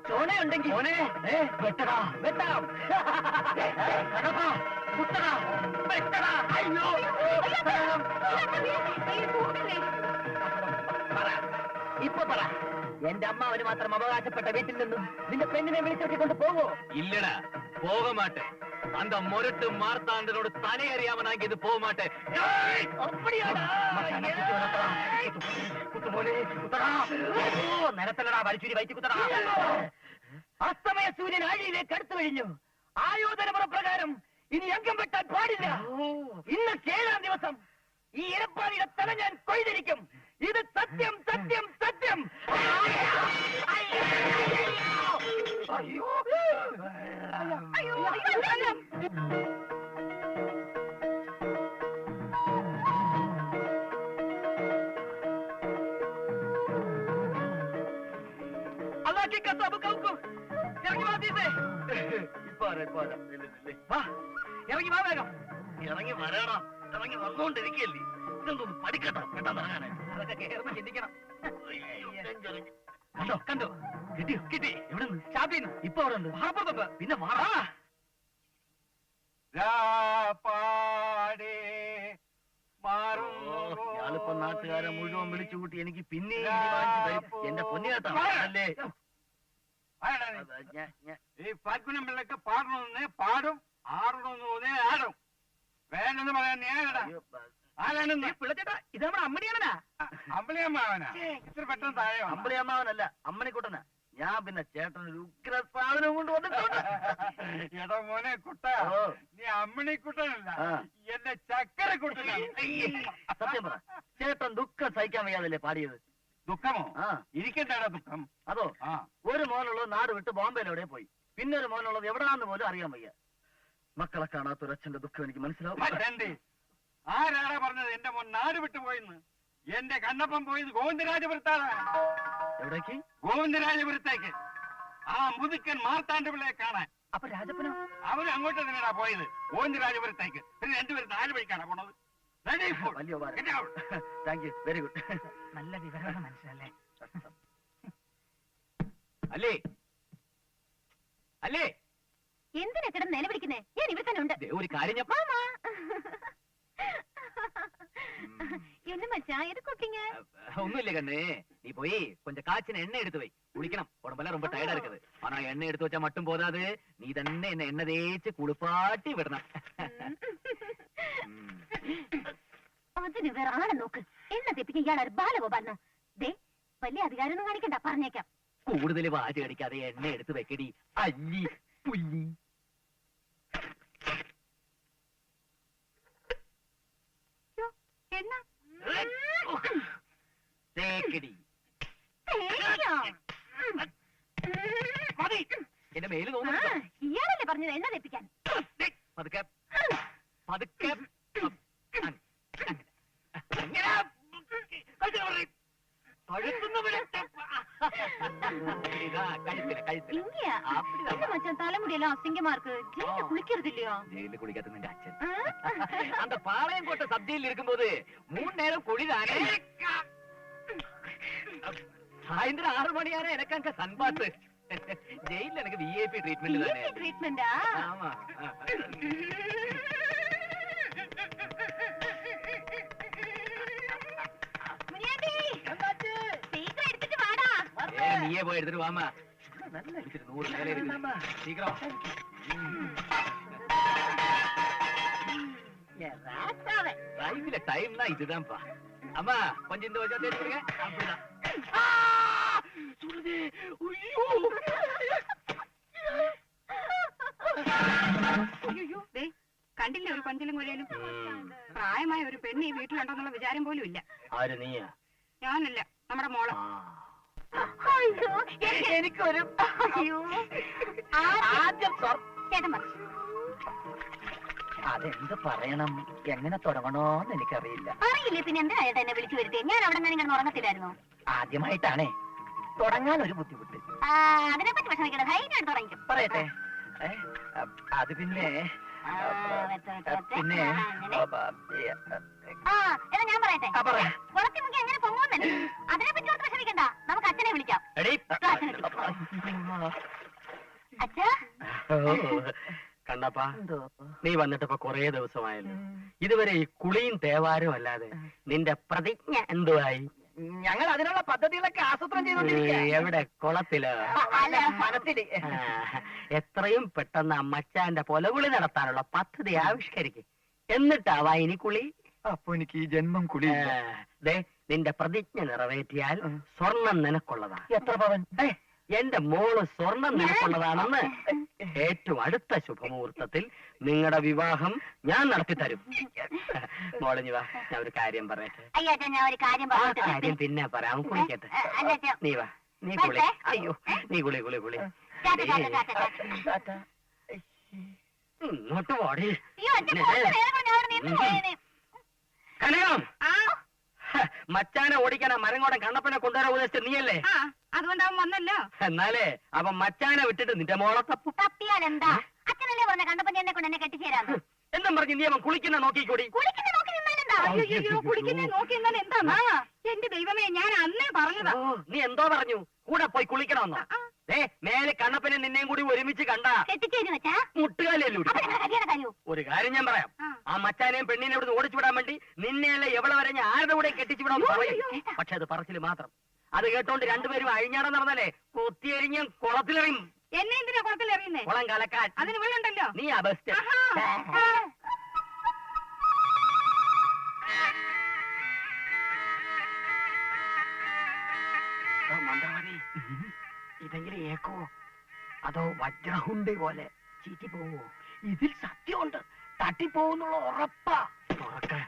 ചോണയുണ്ടെങ്കിൽ വെട്ടടാ, വെട്ടാം. കുത്തടാ, വെട്ടടാ. അയ്യോ, ഇപ്പൊ പറ, എന്റെ അമ്മാവന് മാത്രം അവകാശപ്പെട്ട വീട്ടിൽ നിന്നും നിന്റെ പെണ്ണിനെ വിളിച്ചോട്ടിക്കൊണ്ട് പോവോ? ഇല്ലടാ, പോക മാട്ടെ. அந்த முரட்டு மார்த்தாண்டனோட தலையறியாமனாங்க இது போக மாட்டேன். നിരത്തലടാ, വലിച്ചൂരി വയറ്റി കുത്തടാ. അസ്തമയ സൂര്യൻ ആഴിയിലേക്ക് അടുത്തു കഴിഞ്ഞു. ആയോധനമുറ പ്രകാരം ഇനി അംഗം വെട്ടാൻ പാടില്ല. ഇന്ന് 7-ാം ദിവസം ഈ ഇരപ്പാടിയുടെ തല ഞാൻ കൊയ്തിരിക്കും. ഇത് സത്യം, സത്യം, സത്യം. അയ്യോ, ഇറങ്ങി വാ വേഗം. ഇറങ്ങി വരാടാ. ഇറങ്ങി വന്നുകൊണ്ടിരിക്കല്ലേ. ഇതൊന്നും പഠിക്കട്ടോ പെട്ടെന്ന്. അതൊക്കെ കേറുമ്പോ ചിന്തിക്കണം. കണ്ടോ കണ്ടോ? കിട്ടിയോ? കിട്ടി. എവിടെ നിന്ന്? ഷാപ്പിന്ന്. ഇപ്പൊ അവിടെ ഉണ്ട്. ഹാപ്പുണ്ട്. പിന്നെ വാടാ. ഞാളിപ്പോ നാട്ടുകാരെ മുഴുവൻ വിളിച്ചു കൂട്ടി എനിക്ക് പിന്നെ എന്റെ പൊന്നുകേട്ടാ അല്ലേ? ഈ ഫൽഗുനം പിള്ളക്ക് പാടണമെന്ന് പാടും, ആടണമെന്ന് തോന്നിയ ആടും. വേണ്ടെന്ന് പറയാൻ ഞാനടാ. ആരാണെന്ന്? പിള്ളച്ചേട്ടാ, ഇത് നമ്മുടെ അമ്മണിയാണനാ. അമ്പളിയമ്മാവനാ? ഇത്ര പെട്ടെന്ന് താഴെ അമ്പളിയമ്മാവനല്ല, അമ്മണിക്കുട്ടനാ. ഞാൻ പിന്നെ ചേട്ടനൊരു ഉഗ്ര സാധനം കൊണ്ട് വന്നിട്ടുണ്ട്. എടാ മോനെ കുട്ട, നീ അമ്മണിക്കുട്ടനല്ല, എന്റെ ചക്കരക്കുട്ടനാണ്. സത്യം പറ, ചേട്ടൻ ദുഃഖം സഹിക്കാൻ വയ്യാതല്ലേ പാടിയത്? ദുഃഖമോ? ഇരിക്കട്ടാടാ ദുഃഖം. അതോ? ഒരു മോനുള്ളത് നാട് വിട്ട് ബോംബെയിൽ എവിടെ പോയി. പിന്നെ ഒരു മോനുള്ളത് എവിടാന്ന് പോലും അറിയാൻ വയ്യ. മക്കളെ കാണാത്തൊരച്ഛന്റെ ദുഃഖം എനിക്ക് മനസ്സിലാവും. ആരാടാ പറഞ്ഞത് എന്റെ മോൻ നാട് വിട്ടു പോയിന്ന്? എന്റെ കണ്ണപ്പൻ പോയത് ഗോവിന്ദരാജപുരത്താണ്. എവിടേക്ക്? ഗോവിന്ദരാജപുരത്തേക്ക്. ആ മുതുക്കൻ മാർത്താണ്ഡപിള്ളയെ കാണാൻ. അപ്പൊ രാജപ്പനോ? അവര് അങ്ങോട്ട് തന്നെയാ പോയത്, ഗോവിന്ദരാജപുരത്തേക്ക്. പിന്നെ രണ്ടുപേരും 4 വഴിക്കാണ് പോണത്. വലിയ താങ്ക് യു, വെരി ഗുഡ്. നല്ല വിവരമാണ് മനസ്സിലല്ലേ? അല്ലേ അല്ലേ? എന്തിനാ കിടന്ന് നിലവിളിക്കുന്നേ? ഞാൻ ഇവിടെ തന്നെ ഉണ്ട്. ഒരു കാര്യം ഞാൻ என்ன மச்சான், எது கூப்பிட்டீங்க? ஒண்ணும் கண்ணு, நீ போய் கொஞ்சம் காய்ச்சின எண்ணெய் எடுத்து வை, குளிக்கணும். உடம்பெல்லாம் ரொம்ப டயர்டா இருக்குது. ஆனா எண்ணெய் எடுத்து வச்சா மட்டும் போதாது, நீ തന്നെ என்ன எண்ணெய் தேய்ச்சு കുളിപ്പാട്ടി വിടണം. അതിന് വേറെ ആളെ നോക്ക്. എണ്ണ തെപ്പിക്കാൻ ഇയാളൊരു ബാലഗോപാലനോ? ദേ, വലിയ അധികാരമൊന്നും കാണിക്കണ്ട, പറഞ്ഞേക്കാം. കൂടുതൽ വാച കടിക്കാതെ എണ്ണ എടുത്ത് വെക്കടി, അല്ലി പുല്ലി. എണ്ണ തേക്കടി. എന്റെ മേല് തോന്നുന്നു. ഇയാളല്ലേ പറഞ്ഞത് എണ്ണ തെപ്പിക്കാൻ? പതുക്കെ പതുക്കെ. കഴുത്തില് ഇങ്ങനെയാ? ആ இல்ல மச்சான் தலைமுடியெல்லாம் அசிங்கமா இருக்கு ஜெயில குளிக்கிறது இல்லையா ജയിലിൽ കുളിക്കാത്ത നിന്റെ അച്ഛൻ அந்த பாளையம் கோட்டை சப்ஜெயில் இருக்கும்போது 3 நேரம் குளிதானே சாயந்தரம் 6 மணியான எனக்கு அங்க சன்பாத்து ஜெயில எனக்கு விஐபி ட்ரீட்மெண்ட் தானே ட்ரீட்மெண்டா ஆமா முனியாண்டி சீக்கிரம் எடுத்துட்டு வாடா நீயே போய் எடுத்துட்டு வாமா 100 வேலை இருக்கு சீக்கிரம் லைவ்ல டைம்னா இதுதான்ப்பா அம்மா கொஞ்சம் இந்த வச்சா தேடி கொடுங்க அப்படிதான் சொல்லுது അയ്യോ ദേ കണ്ടില്ലേ ഒരു കൊഞ്ചലും കുഴലും പ്രായമായ ഒരു പെണ്ണ് ഈ വീട്ടിലുണ്ടെന്നുള്ള വിചാരം പോലും ഇല്ല ആര് നീയാ ഞാനല്ല നമ്മുടെ മോള് അയ്യോ എനിക്കൊരു അയ്യോ ആദ്യം ചേട്ടൻ അതെന്ത് പറയണം എങ്ങനെ തുടങ്ങണോന്ന് എനിക്കറിയില്ല. അറിയില്ലേ പിന്നെ എന്താ ചേട്ടാ എന്നെ വിളിച്ചു വരുത്തിയത്? ഞാൻ അവിടെ നിന്ന് ഇങ്ങനെ ഉറങ്ങത്തില്ലായിരുന്നു. ആദ്യമായിട്ടാണേ തുടങ്ങാൻ ഒരു ബുദ്ധിമുട്ട്. അതിനെപ്പറ്റി വിഷമിക്കണം, ധൈര്യം തുടങ്ങിക്കും. പറയട്ടെ. അത് പിന്നെ പിന്നെ എന്നാ ഞാൻ പറയട്ടെ, കുളത്തി മുക്കി എങ്ങനെ പൊങ്ങുന്നല്ലേ, അതിനെപ്പറ്റി ഓർത്ത് വിഷമിക്കണ്ട, നമുക്ക് അച്ഛനെ വിളിക്കാം. അച്ഛാ കണ്ണപ്പാ, നീ വന്നിട്ട് ഇപ്പൊ കൊറേ ദിവസമായല്ലോ. ഇതുവരെ ഈ കുളിയും തേവാരും അല്ലാതെ നിന്റെ പ്രതിജ്ഞ എന്തുവായി? ഞങ്ങൾ അതിനുള്ള പദ്ധതികളൊക്കെ ആസൂത്രണം ചെയ്തോണ്ടിരിക്കുക. എവിടെ? കുളത്തില്? മനത്തില്. എത്രയും പെട്ടെന്ന് അമ്മച്ചാന്റെ പൊലകുളി നടത്താനുള്ള പദ്ധതി ആവിഷ്കരിക്കും. എന്നിട്ടാവാ ഇനി കുളി. അപ്പൊ എനിക്ക് ഈ ജന്മം കുളി. നിന്റെ പ്രതിജ്ഞ നിറവേറ്റിയാൽ സ്വർണം നിനക്കുള്ളതാ. എത്ര പവൻ? എന്റെ മോള് സ്വർണം നിനക്കുള്ളതാണെന്ന് ഏറ്റവും അടുത്ത ശുഭമുഹൂർത്തത്തിൽ നിങ്ങളുടെ വിവാഹം ഞാൻ നടത്തിത്തരും. മോളിഞ്ഞു വാ, ഞാൻ ഒരു കാര്യം പറയട്ടെ. അയ്യോ ഞാൻ ഒരു കാര്യം കാര്യം പിന്നെ പറയാം, കുളിക്കട്ടെ. നീ വാ, നീ കുളി. അയ്യോ, നീ കുളി കുളി കുളി. ഇങ്ങോട്ട് പോടി. കനകം, മച്ചാനെ ഓടിക്കാൻ മരങ്ങോടൻ കണ്ണപ്പനെ കൊണ്ടുവരാൻ ഉദ്ദേശിച്ച നീയല്ലേ? അതുകൊണ്ട് അവൻ വന്നല്ലോ. എന്നാലേ അവൻ മച്ചാനെ വിട്ടിട്ട് നിന്റെ മോളെ തപ്പും. തപ്പിയാൽ എന്താ? അച്ഛനല്ലേ പറഞ്ഞ കണ്ടപ്പോ എന്നെ കൊണ്ട് എന്നെ കെട്ടിച്ചേരാന്ന്. എന്നും പറഞ്ഞു നീ അവൻ കുളിക്കുന്ന നോക്കിക്കൂടി. കുളിക്കുന്ന നോക്കി നിന്നാലെന്താ? അയ്യോ, കുളിക്കുന്നേ നോക്കി എന്നാൽ എന്താ? എന്റെ ദൈവമേ, ഞാൻ അന്നേ പറഞ്ഞതാ. നീ എന്തോ പറഞ്ഞു? കൂടെ പോയി കുളിക്കണമെന്നോ? മേലെ കണ്ണപ്പനെ നിന്നെയും കൂടി ഒരുമിച്ച് കണ്ടാ കെട്ടിച്ചേരും വെച്ചാ മുട്ടുകാലല്ലൂടി. കാര്യോ? ഒരു കാര്യം ഞാൻ പറയാം, ആ മച്ചാനെയും പെണ്ണിനെ ഇവിടെ ഓടിച്ചു വിടാൻ വേണ്ടി നിന്നെയല്ല എവിടെ വരെ ഞാൻ ആരുടെ കൂടെ കെട്ടിച്ചു വിടാൻ പറയും. പക്ഷെ അത് പറച്ചില് മാത്രം. അത് കേട്ടോണ്ട് രണ്ടുപേരും അഴിഞ്ഞാടം നടന്നല്ലേ കുത്തിയെരിഞ്ഞ് കുളത്തിലെറിയും. എന്നെ എന്തിനാ കുളത്തിലെറിയുന്നേ? കുളം കലക്കാൻ അതിന് വീടുണ്ടല്ലോ. നീ ആ ബെസ്റ്റ്. മന്ത്രവാദി, ഇതെങ്കിലും ഏക്കോ അതോ വജ്രഹുണ്ടി പോലെ ചീറ്റി പോവോ? ഇതിൽ സത്യമുണ്ട്, തട്ടിപ്പോവുന്നുള്ള ഉറപ്പാ. തുറക്കാൻ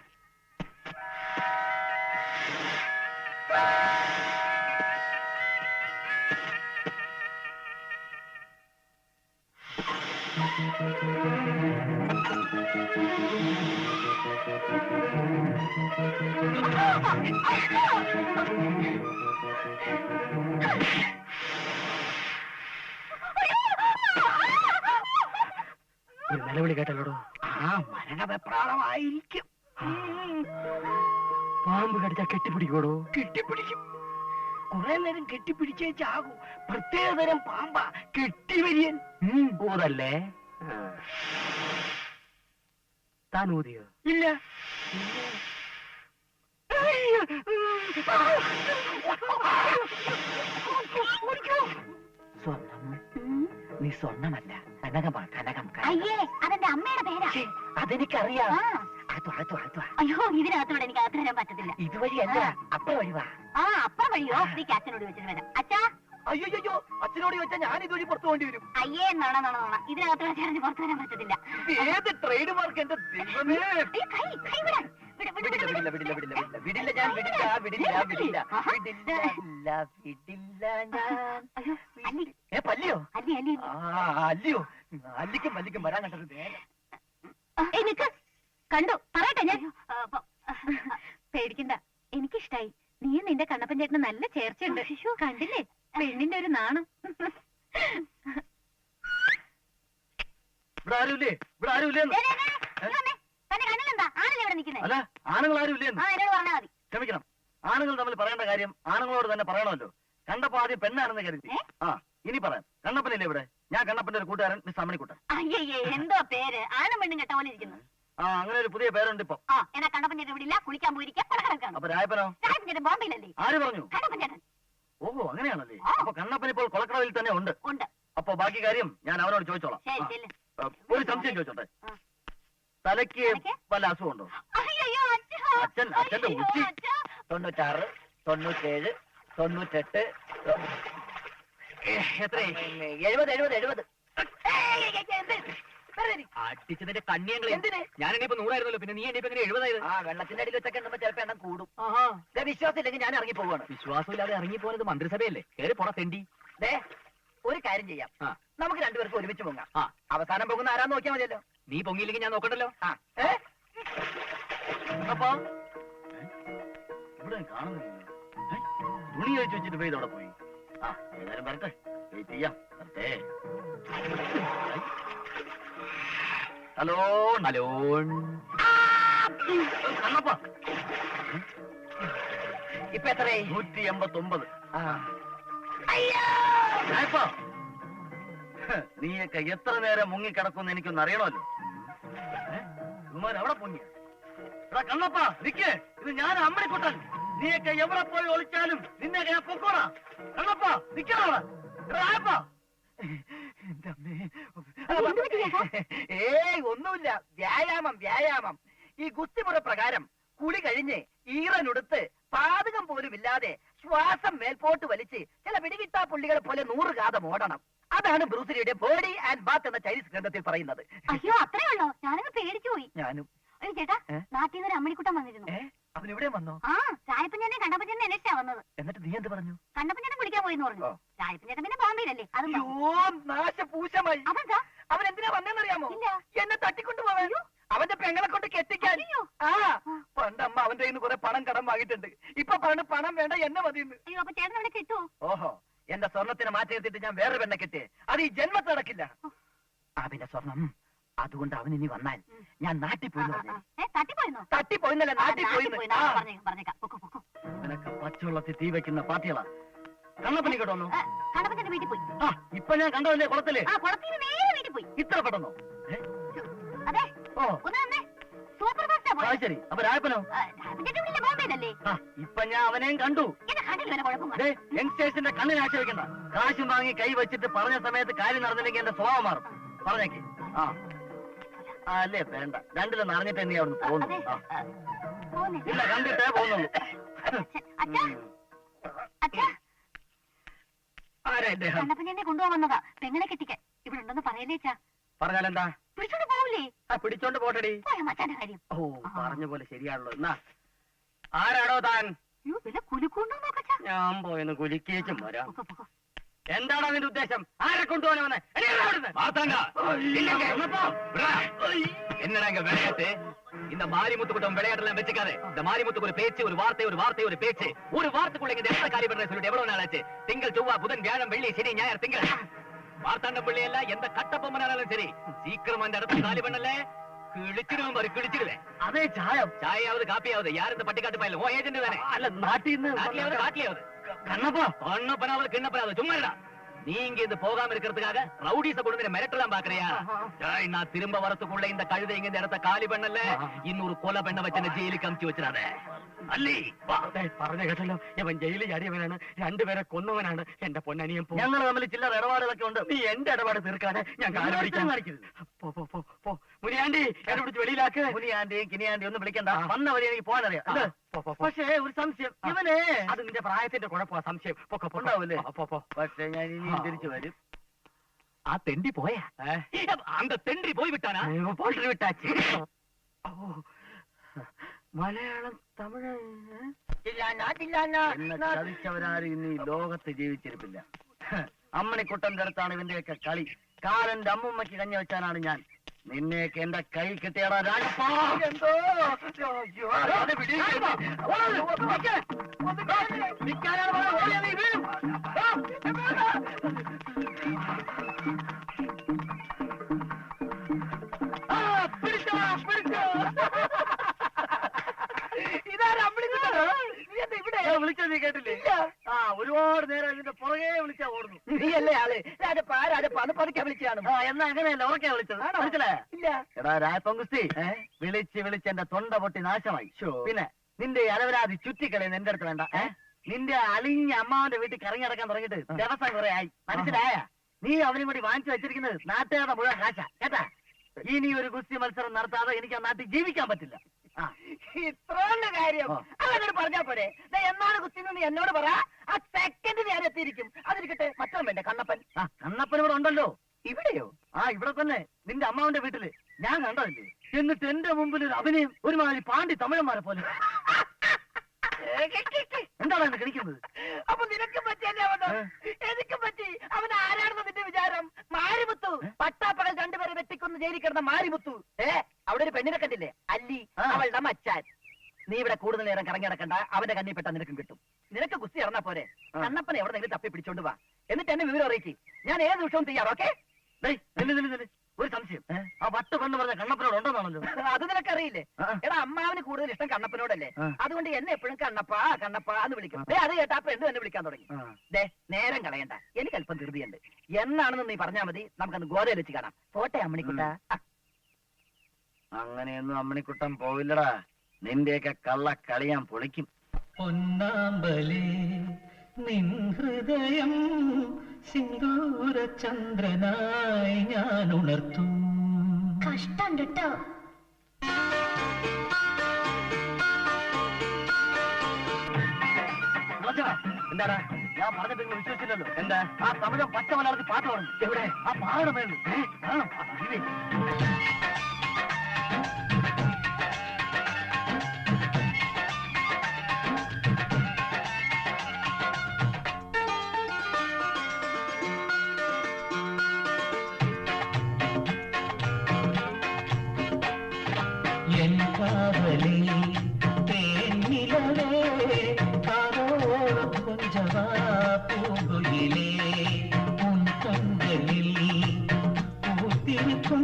ഒരു നിലവിളി കേട്ടല്ലോടോ. ആ മരണവെപ്രാളമായിരിക്കും. പാമ്പ് കടിച്ചാ കെട്ടിപ്പിടിക്കോടോ? കെട്ടിപ്പിടിക്കും. കുറെ നേരം കെട്ടിപ്പിടിച്ചേ ചാകൂ. പ്രത്യേകതരം പാമ്പാ, കെട്ടിവരിയൻ. ഊതല്ലേ? താൻ ഊതിയോ? ഇല്ല. സ്വർണം? നീ സ്വർണ്ണമല്ല, കനകമാ. കനകം. അയ്യേ, അതെന്റെ അമ്മയുടെ പേരാ. അതെനിക്കറിയാം. അയ്യോ, ഇതിനകത്തോടെ എനിക്ക് അകത്ത് വരാൻ പറ്റത്തില്ല. ഇതുവഴിയല്ല, അപ്പുറം വഴി വാ. അപ്പുറം വഴിയോ? നീക്ക് അച്ഛനോട് വെച്ചിട്ട് വരാം. അച്ഛാ. അയ്യോ, അച്ഛനോട് ചോദിച്ചാൽ ഞാൻ ഇതുവഴി പുറത്തു പോകേണ്ടി വരും. അയ്യേ, നോണ ഇതിനകത്തോടെ ചേർന്ന് പുറത്തു വരാൻ പറ്റത്തില്ല. ഏത് ട്രേഡ് മാർക്ക്? എന്റെ ദൈവമേ. കൈ വിടാൻ. വിടില്ല ഞാൻ. പല്ലിയോ? അല്ലയോ? അല്ലിക്കും വരാൻ കണ്ടത് എനിക്ക് കണ്ടു. പറയട്ടെ ഞാൻ. പേടിക്കണ്ട, എനിക്കിഷ്ടായി. നീയും നിന്റെ കണ്ണപ്പൻ ചേട്ടന് നല്ല ചേർച്ചയുണ്ട്. കണ്ടില്ലേ പെണ്ണിന്റെ ഒരു നാണം. ഇവിടെ ആരുമില്ലേ? ഇവിടെ ആരുമില്ലേന്ന്? തന്നെ കണ്ണിലെന്താ ആണല്ലേ ഇവിടെ നിൽക്കുന്നത്? അല്ല, ആണുങ്ങൾ ആരുമില്ലേന്ന്? ആ എന്നോട് പറഞ്ഞാൽ മതി. ക്ഷമിക്കണം, ആണുങ്ങൾ തമ്മിൽ പറയേണ്ട കാര്യം ആണുങ്ങളോട് തന്നെ പറയണമല്ലോ. കണ്ടപ്പോ ആദ്യം പെണ്ണാണെന്ന് കരുതി. ആ, ഇനി പറയാം. കണ്ണപ്പനില്ലേ ഇവിടെ? ഞാൻ കണ്ണപ്പന്റെ ഒരു കൂട്ടുകാരൻ മിസ് അമ്മണിക്കുട്ടൻ. അയ്യേ എന്തോ പേര് ആണും പെണ്ണും കെട്ട പോലെ ഇരിക്കുന്നു. ആ, അങ്ങനെ ഒരു പുതിയ പേരുണ്ട് ഇപ്പൊ. ആ എന്നാ കണ്ണപ്പൻ ചേട്ടൻ ഇവിടെ ഇല്ല, കുളിക്കാൻ പോയിരിക്കാം, പലഹാരം. അപ്പൊ രായപ്പനോ? രാജപ്പൻ ചേട്ടൻ ബോംബെയിലല്ലേ? ആര് പറഞ്ഞു? കണ്ണപ്പൻ ചേട്ടൻ ഓഹോ, അങ്ങനെയാണല്ലേ? ആ. അപ്പൊ കണ്ണപ്പൻ ഇപ്പോൾ കൊളക്കടവിൽ തന്നെ ഉണ്ട്. ഉണ്ട്. അപ്പൊ ബാക്കി കാര്യം ഞാൻ അവനോട് ചോദിച്ചോളാം. ശരി ചെല്ല്. ഒരു സംശയം ചോദിച്ചോട്ടെ? ആ. തലയ്ക്ക് തലയ്ക്ക്? വല്ല അസുഖമുണ്ടോ? അയ്യോ അച്ഛന്റെ ഉച്ചി 96, 97, 98, എത്രേ? 70. അടിച്ചതിന്റെ കണ്ണിയങ്ങൾ എന്തിന്? ഞാൻ എണ്ണിപ്പോ 100 ആയിരുന്നല്ലോ, പിന്നെ നീ എണ്ണിപ്പോ എങ്ങനെ 70 ആയത്? ആ, വെള്ളത്തിന്റെ അടിയിൽ വെച്ചൊക്കെ എണ്ണുമ്പോ ചിലപ്പോ എണ്ണം കൂടും. ആഹാ, വിശ്വാസം ഇല്ലെങ്കിൽ ഞാൻ ഇറങ്ങി പോവാണ്. വിശ്വാസമില്ലാതെ ഇറങ്ങിപ്പോയത് മന്ത്രിസഭയല്ലേ? കേറി പോടാ തെണ്ടി. ഒരു കാര്യം ചെയ്യാം, ആ. നമുക്ക് രണ്ടുപേർക്കും ഒരുമിച്ച് പൊങ്ങാം. ആ. അവസാനം പോകുന്ന ആരാന്ന് നോക്കിയാൽ മതിയല്ലോ. നീ പൊങ്ങിയില്ലെങ്കിൽ ഞാൻ നോക്കണ്ടല്ലോ. അപ്പൊ ഇവിടെ കാണുന്നില്ല. തുണി കഴിച്ചു വെച്ചിട്ട് പോയി ഇതോടെ പോയി. ആ, ഏതായാലും വരട്ടെ, വെയിറ്റ് ചെയ്യാം. വരട്ടെ. ഹലോ ഹലോ, കണ്ണപ്പ, ഇപ്പൊ എത്രയായി? 189. നീയൊക്കെ എത്ര നേരം മുങ്ങിക്കിടക്കുമെന്ന് എനിക്കൊന്ന് അറിയണമല്ലോ. അവിടെ പൊങ്ങിയ എടാ കണ്ണപ്പ, നിക്ക്, ഇത് ഞാൻ അമ്മണിക്കുട്ടൻ. നീയൊക്കെ എവിടെ പോയി ഒളിച്ചാലും നിന്നെയൊക്കെ ഞാൻ പൊക്കോടാ. കണ്ണപ്പ, നിക്കണോടാ. ഏയ് ഒന്നുമില്ല, വ്യായാമം. ഈ ഗുസ്തിമുറ പ്രകാരം കുളി കഴിഞ്ഞ് ഈറനുടുത്ത് പാതകം പോലും ഇല്ലാതെ ശ്വാസം മേൽപോട്ട് വലിച്ച് ചില പിടികിട്ടാ പുള്ളികളെ പോലെ 100 കാതം ഓടണം. അതാണ് ബ്രൂസിലിയുടെ ബോഡി ആൻഡ് ബാത്ത് എന്ന ചൈനീസ് ഗ്രന്ഥത്തിൽ പറയുന്നത്. അയ്യോ അത്രേ ഉള്ളോ? ഞാനങ്ങ് പേടിച്ചു പോയി. ഞാനും. അയ്യോ ചേട്ടാ, നാട്ടിൽ നിന്ന് ഒരു അമ്മണിക്കുട്ടൻ വന്നിരുന്നു. അവനിവിടെ വന്നോ? ആ, രായപ്പഞ്ചേട്ടൻ കണ്ണപ്പഞ്ചേട്ടൻ അന്വേഷിച്ചാ വന്നത്. എന്നിട്ട് നീ എന്ത് പറഞ്ഞു? കണ്ണപ്പഞ്ചേട്ടൻ കുളിക്കാൻ പോയിന്ന് പറഞ്ഞു. രായപ്പഞ്ചേട്ടൻ പിന്നെ ബോംബെയിലല്ലേ? അതും നാശപൂശമായി. അതെന്താ? അവൻ എന്തിനാ വന്നേന്നറിയാമോ? ഇല്ല. എന്നെ തട്ടിക്കൊണ്ടുപോവാൻ. അവന്റെ പെങ്ങളെ കൊണ്ട് കെട്ടിക്കാൻ. അയ്യോ. ആ, പണ്ടമ്മ അവന്റെ കയ്യിൽ നിന്ന് കുറെ പണം കടം വാങ്ങിയിട്ടുണ്ട്. ഇപ്പൊ പറഞ്ഞു പണം വേണ്ട, എന്നെ മതിയെന്ന്. അയ്യോ അപ്പൊ ചേട്ടൻ അവിടെ കിട്ടുമോ? ഓഹോ, എന്റെ സ്വർണത്തിന് മാറ്റിയെടുത്തിട്ട് ഞാൻ വേറെ പെണ്ണെ കെട്ടിയേ. അത് ഈ ജന്മത്ത് നടക്കില്ല. അവന്റെ സ്വർണം അതുകൊണ്ട് അവൻ ഇനി വന്നാൽ ഞാൻ നാട്ടിൽ പോയി തട്ടിപ്പോയിരുന്നോ? തട്ടിപ്പോയിന്നല്ല, നാട്ടിൽ പോയി. പറഞ്ഞേക്കാം. നിനക്ക് പച്ചവെള്ളത്തിൽ തീ വെക്കുന്ന പാർട്ടികളാ. കണ്ണപ്പനി കേട്ടോന്നു. കണ്ണപ്പന്റെ വീട്ടിൽ പോയി. ആ, ഇപ്പൊ ഞാൻ കണ്ടതല്ലേ കുളത്തില്? ആ കുളത്തിൽ നേരെ വീട്ടിൽ പോയി. ഇത്ര പെട്ടെന്നോ? അതെ, ഓ, ഒന്ന് തന്നെ സൂപ്പർ ഫാസ്റ്റാ പോയി. ശരി. അപ്പൊ രായപ്പനോ? ബോംബെയിലല്ലേ? ഇപ്പൊ ഞാൻ അവനെയും കണ്ടു. എന്നെ കണ്ടില്ല, വല്ല കുഴപ്പം. യങ്സ്റ്റേഴ്സിന്റെ കണ്ണിന് ആശ്രയിക്കണ്ട. കാശും വാങ്ങി കൈ വെച്ചിട്ട് പറഞ്ഞ സമയത്ത് കാര്യം നടന്നില്ലെങ്കിൽ എന്റെ സ്വഭാവം മാറും. പറഞ്ഞേക്ക്. ആ, അല്ലേ വേണ്ട, രണ്ടിലൊന്ന് അറിഞ്ഞിട്ട് നീ അവിടുന്ന് പോകുന്നു. ഇല്ല, കണ്ടിട്ടേ പോകുന്നുള്ളൂ. ആരാ എന്റെ കണ്ണപ്പനെ കൊണ്ടുപോകുന്നതാ പെങ്ങളെ കെട്ടിക്കാൻ. ഇവിടെ ഉണ്ടെന്ന് പറയലേച്ചാ. പറഞ്ഞാലെന്താ? പിടിച്ചോണ്ട് പോവില്ലേ? പിടിച്ചോണ്ട് പോട്ടടി. മച്ചാന്റെ കാര്യം. ഓ, പറഞ്ഞ പോലെ ശരിയാണല്ലോ. എന്നാ ആരാടോ താൻ? വില കുലുക്കൊണ്ടോ നോക്കച്ചാ. ഞാൻ പോയെന്ന് കുലിക്കേച്ചും വരാം. എന്താണ് അതിന്റെ ഉദ്ദേശം? ആരെ കൊണ്ടുപോകാൻ? என்னடா இங்க விளையாட்டு? இந்த மாரிமுத்து கூட்டம் விளையாட்டெல்லாம் வச்சுக்காத. இந்த மாரிமுத்துக்கு ஒரு பேச்சு, ஒரு பேச்சு, ஒரு வார்த்தைக்குள்ள இந்த எந்த காரியம் பண்ற சொல்லிட்டு எவ்வளவு நாள் ஆச்சு? திங்கள், செவ்வாய், புதன், வியாழன், வெள்ளி, சனி, ஞாயிறு, திங்கள். மார்த்தாண்ட பிள்ளை எல்லாம் எந்த கட்டப்பொம்மனாலும் சரி, சீக்கிரம் அந்த இடத்த காலி பண்ணல, கிழிச்சிடுவேன் பாரு, கிழிச்சிடுவேன். അതേ ചായം. ചായയാவது കാപ്പിയാவது யார் இந்த പട്ടിക്കാട്ട് പയലും? ഓ ഏജന്റ് தானே? അല്ല, നാട്ടിൽ നിന്ന് காட்டியாவது കണ്ണപ്പ கண்ணப்பனாவது கிண்ணப்பனாவது சும்மா இல்லடா. நீங்க இது போகாம இருக்கிறதுக்காக ரவுடிஸ கொண்டு மிரட்டலாம் பாக்குறியா? நான் திரும்ப வரத்துக்குள்ள இந்த கழுதை இங்க இந்த இடத்த காலி பண்ணல, இன்னொரு கொலை பெண்ண வச்சு ஜெயிலுக்கு அமுச்சு வச்சிடாத. അല്ലേ പറഞ്ഞു കേട്ടല്ലോ, ഇവൻ ജയിലിൽ ചാടിയവനാണ്, രണ്ടുപേരെ കൊന്നവനാണ്. എന്റെ പൊന്നനിയൻ പോ. ഞങ്ങൾ തമ്മിൽ ചില്ലറ ഇടപാടുകളൊക്കെ ഉണ്ട്. നീ എന്റെ ഇടപാട് തീർക്കാതെ ഞാൻ കാല് പിടിക്കാൻ കാണിക്കരുത്. പോ പോ പോ പോ. മുനിയാണ്ടി എന്നെ പിടിച്ച് വെളിയിലാക്ക്. മുനിയാന്റെയും കിനിയാന്റെയും ഒന്നും വിളിക്കണ്ട. വന്ന വഴി എനിക്ക് പോകാനറിയാം. ആ, പോ, പോ, പോ. പക്ഷേ ഒരു സംശയം, ഇവനെ അത് നിന്റെ പ്രായത്തിന്റെ കുഴപ്പമാ. സംശയം പൊക്കെ ഉണ്ടാവൂലേ? പോ പോ. പക്ഷേ ഞാൻ ഇനിയും തിരിച്ചു വരും. ആ തെണ്ടി പോയാ? அந்த തെണ്ടി പോയി വിട്ടാനാ? പോയിട്ട് വിട്ടാച്ച്. ഓ, മലയാളം, തമിഴ്. എന്നെ ചതിച്ചവരാരും ഇന്ന് ഈ ലോകത്ത് ജീവിച്ചിരിപ്പില്ല. അമ്മണിക്കുട്ടന്റെ അടുത്താണ് ഇവന്റെയൊക്കെ കളി. കാലന്റെ അമ്മുമ്മയ്ക്ക് കഞ്ഞി വെച്ചാനാണ് ഞാൻ. നിന്നെയൊക്കെ എന്റെ കൈ കിട്ടിയടാ രാജപ്പാ. എന്തോ ഇതാരാ വിളിക്കുന്നത്? നീ എന്താ ഇവിടെ? വിളിച്ചത് നീ കേട്ടില്ലേ? ആ, ഒരുപാട് നേരം ഇതിന്റെ പുറകെ വിളിച്ചാ ഓടുന്നു. നീയല്ലേ ആള്? രാജപ്പ രാജപ്പ അത് പതുക്കെ വിളിച്ചാണ്. എന്നാ അങ്ങനെയല്ല, ഉറക്കെ വിളിച്ചത്. മനസ്സിലായ? ഇല്ല. എടാ രാജപ്പൊങ്കുസ്തി, വിളിച്ച് എന്റെ തൊണ്ട പൊട്ടി നാശമായി. പിന്നെ നിന്റെ അലവരാതി ചുറ്റിക്കളയുന്ന എന്റെ അടുത്ത് വേണ്ട. നിന്റെ അളിഞ്ഞ അമ്മാവന്റെ വീട്ടിൽ കറങ്ങി നടക്കാൻ തുടങ്ങിയിട്ട് ദിവസം കുറെ ആയി. മനസ്സിലായ? നീ അവനും കൂടി വാങ്ങിച്ചു വെച്ചിരിക്കുന്നത് നാട്ടുകാരുടെ മുഴുവൻ കാശ. കേട്ടാ? ഇനി ഒരു ഗുസ്തി മത്സരം നടത്താതെ എനിക്ക് ആ നാട്ടിൽ ജീവിക്കാൻ പറ്റില്ല. ഇത്രയുള്ള കാര്യം അവനോട് പറഞ്ഞാ പോരെ. എന്നാണ് കുത്തിന്ന് എന്നോട് പറ. ആ സെക്കൻഡ് ഞാൻ എത്തിയിരിക്കും. അതിരിക്കട്ടെ, മറ്റോ വേണ്ടേ കണ്ണപ്പൻ? കണ്ണപ്പൻ ഇവിടെ ഉണ്ടല്ലോ. ഇവിടെയോ? ഇവിടെ തന്നെ, നിന്റെ അമ്മാവന്റെ വീട്ടില്. ഞാൻ കണ്ടതല്ലേ? എന്നിട്ട് എന്റെ മുമ്പിൽ ഒരു അഭിനയം, ഒരുമാതിരി പാണ്ടി തമിഴന്മാരെ പോലെ. എന്താണ് എന്നെ കളിക്കുന്നത്? അപ്പൊ നിനക്ക് പറ്റിയല്ലേ അവനോ? എനിക്ക് പറ്റി. അവൻ ആരാണെന്ന് നിന്റെ വിചാരം? മാരിമുത്തു. പട്ടാപ്പകൽ രണ്ടുപേരെ വെട്ടിക്കൊന്ന് ജയിലിൽ കിടന്ന മാരിമുത്തു. അവിടെ ഒരു പെണ്ണിനെ കണ്ടില്ലേ? അല്ലി, അവളുടെ മച്ചാൻ. നീ ഇവിടെ കൂടുതൽ നേരം കറങ്ങി നടക്കണ്ട. അവന്റെ കണ്ണിൽ പെട്ടാ നിനക്കും കിട്ടും. നിനക്ക് കുസ്തി ഇറങ്ങാ പോരെ. കണ്ണപ്പനെ എവിടെന്നെങ്കിലും തപ്പി പിടിച്ചോണ്ട് വാ. എന്നിട്ട് എന്നെ വിവരം അറിയിക്കും. ഞാൻ ഏത് നിമിഷവും തയ്യാറ്. ഓക്കെ? ഒരു സംശയം, ആ വട്ട് പെണ്ണ് പറഞ്ഞ കണ്ണപ്പനോട് ഉണ്ടെന്നാണല്ലോ. അത് നിനക്കറിയില്ലേ? എടാ, അമ്മാവിന് കൂടുതൽ ഇഷ്ടം കണ്ണപ്പനോടല്ലേ? അതുകൊണ്ട് എന്നെ എപ്പോഴും കണ്ണപ്പ കണ്ണപ്പ എന്ന് വിളിക്കും. അത് കേട്ടാ പെണ്ണ് എന്നെ വിളിക്കാൻ തുടങ്ങി. നേരം കളയണ്ട, എനിക്ക് അല്പം ധൃതിയുണ്ട്. എന്നാണെന്ന് നീ പറഞ്ഞാൽ മതി. നമുക്കന്ന് ഗോതയിൽ വെച്ച് കാണാം. പോട്ടെ അമ്മണിക്കുട്ട. അങ്ങനെയൊന്നും അമ്മണിക്കുട്ടൻ പോവില്ലടാ. നിന്റെയൊക്കെ കള്ള കളി ഞാൻ പൊളിക്കും. പൊന്നാമ്പലേ നിൻ ഹൃദയം സിന്ദൂര ചന്ദ്രനായി ഞാൻ ഉണർത്തും. കഷ്ടം കേട്ടോ. എന്താടാ ഞാൻ പറഞ്ഞ നിങ്ങൾ വിശ്വസിച്ചില്ലല്ലോ? എന്താ? ആ തമിഴ പച്ച മലയാളത്തിൽ പാട്ട് പറഞ്ഞു. എവിടെ? ആ പാട മേളിൽ. എൻ കാവലി തേനിലവേ കാതോളം കൊഞ്ചവാ പൂങ്കുയിലേ ഉൻ കണ്കളിൽ പൂത്തിരിക്കും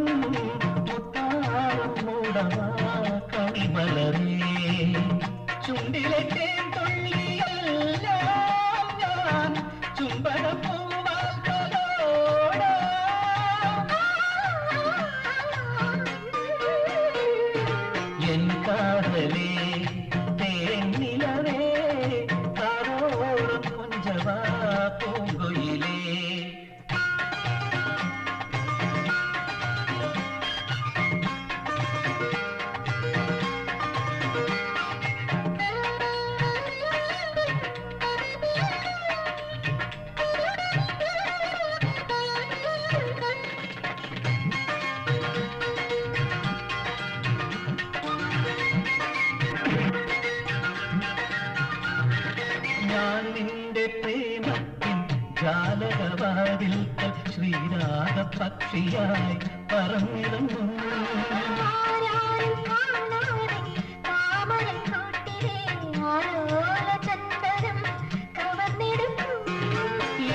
മുത്താരം മൂടവാ കണിമലരേ ചുണ്ടിലെ തേൻ തുള്ളിയെല്ലാം ഞാൻ ചുംബനപ്പൂവാൽ തലോടാം. എൻ കാതലേ തേനിലവേ കാതോളം കൊഞ്ചവാ പൂങ്കുയിലേ. ഞാൻ നിന്റെ പ്രേമത്തിൻ ജാലകവാതിൽ ശ്രീരാഗ പക്ഷിയായി പറന്നിറങ്ങും.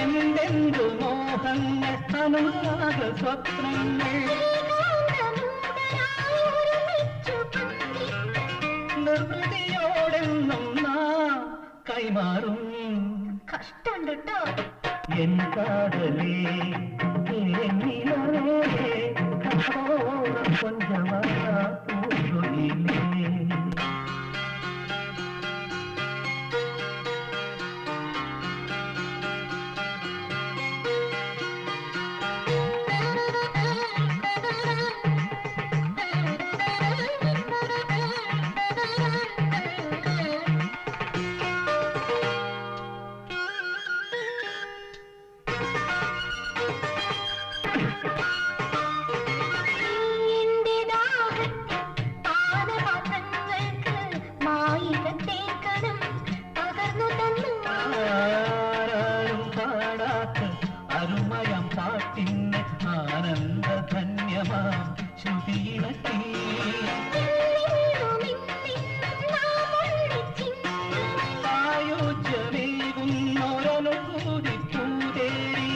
എന്തെന്തു മോഹങ്ങൾ അനുരാഗ സ്വപ്നങ്ങൾ നിർവൃതിയോടെന്നും നാം കൈമാറും. കഷ്ടം കേട്ടോ. എൻ കാതലേ തേനിലവേ കാതോളം കൊഞ്ചവാ പൂങ്കുയിലേ. ആരാരും പാടാത്ത അരുമയം പാട്ടിന് ആനന്ദധന്യമാം ശ്രുതിയിണക്കി. സായുജ്യമേകുന്നൊരനുഭൂതി പൂതേരി.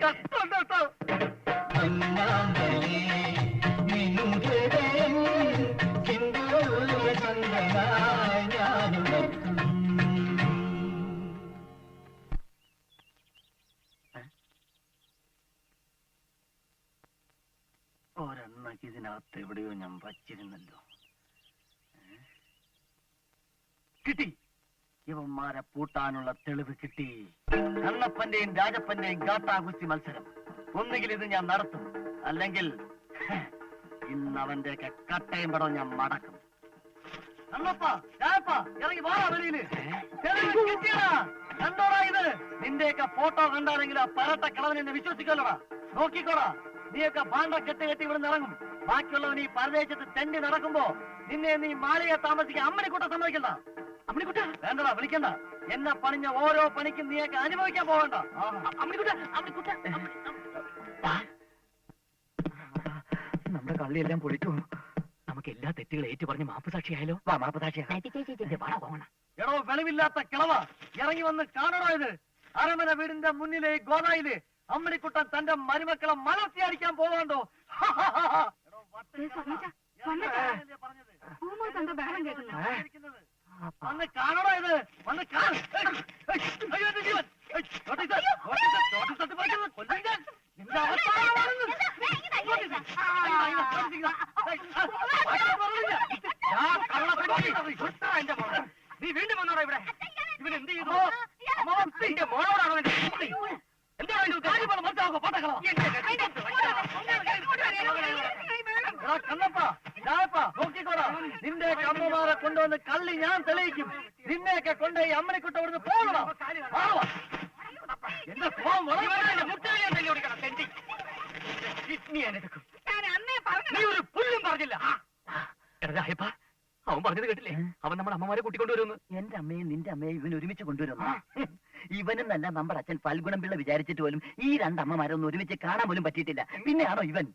കഷ്ടം കേട്ടോ. ഇതിനകത്ത് എവിടെയോ ഞാൻ വച്ചിരുന്നല്ലോ. കിട്ടി. ഇവന്മാരെ പൂട്ടാനുള്ള തെളിവ് കിട്ടി. കണ്ണപ്പന്റെയും രാജപ്പന്റെയും ഗാട്ടാകുസ്തി മത്സരം. ഒന്നുകിൽ ഇത് ഞാൻ നടത്തും, അല്ലെങ്കിൽ ഇന്ന് അവന്റെയൊക്കെ കട്ടയും പടം ഞാൻ മടക്കും. കണ്ണപ്പ, രാജപ്പ, ഇറങ്ങി വാ വെളിയില്. തെളിവ് കിട്ടിയടാ. കണ്ടോടാ ഇത്. നിന്റെയൊക്കെ ഫോട്ടോ കണ്ടാണെങ്കിലും ആ പരട്ട കളവൻ എന്നെ വിശ്വസിക്കല്ലോടാ. നോക്കിക്കോടാ, നീയൊക്കെ ഭാണ്ഡ കെട്ട് കെട്ടി ഇവിടെ ഇറങ്ങും. ബാക്കിയുള്ളവൻ ഈ പരദേശത്ത് തെണ്ടി നടക്കുമ്പോ നിന്നെ നീ മാളിക താമസിക്കാൻ അമ്മണിക്കുട്ട സമ്മതിക്കണ്ട. അമ്മണിക്കുട്ട വേണ്ടടാ, വിളിക്കണ്ട. എന്നെ പണിഞ്ഞ ഓരോ പണിക്കും നീയൊക്കെ അനുഭവിക്കാൻ പോകണ്ട. നമ്മുടെ കള്ളിയെല്ലാം പൊളിച്ചു. നമുക്ക് എല്ലാ തെറ്റുകളും ഏറ്റു പറഞ്ഞ് മാപ്പ് സാക്ഷിയായാലോ? മാപ്പ് സാക്ഷിയാണ്. എടോ വെളിവില്ലാത്ത കിളവ, ഇറങ്ങി വന്ന് കാണണോ ഇത്? അരമന വീടിന്റെ മുന്നിലെ ഗോദായില് അമ്മണിക്കുട്ടൻ തന്റെ മരുമക്കളെ മലർത്തി അടിക്കാൻ പോവാണ്ടോ? വന്ന് കാണണോ ഇത്? വന്ന് നീ വീണ്ടും വന്നോടാ ഇവിടെ. ഇവൻ എന്ത് ചെയ്തു? എന്റെ മോളോടാണോ എന്താണ് മനസ്സിലാക്കോ? പാട്ടക്കളോ കണ്ണപ്പ, രാജപ്പ, നോക്കിക്കോടാ. നിന്റെയൊക്കെ അമ്മമാരെ കൊണ്ടുവന്ന് കള്ളി ഞാൻ തെളിയിക്കും. നിന്നെയൊക്കെ കൊണ്ട് ഈ അമ്മണിക്കുട്ട ഇവിടുന്ന് പോകണം. എന്റെ ഫോം നീ ഒരു പുല്ലും പറഞ്ഞില്ല. രായപ്പ, അവൻ പറഞ്ഞത് കേട്ടില്ലേ? അവൻ നമ്മുടെ അമ്മമാരെ കൂട്ടിക്കൊണ്ടുവരുന്നു. എന്റെ അമ്മയും നിന്റെ അമ്മയും ഇവൻ ഒരുമിച്ച് കൊണ്ടുവരുന്നു. ഇവനും നല്ല നമ്മുടെ അച്ഛൻ ഫൽഗുണം പിള്ള വിചാരിച്ചിട്ട് പോലും ഈ രണ്ടമ്മമാരൊന്നും ഒരുമിച്ച് കാണാൻ പോലും പറ്റിയിട്ടില്ല. പിന്നെയാണോ ഇവൻ?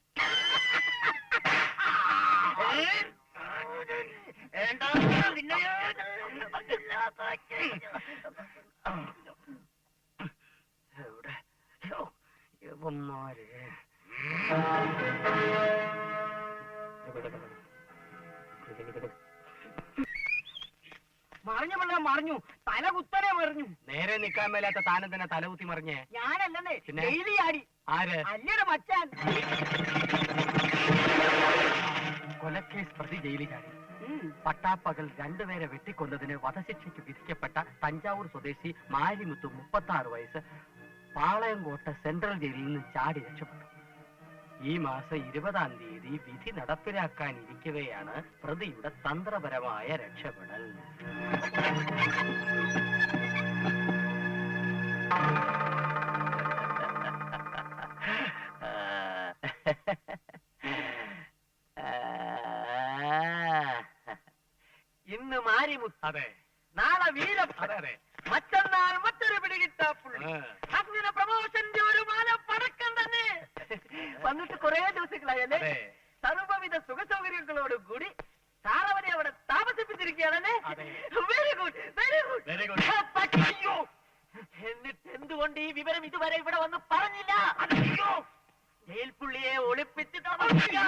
മറിഞ്ഞു പിള്ള മറിഞ്ഞു, തല കുത്തനെ മറിഞ്ഞു. നേരെ നിൽക്കാൻ മേലാത്ത താനം തന്നെ തലകുത്തി മറിഞ്ഞേ. ഞാനല്ലേ പിന്നെ? ഡെയിലി ആടി. ആര്? അല്ലയുടെ മച്ചാൻ. കൊലക്കേസ് പ്രതി ജയിലിൽ ചാടി. പട്ടാപ്പകൽ രണ്ടുപേരെ വെട്ടിക്കൊന്നതിന് വധശിക്ഷയ്ക്ക് വിധിക്കപ്പെട്ട തഞ്ചാവൂർ സ്വദേശി മാരിമുത്തു 36 വയസ്സ് പാളയംകോട്ട സെൻട്രൽ ജയിലിൽ നിന്ന് ചാടി രക്ഷപ്പെട്ടു. ഈ മാസം 20-ാം തീയതി വിധി നടപ്പിലാക്കാനിരിക്കവെയാണ് പ്രതിയുടെ തന്ത്രപരമായ രക്ഷപ്പെടൽ. ഇന്ന് മാരിമുത്ത്, അതെ. നാളെ വീരപ്പൻ, അതെ അതെ. മറ്റന്നാൾ മറ്റൊരു പിടികിട്ടാപ്പുള്ളി. അങ്ങനെ പ്രമോഷന്റെ ഒരു മാല പടക്കം തന്നെ. വന്നിട്ട് കുറെ ദിവസങ്ങളായല്ലേ? അതെ. സർവവിധ സുഖസൗകര്യങ്ങളോട് കൂടി സാറവനെ അവിടെ താമസിപ്പിച്ചിരിക്കുകയാണല്ലേ? Very good, very good, very good. അയ്യോ, എന്നിട്ട് എന്തുകൊണ്ട് ഈ വിവരം ഇതുവരെ ഇവിടെ വന്ന് പറഞ്ഞില്ല? അയ്യോ, ജയിൽപ്പുള്ളിയെ ഒളിപ്പിച്ച് താമസിപ്പിച്ചു.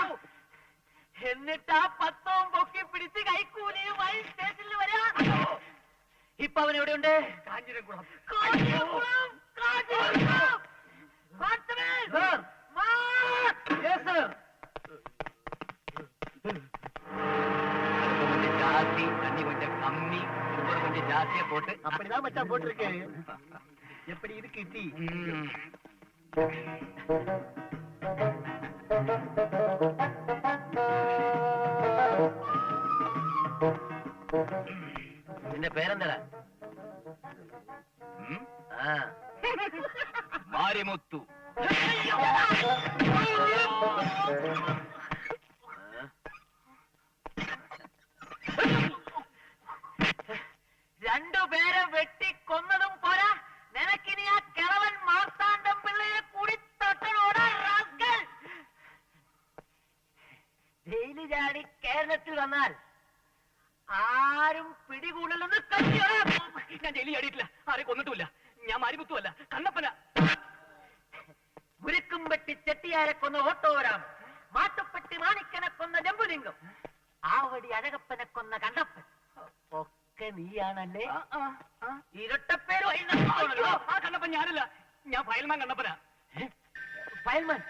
എന്നിട്ട് ആ 10 പൊക്കി പിടിച്ച് കൈക്കൂലിയുമായി സ്റ്റേഷനിൽ വരാ. ഇപ്പൊ അവൻ എവിടെയുണ്ട്? Kanjiramkulam. Kanjiramkulam, Kanjiramkulam. Sir. Yes, sir. கொஞ்சம் ஜாஸ்தி, தண்ணி கொஞ்சம் கம்மி, சுகர் கொஞ்சம் ஜாஸ்தியா போட்டு அப்படிதான் மச்சான் போட்டிருக்கு. எப்படி இருக்கு டீ? നിന്റെ പേരെന്താ? മാരിമുത്തു. രണ്ടുപേരെ വെട്ടിക്കൊന്നതും പോരാ, നിനക്കിനി ആ കിളവൻ മാർത്താണ്ഡം പിള്ളയെ കൂടി തൊട്ടനോടാ റാസ്കൽ. ജയില് ചാടി കേരളത്തിൽ വന്നാൽ ആരും പിടികൂടലെന്ന് കണ്ടിയോ? ഞാൻ ജയിലിൽ ചാടിയിട്ടില്ല, ആരെ കൊന്നിട്ടുമില്ല. ഞാൻ മാരിമുത്തുമല്ല, കണ്ണപ്പന. ഉരുക്കുംപെട്ടി ചെട്ടിയാരെ കൊന്ന ഓട്ടോരാം, മാട്ടുപ്പെട്ടി മാണിക്കനെ കൊന്ന ജമ്പുലിംഗം, ആവടി അഴകപ്പനെ കൊന്ന കണ്ണപ്പൻ ഒക്കെ നീയാണല്ലേ? ഇരട്ടപ്പേരോ? ആ കണ്ണപ്പൻ ഞാനല്ല, ഞാൻ ഫയൽമാൻ കണ്ണപ്പന. ഫയൽമാൻ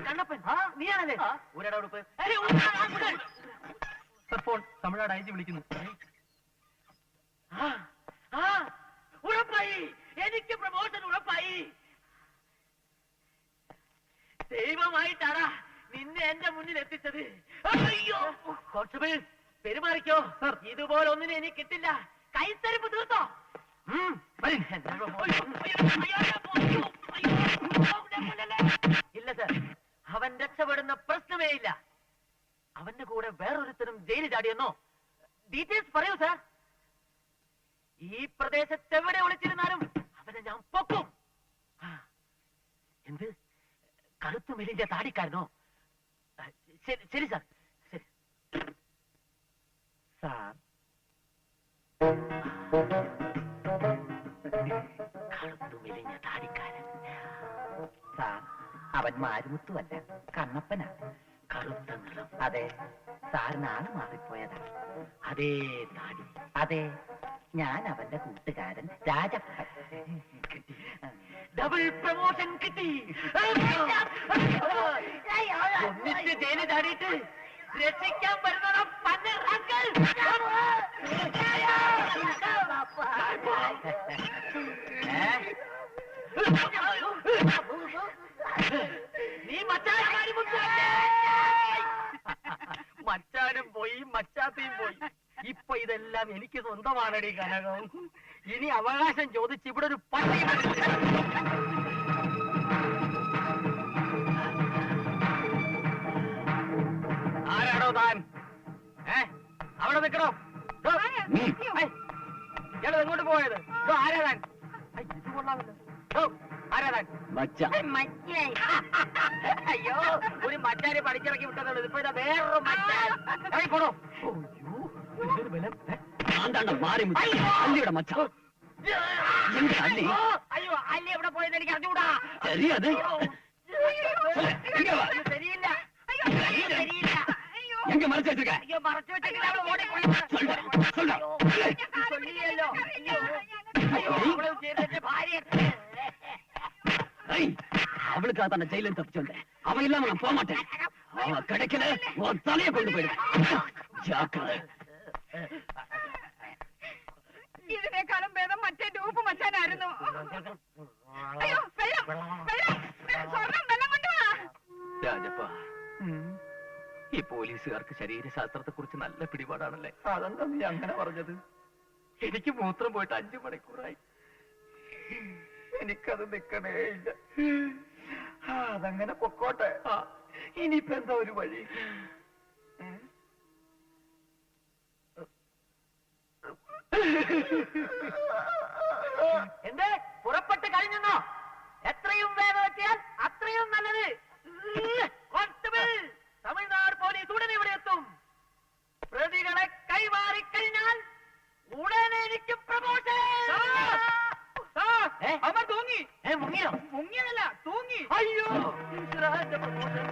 കണ്ണപ്പൻ നീയാണല്ലേ ഒരിടവെടുപ്പ് ഫോൺ തമിഴ്നാട് ഐജി വിളിക്കുന്നു. ഉറപ്പായി, എനിക്ക് പ്രമോഷൻ ഉറപ്പായി. ദൈവമായിട്ടാണ് നിന്നെ എന്റെ മുന്നിൽ എത്തിച്ചത്. അയ്യോ കോൺസ്റ്റബിൾ പെരുമാറിക്കോ, ഇതുപോലെ ഒന്നിനെ എനിക്ക് കിട്ടില്ല. കൈത്തരിപ്പ് തീർത്തോ? ഇല്ല സർ, അവൻ രക്ഷപ്പെടുന്ന പ്രശ്നമേ ഇല്ല. അവന്റെ കൂടെ വേറൊരുത്തരും ജയിലിൽ ചാടിയെന്നോ? ഡീറ്റെയിൽസ് പറയൂ സർ. ഈ പ്രദേശത്ത് എവിടെ ഒളിച്ചിരുന്നാലും അവനെ ഞാൻ പൊക്കും. എന്ത് കറുത്തു മെലിന്റെ താടിക്കാരനോ? ശരി ശരി സാർ, ശരി സാർ. കറുത്തു മെലിഞ്ഞ താടിക്കാരൻ സാർ. അവൻ മാരുമുത്തുമല്ല, കണ്ണപ്പനാണ്. കറുത്ത നിറം. അതെ, സാറിന് ആള് മാറിപ്പോയതാണ്. അതേ താടി. അതെ, ഞാൻ അവന്റെ കൂട്ടുകാരൻ രാജപ്പൻ. ഡബിൾ പ്രമോഷൻ കിട്ടി. ഒന്നിച്ച് ജയിലിൽ ചാടിയിട്ട് രക്ഷിക്കാൻ വരുന്നതാണ് പന്നറാക്കൾ. നീ മച്ചാനും പോയി, മച്ചാത്തയും പോയി. ഇപ്പൊ ഇതെല്ലാം എനിക്ക് സ്വന്തമാണടി കനകം. ഇനി അവകാശം ചോദിച്ച് ഇവിടെ ഒരു പട്ടി. ആരാണോ താൻ? അവിടെ നിൽക്കണോ? ഇയാൾ എങ്ങോട്ട് പോയത്? ആരാ താൻ? ഇത് കൊള്ളാമല്ലോ. ആരാ താൻ? അയ്യോ, ഒരു മച്ചാനെ പഠിച്ചിറക്കി വിട്ടതുള്ളൂ. ഇപ്പൊ ഇതാ വേറൊരു മച്ചാൻ. പോണോ? അയ്യോ, അല്ലി എവിടെ പോയത് എനിക്ക് അറിഞ്ഞൂടാ. ശരിയില്ല, ശരിയില്ല. അയ്യോ, മറച്ചു വെച്ചിട്ടില്ല. അവള് ഓടിപ്പോയി. ചൊല്ലിയല്ലോ. ഭാര്യ அவளுக்காக தான் ஜெயில தப்பிச்சு வந்தேன். அவ இல்லாம நான் போக மாட்டேன். அவ கிடைக்கல, உன் தலையை கொண்டு போயிடு. ஜாக்கிரதை. ഇതിനേക്കാളും ഭേദം മറ്റേ ഡൂപ്പ് മച്ചാനായിരുന്നു. അയ്യോ, വെള്ളം വെള്ളം സ്വർണം, വെള്ളം കൊണ്ടുവാ. രാജപ്പ, ഈ പോലീസുകാർക്ക് ശരീരശാസ്ത്രത്തെ കുറിച്ച് നല്ല പിടിപാടാണല്ലേ? അതെന്താ നീ അങ്ങനെ പറഞ്ഞത്? എനിക്ക് മൂത്രം പോയിട്ട് 5 മണിക്കൂറായി. എനിക്കത് നിക്കണേ ഇല്ല. അതങ്ങനെ പൊക്കോട്ടെ. ഇനിയിപ്പോ എന്താ ഒരു വഴി? എന്തേ പുറപ്പെട്ട് കഴിഞ്ഞെന്നോ? എത്രയും വേഗം എത്തിയാൽ അത്രയും നല്ലത്. കോൺസ്റ്റബിൾ, തമിഴ്നാട് പോലീസ് ഉടനെ ഇവിടെ എത്തും. പ്രതികളെ കൈമാറിക്കഴിഞ്ഞാൽ ഉടനെ എനിക്ക് പ്രമോഷൻ. അവൻ തൂങ്ങി. മുങ്ങിയോ? മുങ്ങിയതല്ല, തൂങ്ങി. അയ്യോ, എന്റെ പ്രമോഷൻ.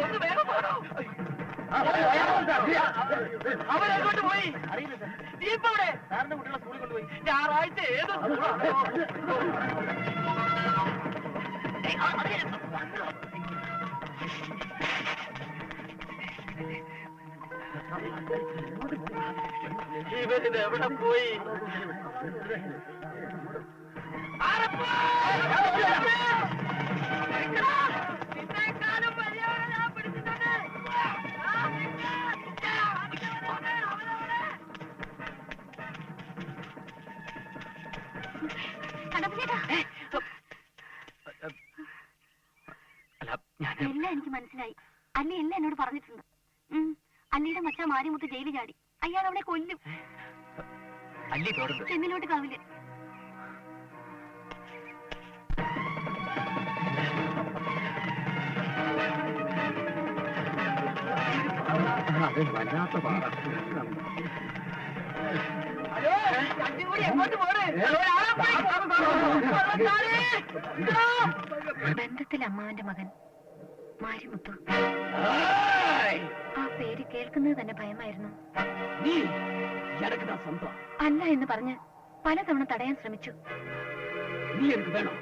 ഒന്ന് വേഗം പോകണോ? അവരെങ്ങോട്ട് പോയി? അറിയില്ല. ദീപ് അവിടെ സാറിന്റെ കുട്ടികളെ സ്കൂളിൽ കൊണ്ടുപോയി. ഞായറാഴ്ച ഏത് സ്കൂളാണോ? ഇവരിത് എവിടെ പോയി? നിന്നേക്കാളും വലിയവനെ ഞാൻ പിടിച്ചിട്ടുണ്ട്. എല്ലാം എനിക്ക് മനസ്സിലായി. അല്ലി എല്ലാം എന്നോട് പറഞ്ഞിട്ടുണ്ട്. അല്ലിയുടെ മച്ചാ മാരിമുത്ത് ജയിലിൽ ചാടി. അയാൾ അവളെ കൊല്ലും. ചെന്നിലോട്ട് കാവില്. ബന്ധത്തിൽ അമ്മാവന്റെ മകൻ മാരിമുത്തു. ആ പേര് കേൾക്കുന്നത് തന്നെ ഭയമായിരുന്നു. നീ எனக்கு நான் சொந்தம். അല്ല എന്ന് പറഞ്ഞ് പലതവണ തടയാൻ ശ്രമിച്ചു. നീ എനിക്ക് വേണോ?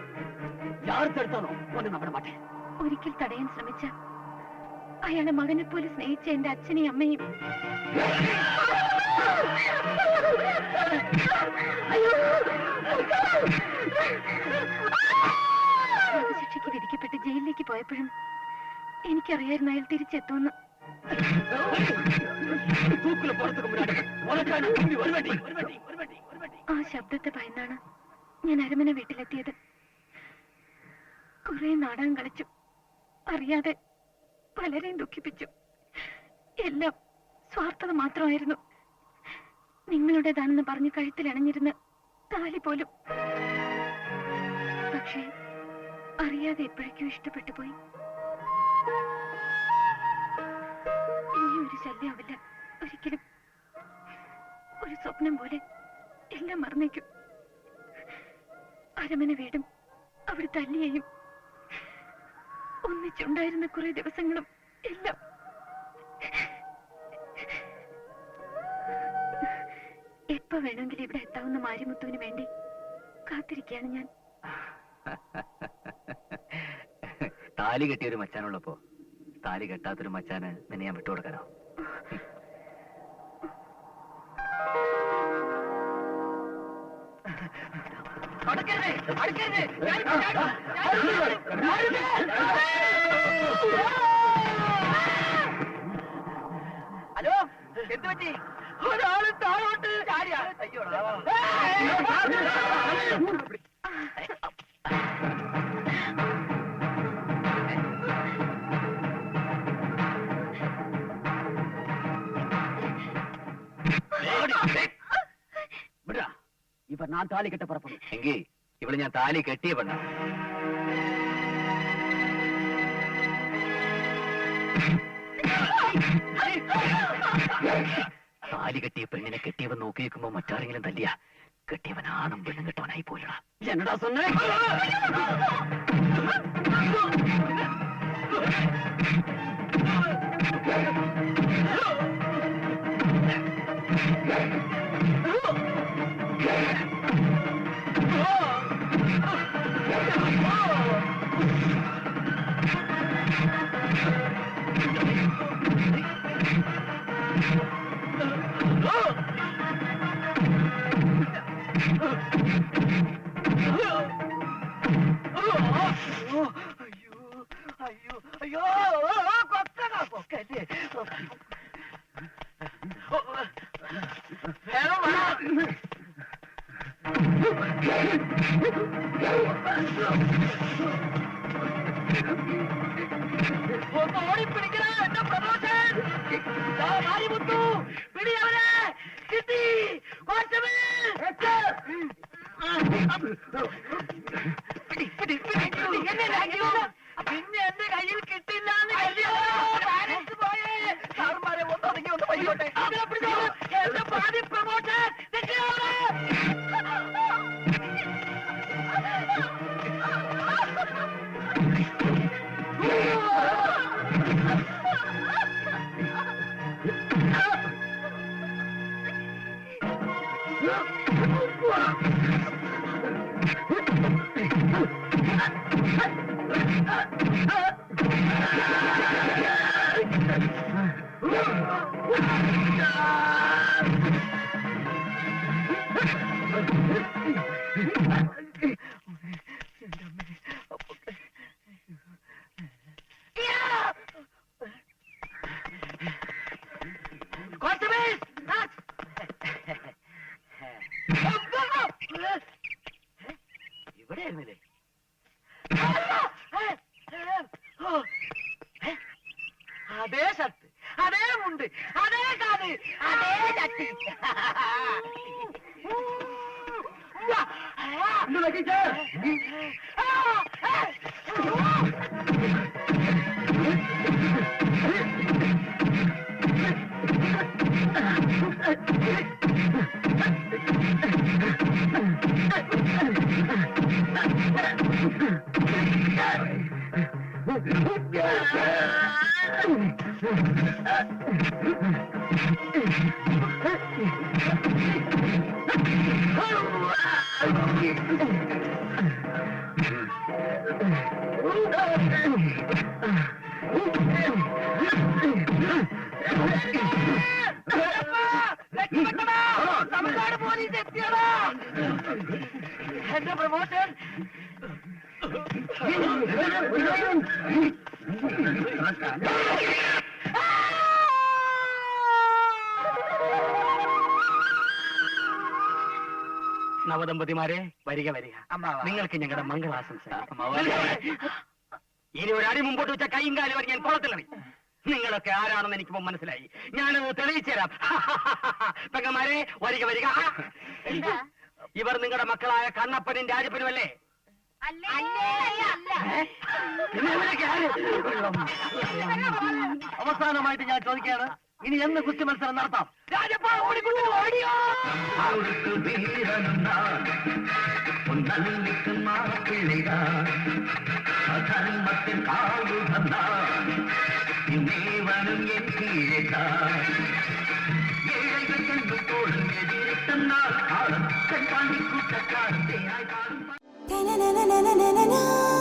യാർ തടുത്താനോ ഒന്നും നമ്പ മാട്ടേൻ. ഒരിക്കൽ തടയാൻ ശ്രമിച്ച അയാളെ മകനെ പോലെ സ്നേഹിച്ച എന്റെ അച്ഛനെയും അമ്മയും ശിക്ഷയ്ക്ക് വിധിക്കപ്പെട്ട് ജയിലിലേക്ക് പോയപ്പോഴും എനിക്കറിയായിരുന്നു അയാൾ തിരിച്ചെത്തുമെന്ന്. ആ ശബ്ദത്തെ ഭയന്നാണ് ഞാൻ അരമന വീട്ടിലെത്തിയത്. കുറെ നാടകം കളിച്ചു, അറിയാതെ പലരെയും ദുഃഖിപ്പിച്ചു. എല്ലാം സ്വാർത്ഥത മാത്രമായിരുന്നു. നിങ്ങളുടേതാണെന്ന് പറഞ്ഞ് കഴുത്തിലണഞ്ഞിരുന്ന താലി പോലും. പക്ഷേ അറിയാതെ എപ്പോഴേക്കും ഇഷ്ടപ്പെട്ടു പോയി. ഇനി ഒരു ശല്യമാവില്ല ഒരിക്കലും. ഒരു സ്വപ്നം പോലെ എല്ലാം മറന്നേക്കും. അരമന വീടും അവിടുത്തെ അല്ലിയെയും ഒന്നിച്ചുണ്ടായിരുന്ന കുറെ ദിവസങ്ങളും എല്ലാം. എപ്പോ വേണമെങ്കിലും ഇവിടെ എത്താവുന്ന മാരിമുത്തുവിന് വേണ്ടി കാത്തിരിക്കുകയാണ് ഞാൻ. താലി കെട്ടിയൊരു മച്ചാനുള്ളപ്പോ താലി കെട്ടാത്തൊരു മച്ചാന് നിന്നെ ഞാൻ വിട്ടുകൊടുക്കാനോ? ഹലോ, എന്ത് പറ്റി? ഒരാള് താഴോട്ട് ചാടിയാ. അയ്യോടാ. இப்ப நான் தாலி கட்ட புறப்படும். എങ്കിൽ ഇവിടെ ഞാൻ താലി കെട്ടിയ പെണ്ണ. താലി കെട്ടിയ പെണ്ണിനെ കെട്ടിയവൻ നോക്കി നിൽക്കുമ്പോ മറ്റാരെങ്കിലും തല്ലിയ കെട്ടിയവൻ ആണും പെണ്ണും കെട്ടവനായി പോലടാ. என்னடா சொன்ன? പിന്നെ എന്റെ കയ്യിൽ കിട്ടില്ല പോയേ. സാറുമാരെ ഒന്നൊതുങ്ങി ഒന്ന് വൈകോട്ടെ. എന്റെ പാതി പ്രമോഷൻ. ഇവിടെ ആയിരുന്നില്ലേ? അതേ ഷർട്ട്, അതേ മുണ്ട്, അതേ കാത്, അതേ ചട്ടി. തമിഴ്നാട് പോലീസ് എത്തിയടാ. എന്റെ പ്രമോഷൻ നവദമ്പതിമാരെ വരിക വരിക. നിങ്ങൾക്ക് ഞങ്ങളുടെ മംഗളാശംസ. ഇനി ഒരു അടി മുമ്പോട്ട് വെച്ച കൈയും കാലും വരെ ഞാൻ കുളത്തിലറി. നിങ്ങളൊക്കെ ആരാണെന്ന് എനിക്കിപ്പോ മനസ്സിലായി. ഞാനത് തെളിയിച്ചു തരാം. പെങ്ങന്മാരെ വരിക വരിക. ഇവർ നിങ്ങളുടെ മക്കളായ കണ്ണപ്പനും രാജപ്പനും അല്ലേ? അവസാനമായിട്ട് ഞാൻ ചോദിക്കുകയാണ്, ഇനി എന്ന് കുസ്തി മത്സരം നടത്താം? Rajappa ഓടിക്കൊണ്ടു ഓടിയോ. Na na na na na na na.